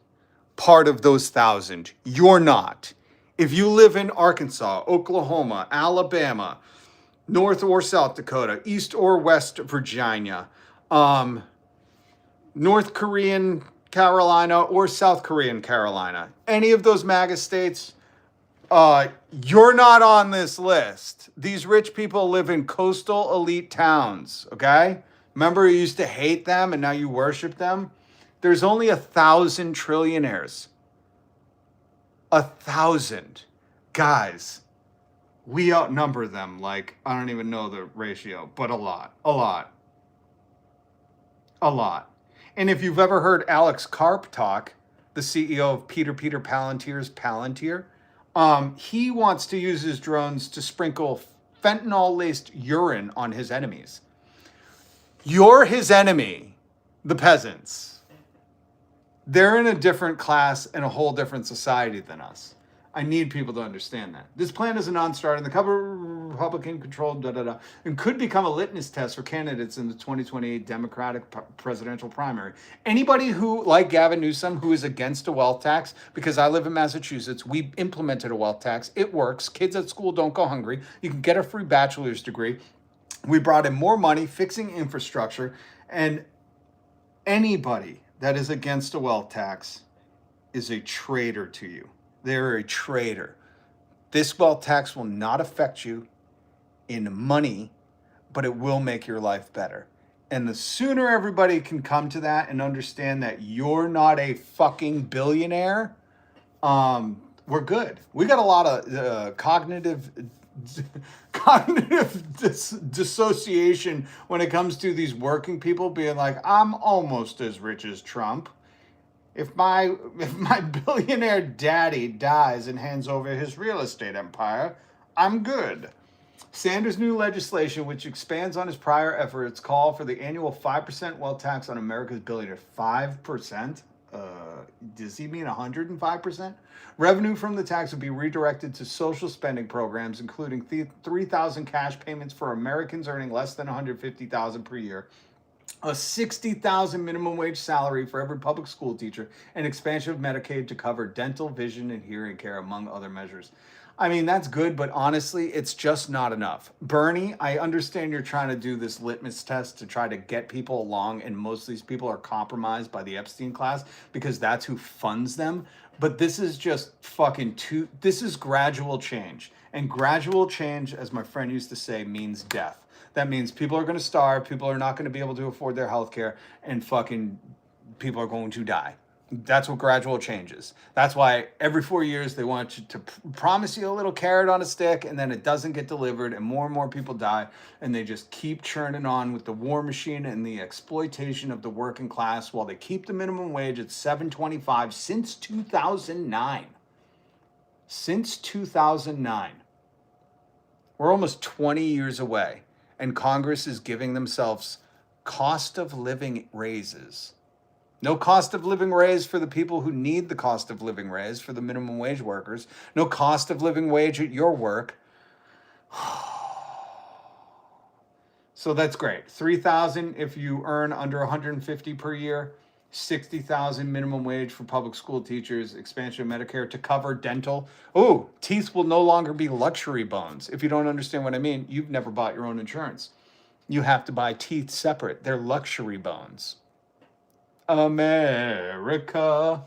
part of those 1,000. You're not. If you live in Arkansas, Oklahoma, Alabama, North or South Dakota, East or West Virginia, North Korean Carolina or South Korean Carolina, any of those MAGA states, you're not on this list. These rich people live in coastal elite towns, okay? Remember you used to hate them and now you worship them? There's only 1,000 trillionaires. 1,000. Guys, we outnumber them like, I don't even know the ratio, but a lot. And if you've ever heard Alex Karp talk, the CEO of Peter Palantir's Palantir, he wants to use his drones to sprinkle fentanyl-laced urine on his enemies. You're his enemy, the peasants. They're in a different class and a whole different society than us. I need people to understand that. This plan is a non-starter in the cover Republican-controlled and could become a litmus test for candidates in the 2028 Democratic presidential primary. Anybody who, like Gavin Newsom, who is against a wealth tax, because I live in Massachusetts, we implemented a wealth tax. It works. Kids at school don't go hungry. You can get a free bachelor's degree. We brought in more money, fixing infrastructure, and anybody that is against a wealth tax is a traitor to you. They're a traitor. This wealth tax will not affect you in money, but it will make your life better. And the sooner everybody can come to that and understand that you're not a fucking billionaire, we're good. We got a lot of cognitive dissociation when it comes to these working people being like, I'm almost as rich as Trump. If my billionaire daddy dies and hands over his real estate empire, I'm good. Sanders' new legislation, which expands on his prior efforts, call for the annual 5% wealth tax on America's billionaires. 5%? Does he mean 105%? Revenue from the tax would be redirected to social spending programs, including $3,000 cash payments for Americans earning less than $150,000 per year, a $60,000 minimum wage salary for every public school teacher, and expansion of Medicaid to cover dental, vision, and hearing care, among other measures. I mean, that's good, but honestly, it's just not enough. Bernie, I understand you're trying to do this litmus test to try to get people along, and most of these people are compromised by the Epstein class because that's who funds them. But this is just this is gradual change. And gradual change, as my friend used to say, means death. That means people are going to starve, people are not going to be able to afford their health care, and fucking people are going to die. That's what gradual change is. That's why every 4 years they want you to promise you a little carrot on a stick, and then it doesn't get delivered, and more people die, and they just keep churning on with the war machine and the exploitation of the working class while they keep the minimum wage at $7.25 since 2009. Since 2009. We're almost 20 years away, and Congress is giving themselves cost of living raises. No cost of living raise for the people who need the cost of living raise, for the minimum wage workers. No cost of living wage at your work. So that's great. $3,000 if you earn under $150 per year. $60,000 minimum wage for public school teachers. Expansion of Medicare to cover dental. Oh, teeth will no longer be luxury bones. If you don't understand what I mean, you've never bought your own insurance. You have to buy teeth separate. They're luxury bones. America.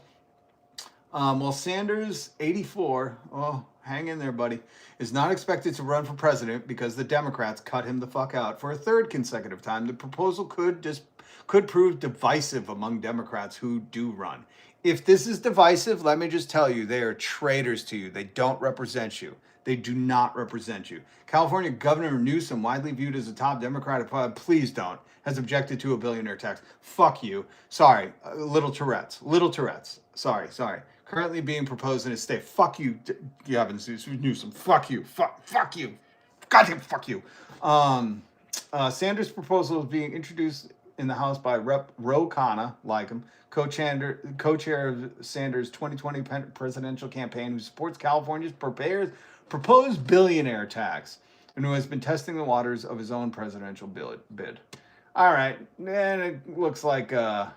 While Sanders, 84, oh, hang in there, buddy, is not expected to run for president because the Democrats cut him the fuck out for a third consecutive time, the proposal could prove divisive among Democrats who do run. If this is divisive, let me just tell you, they are traitors to you. They don't represent you. They do not represent you. California Governor Newsom, widely viewed as a top Democratic, please don't, has objected to a billionaire tax. Fuck you. Sorry, little Tourette's. Sorry. Currently being proposed in his state. Fuck you, Gavin Newsom. Fuck you. Fuck you. Goddamn fuck you. Sanders' proposal is being introduced in the House by Rep. Ro Khanna, like him, co-chair of Sanders' 2020 presidential campaign, who supports California's proposed billionaire tax, and who has been testing the waters of his own presidential bid. All right, and it looks like, oh,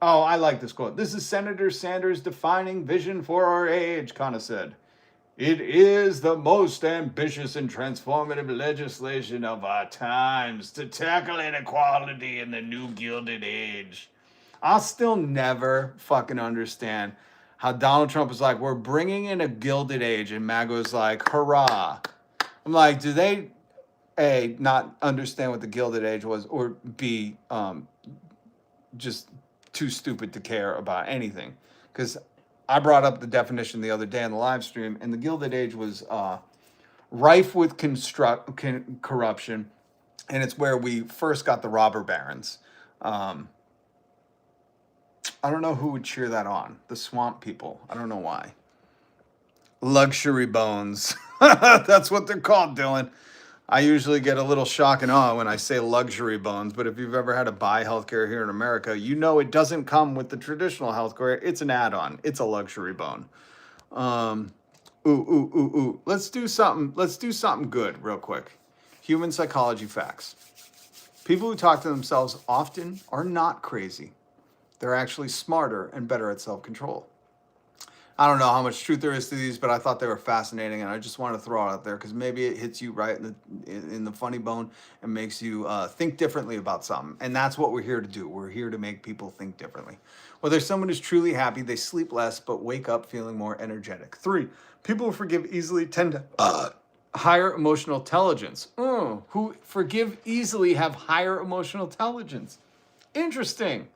I like this quote. This is Senator Sanders' defining vision for our age, Khanna said. It is the most ambitious and transformative legislation of our times to tackle inequality in the new Gilded Age. I'll still never fucking understand how Donald Trump is like, we're bringing in a Gilded Age, and MAGA's like, hurrah. I'm like, do they, A, not understand what the Gilded Age was, or B, just too stupid to care about anything? Because I brought up the definition the other day on the live stream, and the Gilded Age was rife with corruption, and it's where we first got the robber barons. I don't know who would cheer that on. The swamp people. I don't know why. Luxury bones. That's what they're called, Dylan. I usually get a little shock and awe when I say luxury bones, but if you've ever had to buy healthcare here in America, you know it doesn't come with the traditional healthcare. It's an add-on. It's a luxury bone. Let's do something good real quick. Human psychology facts. People who talk to themselves often are not crazy. They're actually smarter and better at self-control. I don't know how much truth there is to these, but I thought they were fascinating, and I just wanted to throw it out there because maybe it hits you right in the funny bone and makes you think differently about something. And that's what we're here to do. We're here to make people think differently. Whether someone is truly happy, they sleep less but wake up feeling more energetic. 3, people who forgive easily tend to higher emotional intelligence. Who forgive easily have higher emotional intelligence. Interesting.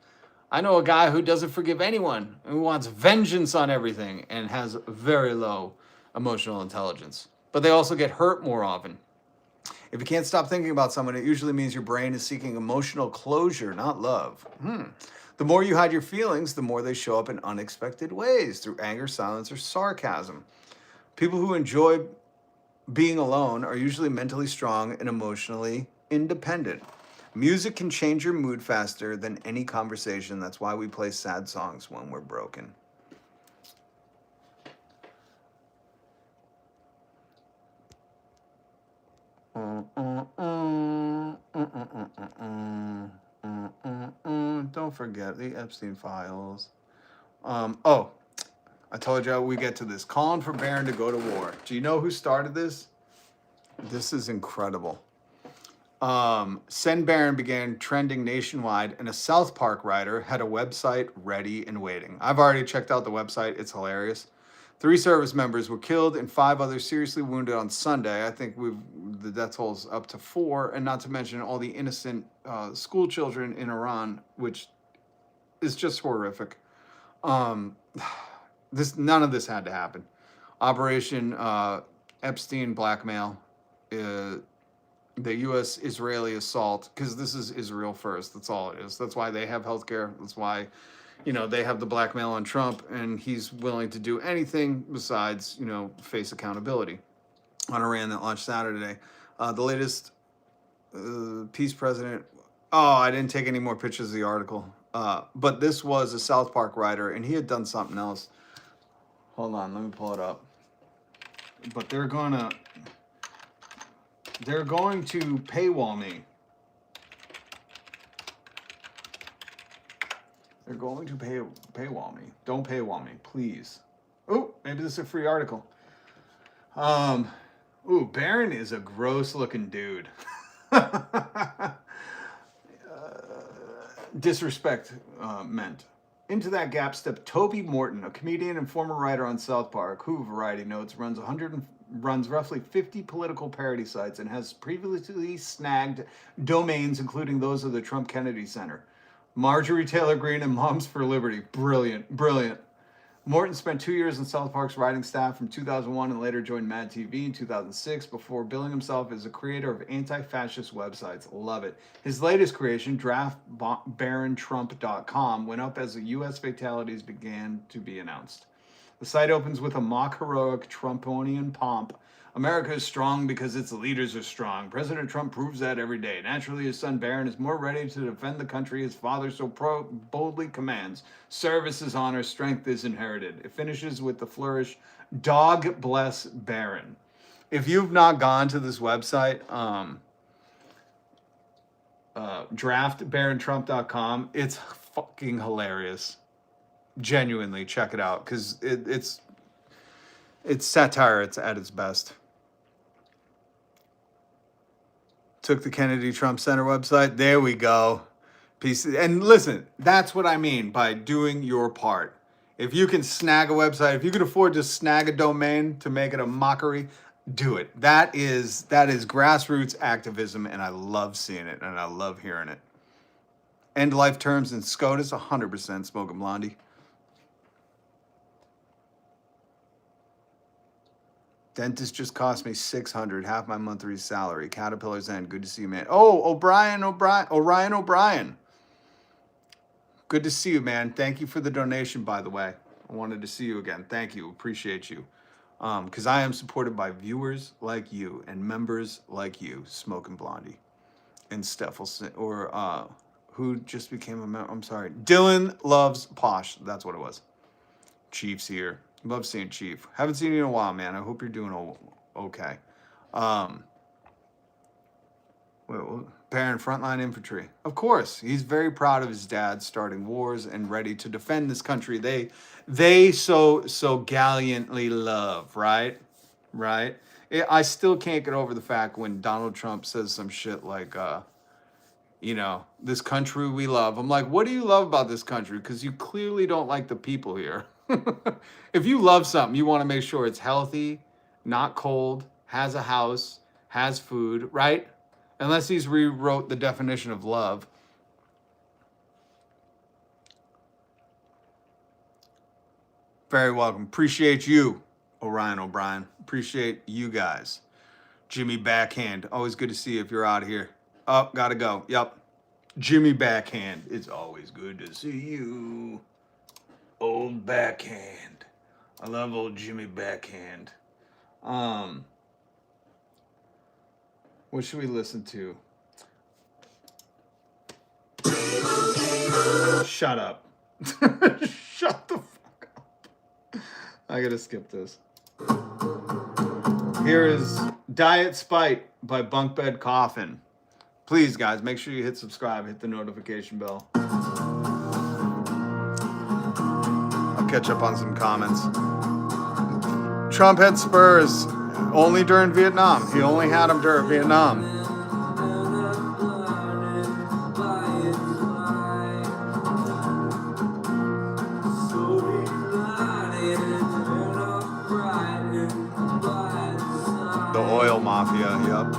I know a guy who doesn't forgive anyone, who wants vengeance on everything, and has very low emotional intelligence. But they also get hurt more often. If you can't stop thinking about someone, it usually means your brain is seeking emotional closure, not love. The more you hide your feelings, the more they show up in unexpected ways, through anger, silence, or sarcasm. People who enjoy being alone are usually mentally strong and emotionally independent. Music can change your mood faster than any conversation. That's why we play sad songs when we're broken. Don't forget the Epstein files. I told you we get to this. Calling for Barron to go to war. Do you know who started this? This is incredible. Send Barron began trending nationwide, and a South Park writer had a website ready and waiting. I've already checked out the website. It's hilarious. 3 service members were killed and 5 others seriously wounded on Sunday. I think the death toll's up to 4, and not to mention all the innocent school children in Iran, which is just horrific. None of this had to happen. Operation Epstein blackmail. The U.S.-Israeli assault, because this is Israel first. That's all it is. That's why they have healthcare. That's why, they have the blackmail on Trump, and he's willing to do anything besides, face accountability. On Iran that launched Saturday. The latest peace president. Oh, I didn't take any more pictures of the article. But this was a South Park writer, and he had done something else. Hold on, let me pull it up. But they're going to paywall me. They're going to paywall me. Don't paywall me, please. Oh, maybe this is a free article. Barron is a gross looking dude. Disrespect meant. Into that gap stepped Toby Morton, a comedian and former writer on South Park, who, Variety notes, runs roughly 50 political parody sites and has previously snagged domains, including those of the Trump Kennedy Center. Marjorie Taylor Greene and Moms for Liberty. Brilliant, brilliant. Morton spent 2 years in South Park's writing staff from 2001 and later joined Mad TV in 2006 before billing himself as a creator of anti-fascist websites. Love it. His latest creation, draftbarontrump.com, went up as the U.S. fatalities began to be announced. The site opens with a mock heroic Trumponian pomp. America is strong because its leaders are strong. President Trump proves that every day. Naturally, his son Barron is more ready to defend the country his father so boldly commands. Service is honor, strength is inherited. It finishes with the flourish, "Dog bless Barron." If you've not gone to this website, draftbarontrump.com, it's fucking hilarious. Genuinely, check it out because it's satire. It's at its best. Took the Kennedy Trump Center website. There we go. Pieces. And listen, that's what I mean by doing your part. If you can snag a website, if you can afford to snag a domain to make it a mockery, do it. That is grassroots activism, and I love seeing it, and I love hearing it. End life terms in SCOTUS, 100% Smoking Blondie. Dentist just cost me $600, half my monthly salary. Caterpillar's End, good to see you, man. Oh, Orion O'Brien. Good to see you, man. Thank you for the donation, by the way. I wanted to see you again. Thank you, appreciate you. Because I am supported by viewers like you and members like you, Smoking Blondie. And Steffel, or who just became a member, I'm sorry. Dylan Loves Posh, that's what it was. Chief's here. Love seeing Chief. Haven't seen you in a while, man. I hope you're doing okay. Baron Frontline Infantry. Of course. He's very proud of his dad starting wars and ready to defend this country they so gallantly love, right? Right? I still can't get over the fact when Donald Trump says some shit like, this country we love. I'm like, what do you love about this country? Because you clearly don't like the people here. If you love something, you want to make sure it's healthy, not cold, has a house, has food, right? Unless he's rewrote the definition of love. Very welcome. Appreciate you, Orion O'Brien. Appreciate you guys. Jimmy Backhand. Always good to see you if you're out of here. Oh, gotta go. Yep. Jimmy Backhand. It's always good to see you. Old Backhand. I love old Jimmy Backhand. What should we listen to? Shut up. Shut the fuck up. I gotta skip this. Here is Diet Spite by BUNKBED Coffin. Please, guys, make sure you hit subscribe, hit the notification bell. I'll catch up on some comments. Trump had spurs only during Vietnam. He only had them during Vietnam. The oil mafia, yep.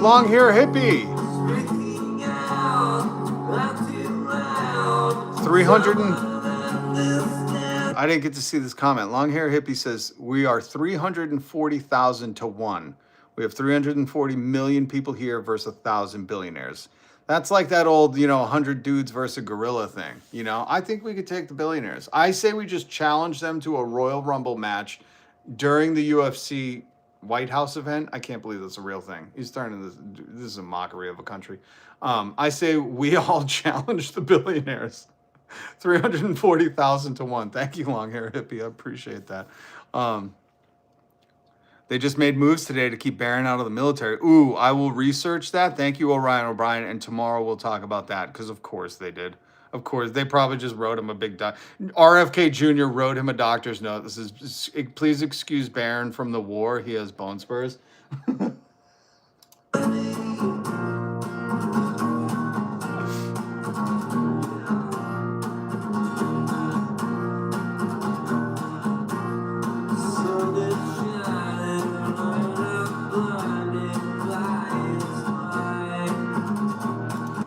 Long hair hippie. 300 I didn't get to see this comment. Long hair hippie says we are 340,000 to 1. We have 340 million people here versus 1,000 billionaires. That's like that old, 100 dudes versus a gorilla thing. I think we could take the billionaires. I say we just challenge them to a Royal Rumble match during the UFC White House event. I can't believe that's a real thing. He's turning this is a mockery of a country. I say we all challenge the billionaires. 340,000 to 1. Thank you, long hair hippie. I appreciate that. They just made moves today to keep Barron out of the military. Ooh, I will research that. Thank you, Orion O'Brien. And tomorrow we'll talk about that because, of course, they did. Of course, they probably just wrote him a big RFK Jr. wrote him a doctor's note. This is, please excuse Barron from the war. He has bone spurs.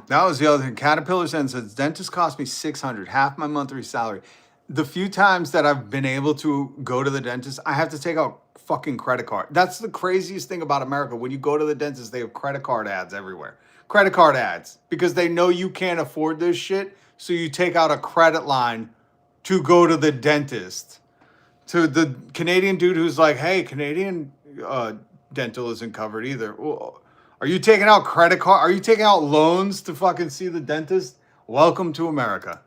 That was the other thing. Caterpillar says, dentist cost me $600, half my monthly salary. The few times that I've been able to go to the dentist, I have to take out fucking credit card. That's the craziest thing about America. When you go to the dentist, they have credit card ads everywhere. Credit card ads, because they know you can't afford this shit. So you take out a credit line to go to the dentist. To the Canadian dude who's like, hey, Canadian dental isn't covered either. Well, are you taking out credit card? Are you taking out loans to fucking see the dentist? Welcome to America.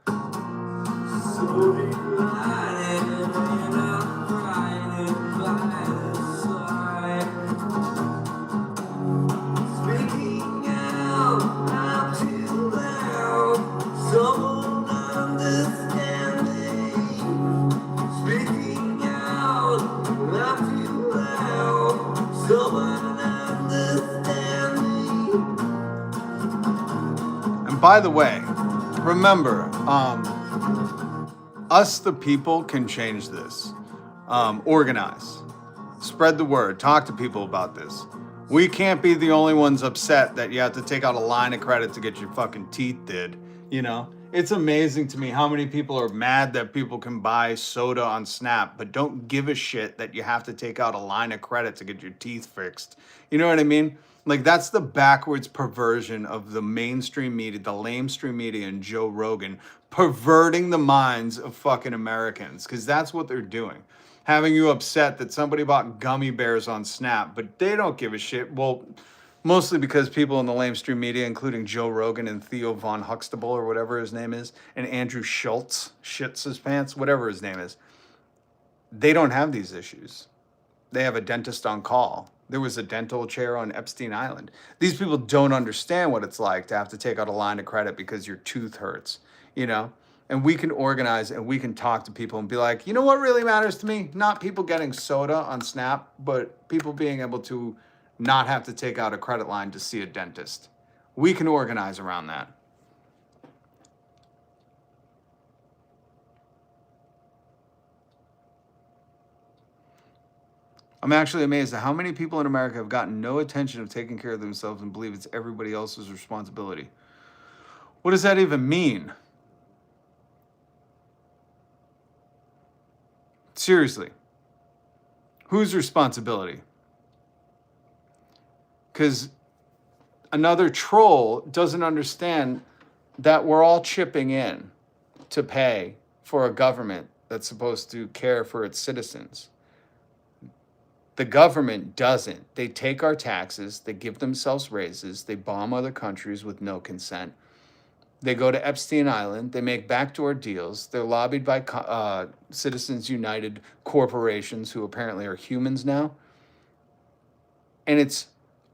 By the way, remember, us the people can change this. Organize. Spread the word. Talk to people about this. We can't be the only ones upset that you have to take out a line of credit to get your fucking teeth did. You know? It's amazing to me how many people are mad that people can buy soda on Snap, but don't give a shit that you have to take out a line of credit to get your teeth fixed. You know what I mean? Like, that's the backwards perversion of the mainstream media, the lamestream media, and Joe Rogan perverting the minds of fucking Americans, because that's what they're doing. Having you upset that somebody bought gummy bears on Snap, but they don't give a shit. Well, mostly because people in the lamestream media, including Joe Rogan and Theo von Huxtable or whatever his name is, and Andrew Schultz, shits his pants, whatever his name is, they don't have these issues. They have a dentist on call. There was a dental chair on Epstein Island. These people don't understand what it's like to have to take out a line of credit because your tooth hurts, you know? And we can organize and we can talk to people and be like, you know what really matters to me? Not people getting soda on Snap, but people being able to not have to take out a credit line to see a dentist. We can organize around that. I'm actually amazed at how many people in America have gotten no attention of taking care of themselves and believe it's everybody else's responsibility. What does that even mean? Seriously. Whose responsibility? Because another troll doesn't understand that we're all chipping in to pay for a government that's supposed to care for its citizens. The government doesn't. They take our taxes, they give themselves raises, they bomb other countries with no consent. They go to Epstein Island, they make backdoor deals, they're lobbied by Citizens United corporations who apparently are humans now. And it's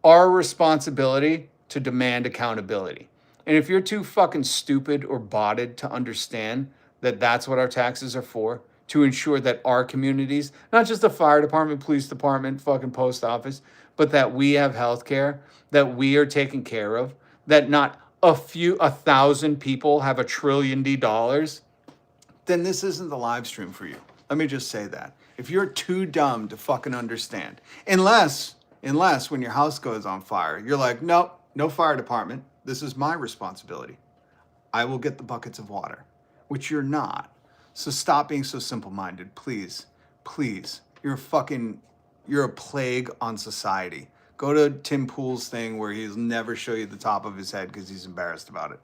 our responsibility to demand accountability. And if you're too fucking stupid or botted to understand that that's what our taxes are for, to ensure that our communities, not just the fire department, police department, fucking post office, but that we have healthcare, that we are taken care of, that not 1,000 people have $1 trillion, then this isn't the live stream for you. Let me just say that. If you're too dumb to fucking understand, unless when your house goes on fire, you're like, nope, no fire department. This is my responsibility. I will get the buckets of water, which you're not. So stop being so simple-minded, please. Please. You're a plague on society. Go to Tim Pool's thing where he'll never show you the top of his head because he's embarrassed about it.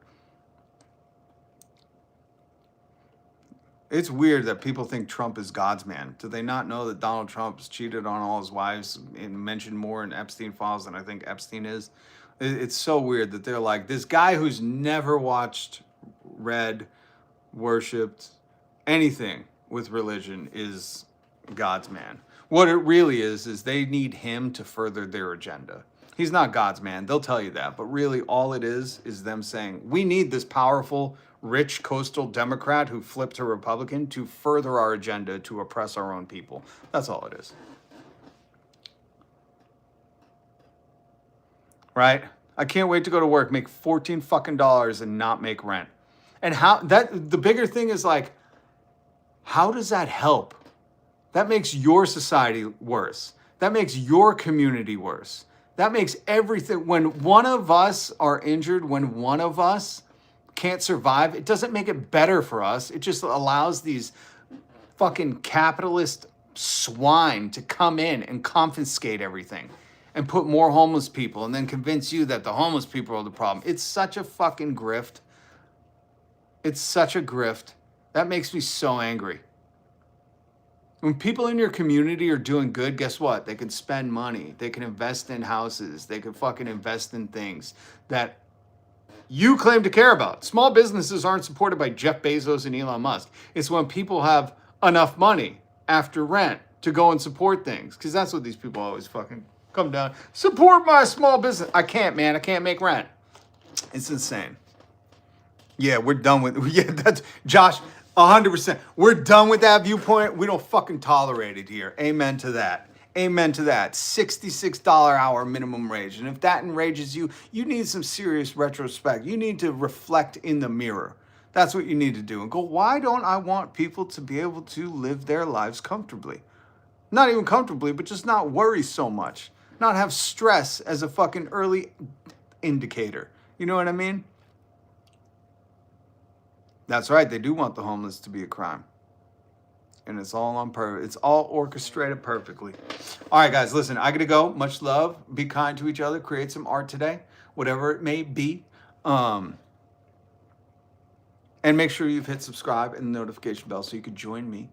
It's weird that people think Trump is God's man. Do they not know that Donald Trump's cheated on all his wives and mentioned more in Epstein files than I think Epstein is? It's so weird that they're like, this guy who's never watched, read, worshipped, anything with religion is God's man. What it really is they need him to further their agenda. He's not God's man. They'll tell you that. But really all it is them saying, we need this powerful, rich coastal Democrat who flipped to Republican to further our agenda to oppress our own people. That's all it is. right? I can't wait to go to work, make $14 fucking dollars and not make rent. And how that the bigger thing is like, how does that help? That makes your society worse. That makes your community worse. That makes everything. When one of us are injured, when one of us can't survive, it doesn't make it better for us. It just allows these fucking capitalist swine to come in and confiscate everything and put more homeless people and then convince you that the homeless people are the problem. It's such a fucking grift. It's such a grift. That makes me so angry. When people in your community are doing good, guess what? They can spend money. They can invest in houses. They can fucking invest in things that you claim to care about. Small businesses aren't supported by Jeff Bezos and Elon Musk. It's when people have enough money after rent to go and support things. Because that's what these people always fucking come down. Support my small business. I can't, man. I can't make rent. It's insane. Yeah, we're done with, yeah, that's, Josh, 100%. We're done with that viewpoint. We don't fucking tolerate it here. Amen to that. Amen to that. $66 hour minimum wage. And if that enrages you, you need some serious retrospect. You need to reflect in the mirror. That's what you need to do. And go, why don't I want people to be able to live their lives comfortably? Not even comfortably, but just not worry so much. Not have stress as a fucking early indicator. You know what I mean? That's right. They do want the homeless to be a crime. And it's all on purpose. It's all orchestrated perfectly. All right, guys, listen, I got to go. Much love. Be kind to each other. Create some art today, whatever it may be. And make sure you've hit subscribe and the notification bell so you can join me